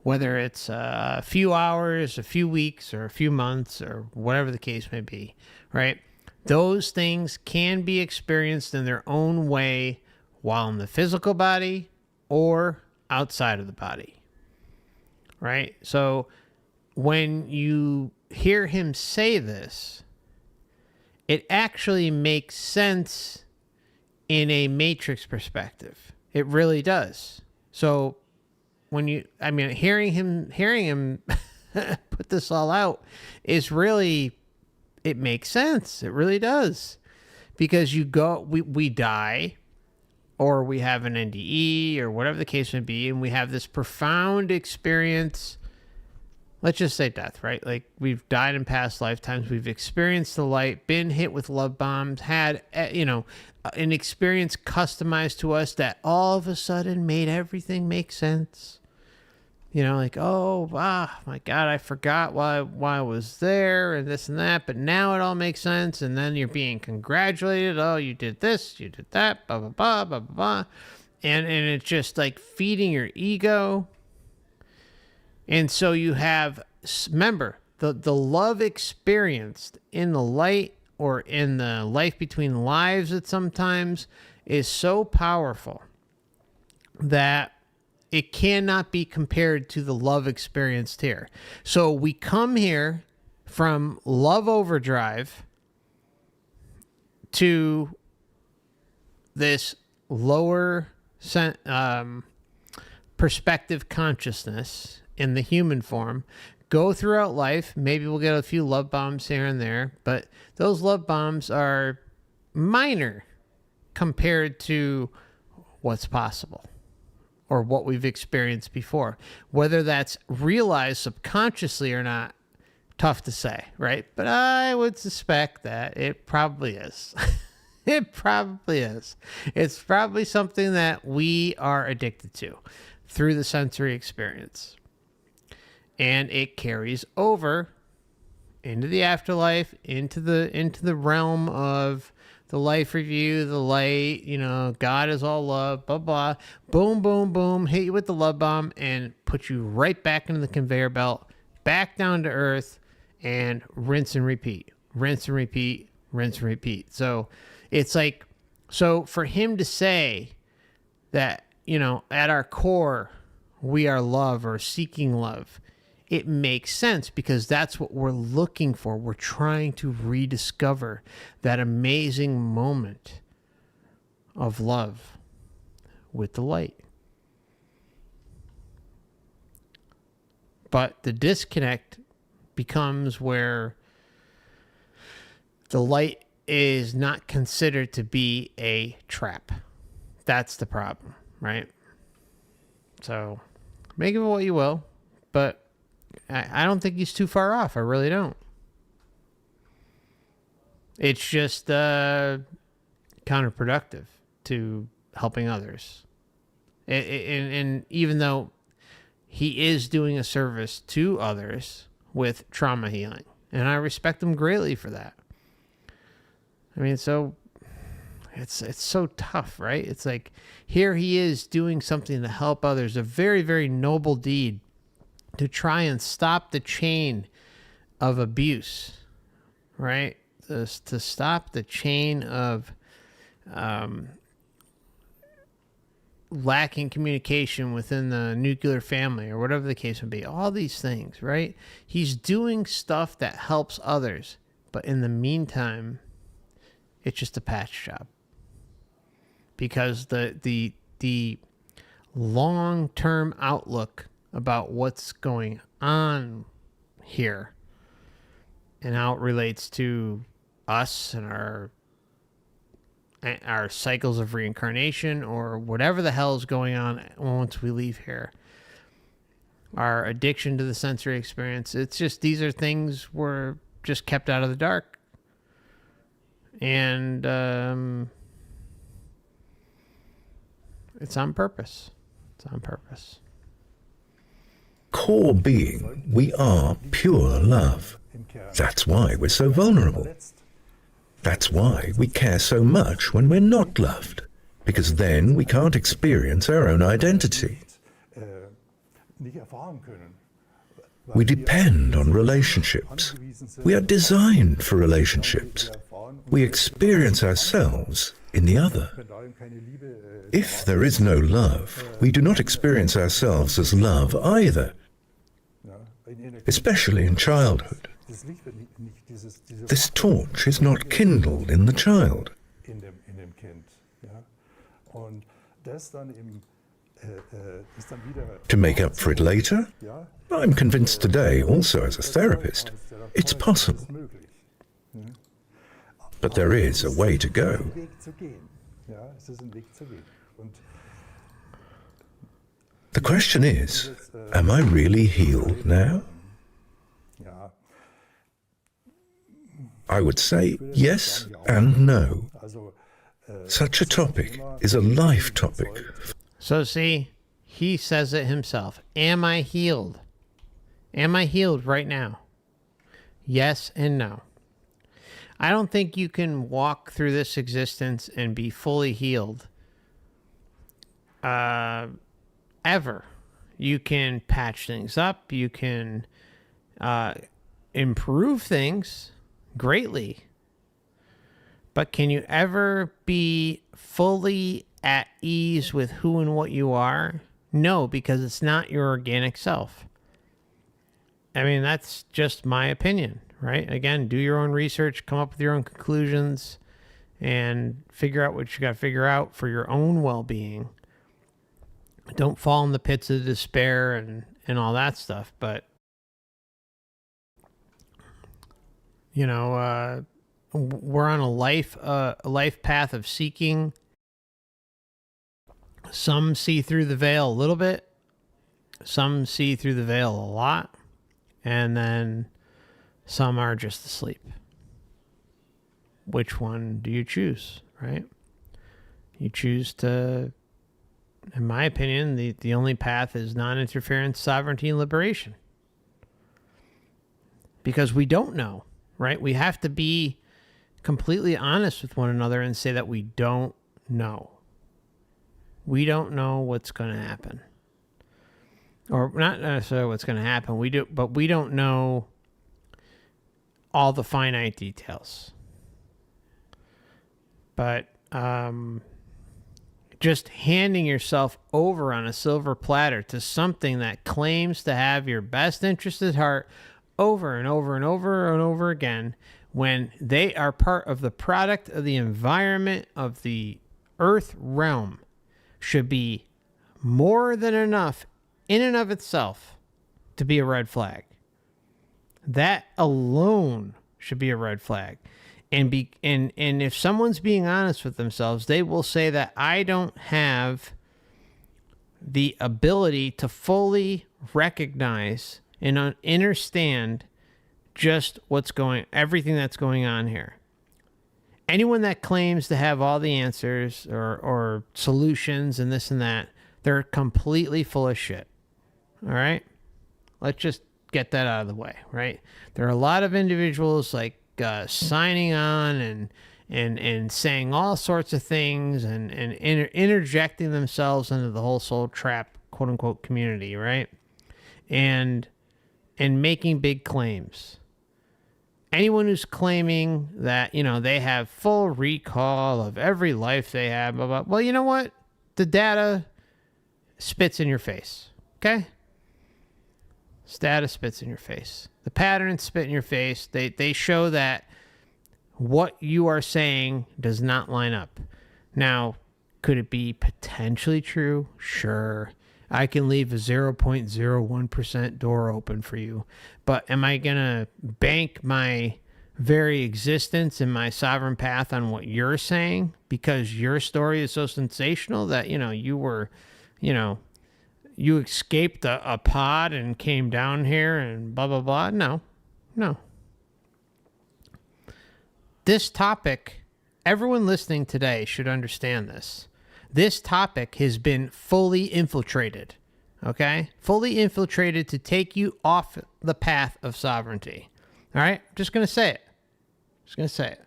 whether it's a few hours, a few weeks, or a few months, or whatever the case may be, right? Those things can be experienced in their own way while in the physical body or outside of the body, right? So when you hear him say this, it actually makes sense in a matrix perspective. It really does. So when hearing him put this all out is really, it makes sense. It really does. Because we die, or we have an NDE, or whatever the case may be, and we have this profound experience. Let's just say death, right? Like, we've died in past lifetimes. We've experienced the light, been hit with love bombs, had, an experience customized to us that all of a sudden made everything make sense. Like, oh, my God, I forgot why I was there and this and that, but now it all makes sense. And then you're being congratulated. Oh, you did this, you did that, blah, blah, blah, blah, blah, blah. And it's just like feeding your ego. And so you have, remember, the love experienced in the light or in the life between lives at sometimes is so powerful that it cannot be compared to the love experienced here. So we come here from love overdrive to this lower perspective consciousness in the human form, go throughout life. Maybe we'll get a few love bombs here and there, but those love bombs are minor compared to what's possible or what we've experienced before. Whether that's realized subconsciously or not, tough to say, right? But I would suspect that it probably is. It probably is. It's probably something that we are addicted to through the sensory experience. And it carries over into the afterlife, into the realm of the life review, the light, God is all love, blah, blah. Boom, boom, boom, hit you with the love bomb and put you right back into the conveyor belt, back down to earth, and rinse and repeat, rinse and repeat, rinse and repeat. So it's like, so for him to say that, at our core, we are love or seeking love, it makes sense because that's what we're looking for. We're trying to rediscover that amazing moment of love with the light. But the disconnect becomes where the light is not considered to be a trap. That's the problem, right? So make of it what you will, but I don't think he's too far off. I really don't. It's just counterproductive to helping others. And even though he is doing a service to others with trauma healing, and I respect him greatly for that. I mean, so it's so tough, right? It's like here he is doing something to help others, a very, very noble deed to try and stop the chain of abuse, right? To stop the chain of lacking communication within the nuclear family or whatever the case would be. All these things, right? He's doing stuff that helps others, but in the meantime, it's just a patch job. Because the long-term outlook about what's going on here and how it relates to us and our cycles of reincarnation or whatever the hell is going on once we leave here, our addiction to the sensory experience, it's just, these are things we're just kept out of the dark. And it's on purpose. It's on purpose. Core being, we are pure love. That's why we're so vulnerable. That's why we care so much when we're not loved, because then we can't experience our own identity. We depend on relationships. We are designed for relationships. We experience ourselves in the other. If there is no love, we do not experience ourselves as love either, especially in childhood. This torch is not kindled in the child. To make up for it later, I'm convinced today, also as a therapist, it's possible. But there is a way to go. The question is, am I really healed now? I would say yes and no. Such a topic is a life topic. So see, he says it himself. Am I healed? Am I healed right now? Yes and no. I don't think you can walk through this existence and be fully healed. Ever. You can patch things up. You can improve things greatly. But can you ever be fully at ease with who and what you are? No, because it's not your organic self. I mean, that's just my opinion, right? Again, do your own research, come up with your own conclusions, and figure out what you got to figure out for your own well-being. Don't fall in the pits of despair and all that stuff. But, you know, we're on a life path of seeking. Some see through the veil a little bit. Some see through the veil a lot. And then some are just asleep. Which one do you choose, right? You choose to, in my opinion, the only path is non-interference, sovereignty, and liberation. Because we don't know, right? We have to be completely honest with one another and say that we don't know. We don't know what's going to happen. Or not necessarily what's going to happen. We do, but we don't know all the finite details. But just handing yourself over on a silver platter to something that claims to have your best interest at heart over and over and over and over again, when they are part of the product of the environment of the earth realm, should be more than enough in and of itself to be a red flag. That alone should be a red flag. And if someone's being honest with themselves, they will say that I don't have the ability to fully recognize and understand just everything that's going on here. Anyone that claims to have all the answers or solutions and this and that, they're completely full of shit. All right? Let's just get that out of the way, right? There are a lot of individuals like signing on and saying all sorts of things and interjecting themselves into the whole soul trap, quote unquote, community, right? And making big claims. anyone who's claiming that, they have full recall of every life they have, blah, blah, well, you know what? The data spits in your face, okay? Data spits in your face. The patterns spit in your face. They show that what you are saying does not line up. Now, could it be potentially true? Sure. I can leave a 0.01% door open for you. But am I going to bank my very existence and my sovereign path on what you're saying because your story is so sensational that, you escaped a pod and came down here and blah, blah, blah? No. This topic, everyone listening today should understand this. This topic has been fully infiltrated, okay? Fully infiltrated to take you off the path of sovereignty. All right? I'm just going to say it.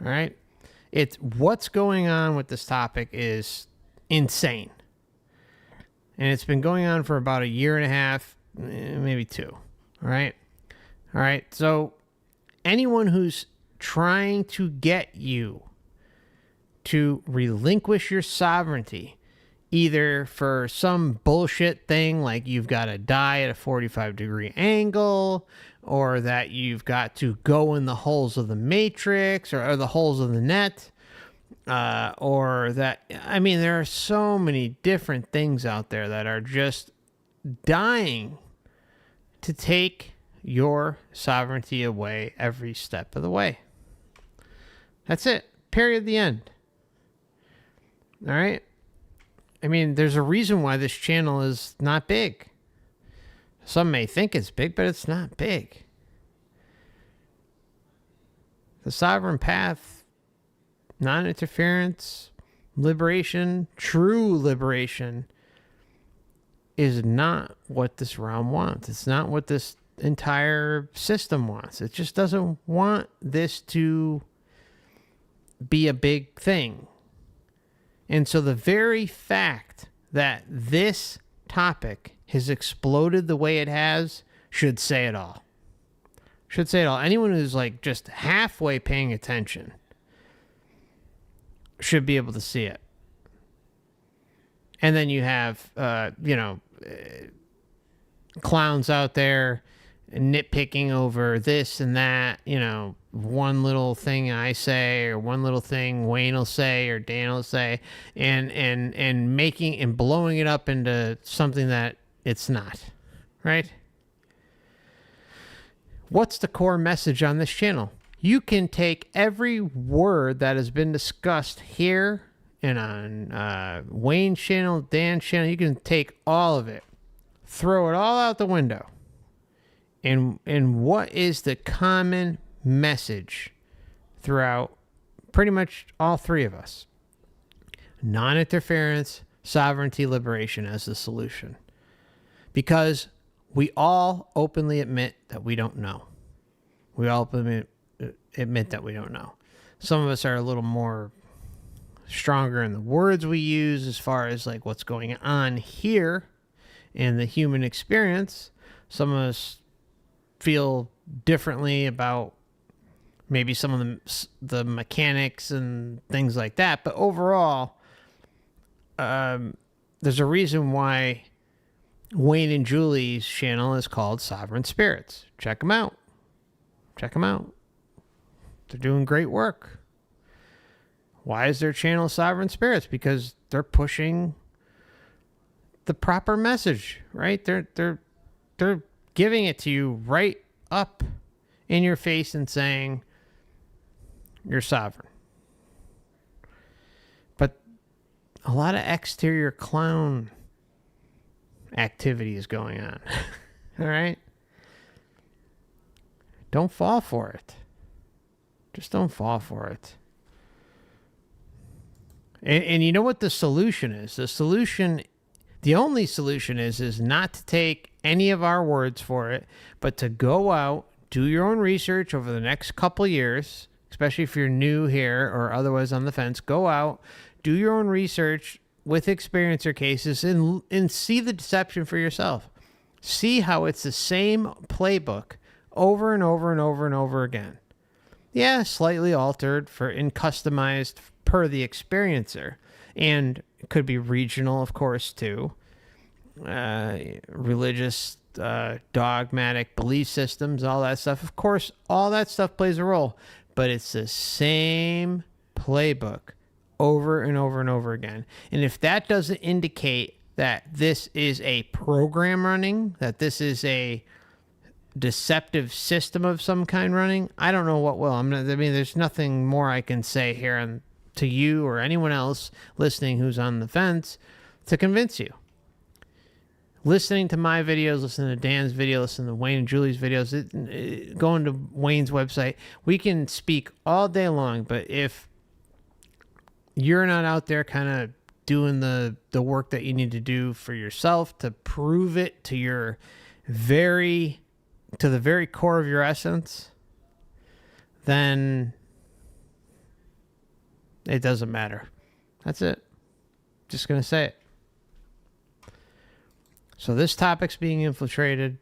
All right? It's what's going on with this topic is insane. And it's been going on for about 1.5 years, maybe 2. All right? So anyone who's trying to get you to relinquish your sovereignty, either for some bullshit thing like you've got to die at a 45-degree angle, or that you've got to go in the holes of the matrix or the holes of the net, or that, there are so many different things out there that are just dying to take your sovereignty away every step of the way. That's it. Period. The end. All right. There's a reason why this channel is not big. Some may think it's big, but it's not big. The sovereign path, non-interference, liberation, true liberation is not what this realm wants. It's not what this entire system wants. It just doesn't want this to be a big thing. And so the very fact that this topic has exploded the way it has should say it all. Anyone who's just halfway paying attention should be able to see it. And then you have, clowns out there nitpicking over this and that, one little thing I say or one little thing Wayne will say or Dan will say, and making and blowing it up into something that it's not, right? What's the core message on this channel? You can take every word that has been discussed here and on Wayne's channel, Dan's channel. You can take all of it, throw it all out the window. And what is the common message throughout pretty much all three of us? Non-interference, sovereignty, liberation as the solution. Because we all openly admit that we don't know. We all admit that we don't know. Some of us are a little more stronger in the words we use as far as what's going on here in the human experience. Some of us feel differently about maybe some of the mechanics and things like that. But overall, there's a reason why Wayne and Julie's channel is called Sovereign Spirits. Check them out. They're doing great work. Why is their channel Sovereign Spirits? Because they're pushing the proper message, right? They're giving it to you right up in your face and saying you're sovereign. But a lot of exterior clown activity is going on. All right? Don't fall for it. Just don't fall for it. And you know what the solution is? The only solution is not to take any of our words for it, but to go out, do your own research over the next couple years, especially if you're new here or otherwise on the fence. Go out, do your own research with experiencer cases and see the deception for yourself. See how it's the same playbook over and over and over and over again. Yeah, slightly altered and customized per the experiencer. And it could be regional, of course, too. Religious, dogmatic belief systems, all that stuff. Of course, all that stuff plays a role. But it's the same playbook over and over and over again. And if that doesn't indicate that this is a program running, that this is a deceptive system of some kind running, I don't know what will. There's nothing more I can say here to you or anyone else listening who's on the fence to convince you. Listening to my videos, listening to Dan's video, listening to Wayne and Julie's videos, going to Wayne's website, we can speak all day long, but if you're not out there kind of doing the work that you need to do for yourself to prove it to the very core of your essence, then it doesn't matter. That's it. Just going to say it. So this topic's being infiltrated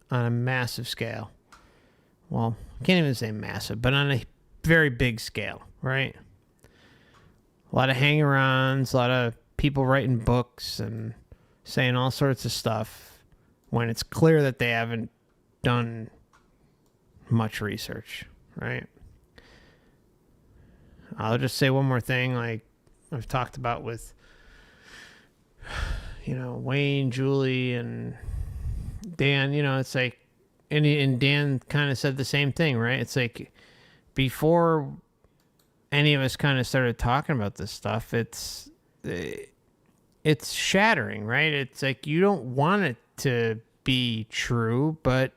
on a massive scale. Well, I can't even say massive, but on a very big scale, right? A lot of hang-arounds, a lot of people writing books and saying all sorts of stuff when it's clear that they haven't done much research, right? I'll just say one more thing, like I've talked about with, Wayne, Julie, and Dan. It's like, and Dan kind of said the same thing, right? It's like before any of us kind of started talking about this stuff, it's shattering, right? It's like you don't want it to be true, but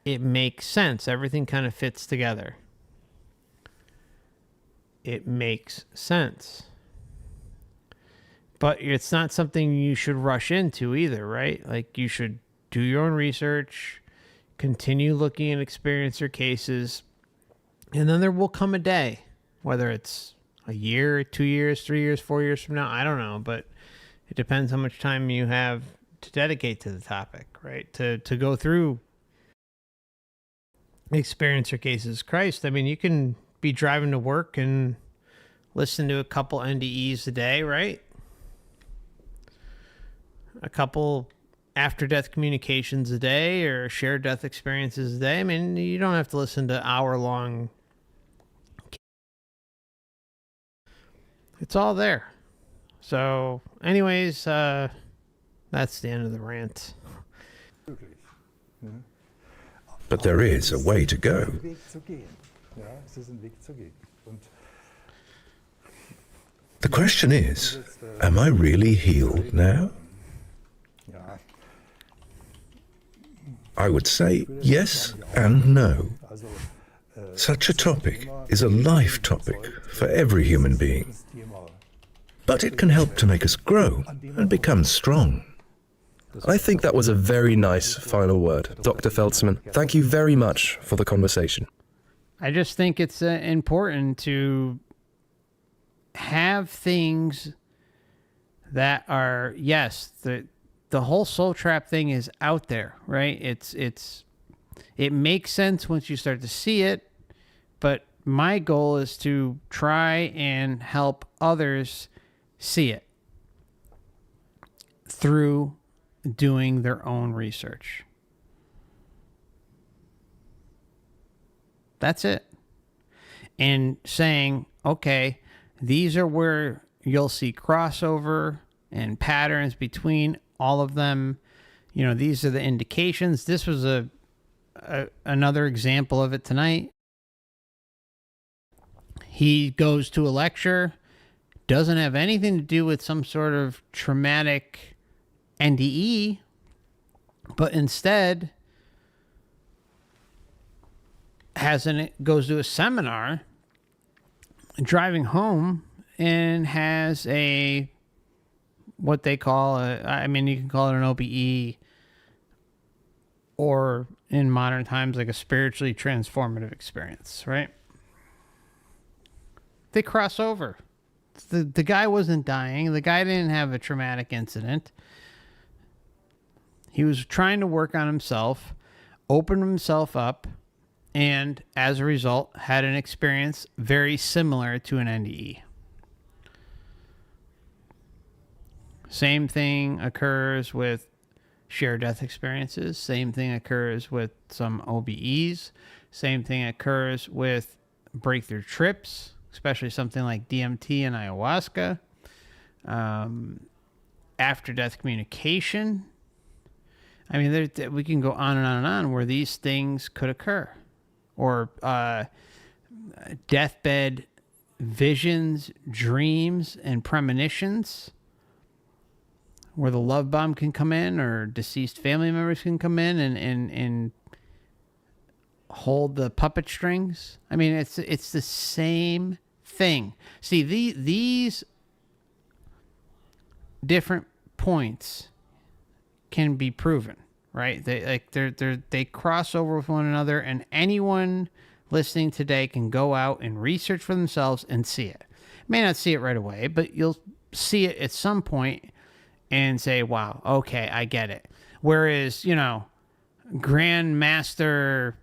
it makes sense. Everything kind of fits together. It makes sense. But it's not something you should rush into either, right? Like you should do your own research, continue looking at experiencer cases, and then there will come a day, whether it's a year, 2 years, 3 years, 4 years from now, I don't know, but it depends how much time you have to dedicate to the topic, right? To go through experiencer cases. Christ, you can be driving to work and listen to a couple NDEs a day, right? A couple after-death communications a day or shared death experiences a day. You don't have to listen to hour-long. It's all there. So, anyways, that's the end of the rant. But there is a way to go. The question is, am I really healed now? I would say yes and no. Such a topic is a life topic for every human being. But it can help to make us grow and become strong. I think that was a very nice final word. Dr. Feltzman, thank you very much for the conversation. I just think it's important to have things that are, yes, the whole soul trap thing is out there, right? It makes sense once you start to see it, but my goal is to try and help others see it through doing their own research. That's it. And saying, okay, these are where you'll see crossover and patterns between all of them. These are the indications. This was another example of it tonight. He goes to a lecture, doesn't have anything to do with some sort of traumatic NDE, but instead goes to a seminar, driving home, and has what they call you can call it an OBE, or in modern times, like a spiritually transformative experience, right? They cross over. The guy wasn't dying. The guy didn't have a traumatic incident. He was trying to work on himself, open himself up, and as a result had an experience very similar to an NDE. Same thing occurs with shared death experiences. Same thing occurs with some OBEs. Same thing occurs with breakthrough trips, especially something like DMT and ayahuasca. After-death communication. I mean, we can go on and on and on where these things could occur. Or deathbed visions, dreams, and premonitions, where the love bomb can come in, or deceased family members can come in and hold the puppet strings. I mean, it's the same thing. See, these different points can be proven, right? They cross over with one another, and anyone listening today can go out and research for themselves and see it. May not see it right away, but you'll see it at some point and say, wow, okay, I get it. Whereas, Grandmaster,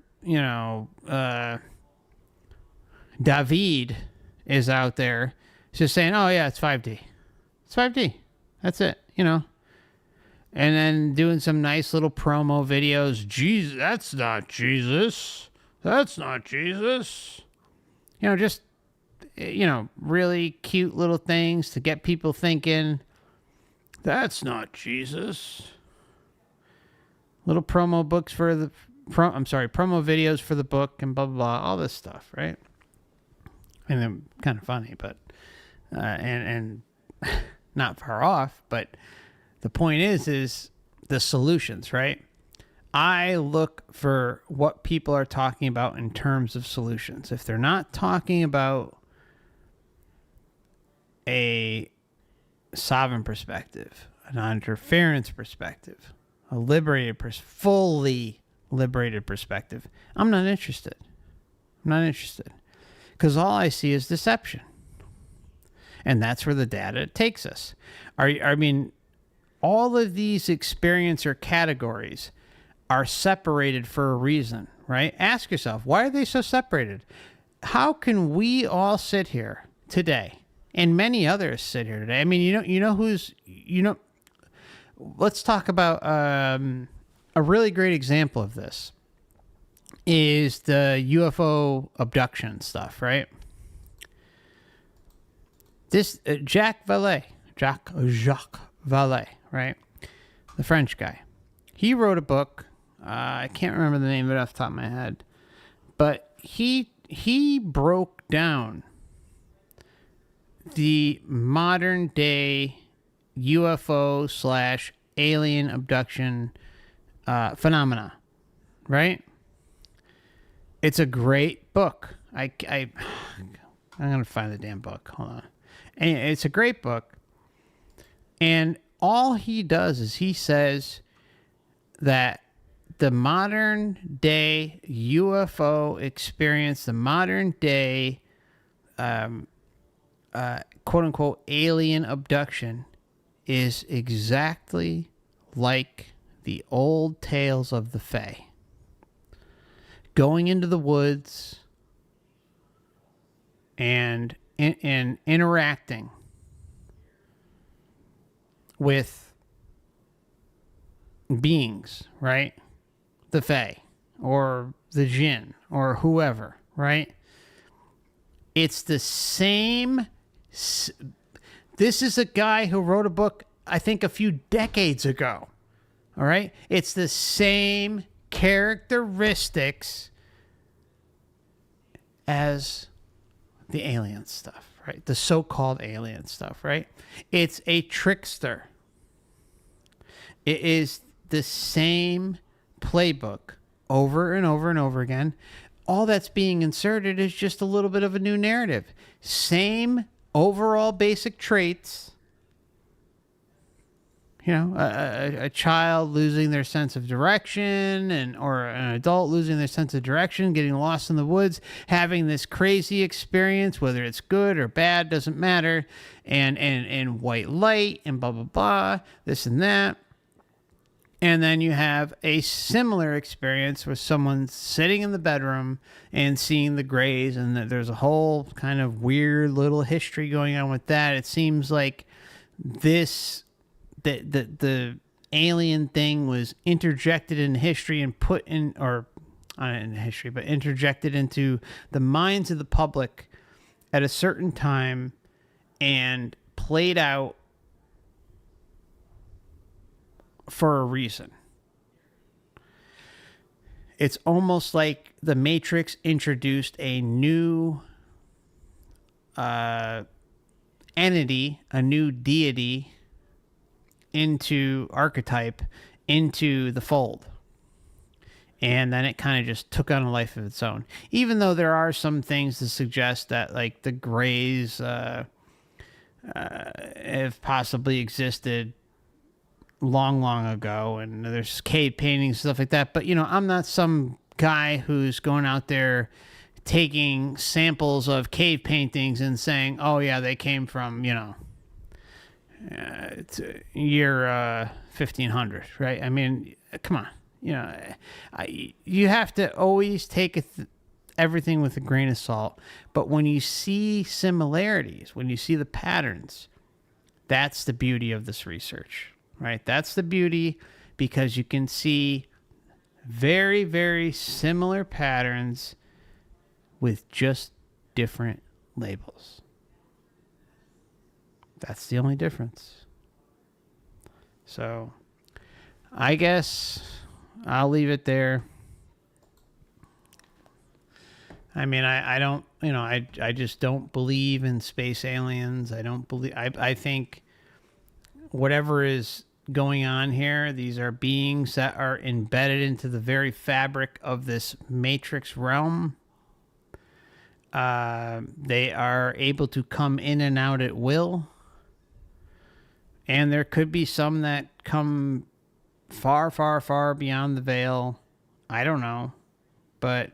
David is out there just saying, oh yeah, it's 5D. It's 5D. That's it, And then doing some nice little promo videos. Jesus, that's not Jesus. That's not Jesus. Just, really cute little things to get people thinking, that's not Jesus. Little promo books for the, promo videos for the book and blah, blah, blah, all this stuff, right? And they're kind of funny, but, and not far off, but the point is the solutions, right? I look for what people are talking about in terms of solutions. If they're not talking about a sovereign perspective, a non-interference perspective, a liberated, fully liberated perspective, I'm not interested. I'm not interested. Because all I see is deception. And that's where the data takes us. All of these experiencer categories are separated for a reason, right? Ask yourself, why are they so separated? How can we all sit here today, and many others sit here today? I mean, let's talk about a really great example of this is the UFO abduction stuff, right? This Jacques Vallée, right? The French guy. He wrote a book. I can't remember the name of it off the top of my head, but he broke down the modern day UFO / alien abduction phenomena, right? It's a great book. I'm gonna find the damn book. Hold on. And it's a great book, and all he does is he says that the modern day UFO experience, the modern day quote unquote alien abduction, is exactly like the old tales of the Fae. Going into the woods and interacting with beings, right? The Fae or the Jinn or whoever, right? It's the same. This is a guy who wrote a book, I think, a few decades ago. All right? It's the same characteristics as the alien stuff, right? The so-called alien stuff, right? It's a trickster. It is the same playbook over and over and over again. All that's being inserted is just a little bit of a new narrative. Same overall basic traits. A child losing their sense of direction, or an adult losing their sense of direction, getting lost in the woods, having this crazy experience, whether it's good or bad, doesn't matter, and white light and blah, blah, blah, this and that. And then you have a similar experience with someone sitting in the bedroom and seeing the grays, and there's a whole kind of weird little history going on with that. It seems like the alien thing was interjected in history and put in, or not in history, but interjected into the minds of the public at a certain time and played out for a reason. It's almost like the Matrix introduced a new entity, a new deity archetype into the fold. And then it kind of just took on a life of its own. Even though there are some things to suggest that, like, the Greys have possibly existed long ago, and there's cave paintings, stuff like that. But, I'm not some guy who's going out there taking samples of cave paintings and saying, oh, yeah, they came from, year 1500, right? I mean, come on. You have to always take everything with a grain of salt. But when you see similarities, when you see the patterns, that's the beauty of this research, right? That's the beauty, because you can see very, very similar patterns with just different labels. That's the only difference. So I guess I'll leave it there. I mean, I don't, I just don't believe in space aliens. I think whatever is going on here, these are beings that are embedded into the very fabric of this matrix realm. They are able to come in and out at will. And there could be some that come far, far, far beyond the veil. I don't know. But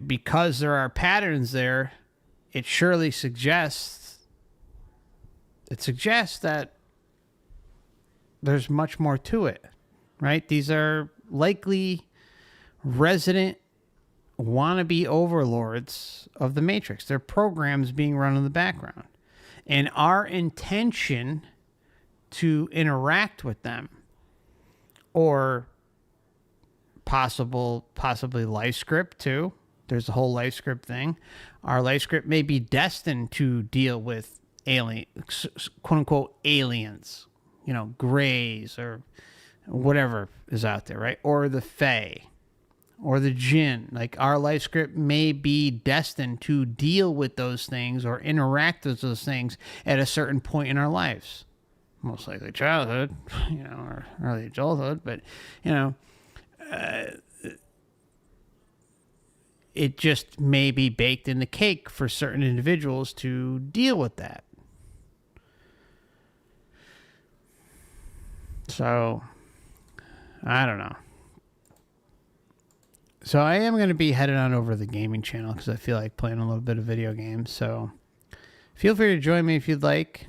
because there are patterns there, it surely suggests that there's much more to it, right? These are likely resident wannabe overlords of the Matrix. They're programs being run in the background. And our intention to interact with them, or possibly life script too. There's a whole life script thing. Our life script may be destined to deal with quote unquote aliens, grays or whatever is out there, right? Or the Fae or the Jinn. Like, our life script may be destined to deal with those things or interact with those things at a certain point in our lives. Most likely childhood, or early adulthood, but, it just may be baked in the cake for certain individuals to deal with that. So, I don't know. So I am going to be headed on over to the gaming channel because I feel like playing a little bit of video games. So feel free to join me if you'd like.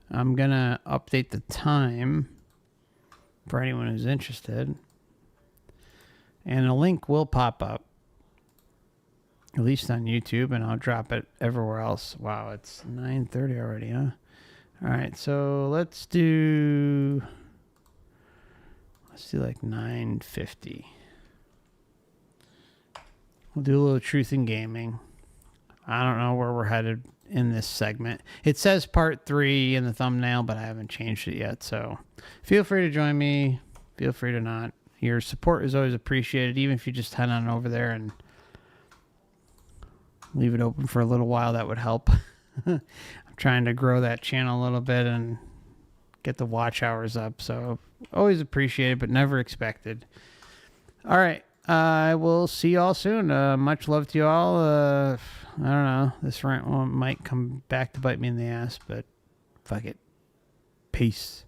I'm going to update the time for anyone who's interested. And a link will pop up, at least on YouTube, and I'll drop it everywhere else. Wow, it's 9:30 already, huh? All right, so let's do like 9:50. We'll do a little truth in gaming. I don't know where we're headed in this segment. It says part 3 in the thumbnail, but I haven't changed it yet. So feel free to join me. Feel free to not. Your support is always appreciated, even if you just head on over there and leave it open for a little while. That would help. I'm trying to grow that channel a little bit and get the watch hours up. So always appreciated, but never expected. All right. I will see you all soon. Much love to you all. I don't know. This rant might come back to bite me in the ass, but fuck it. Peace.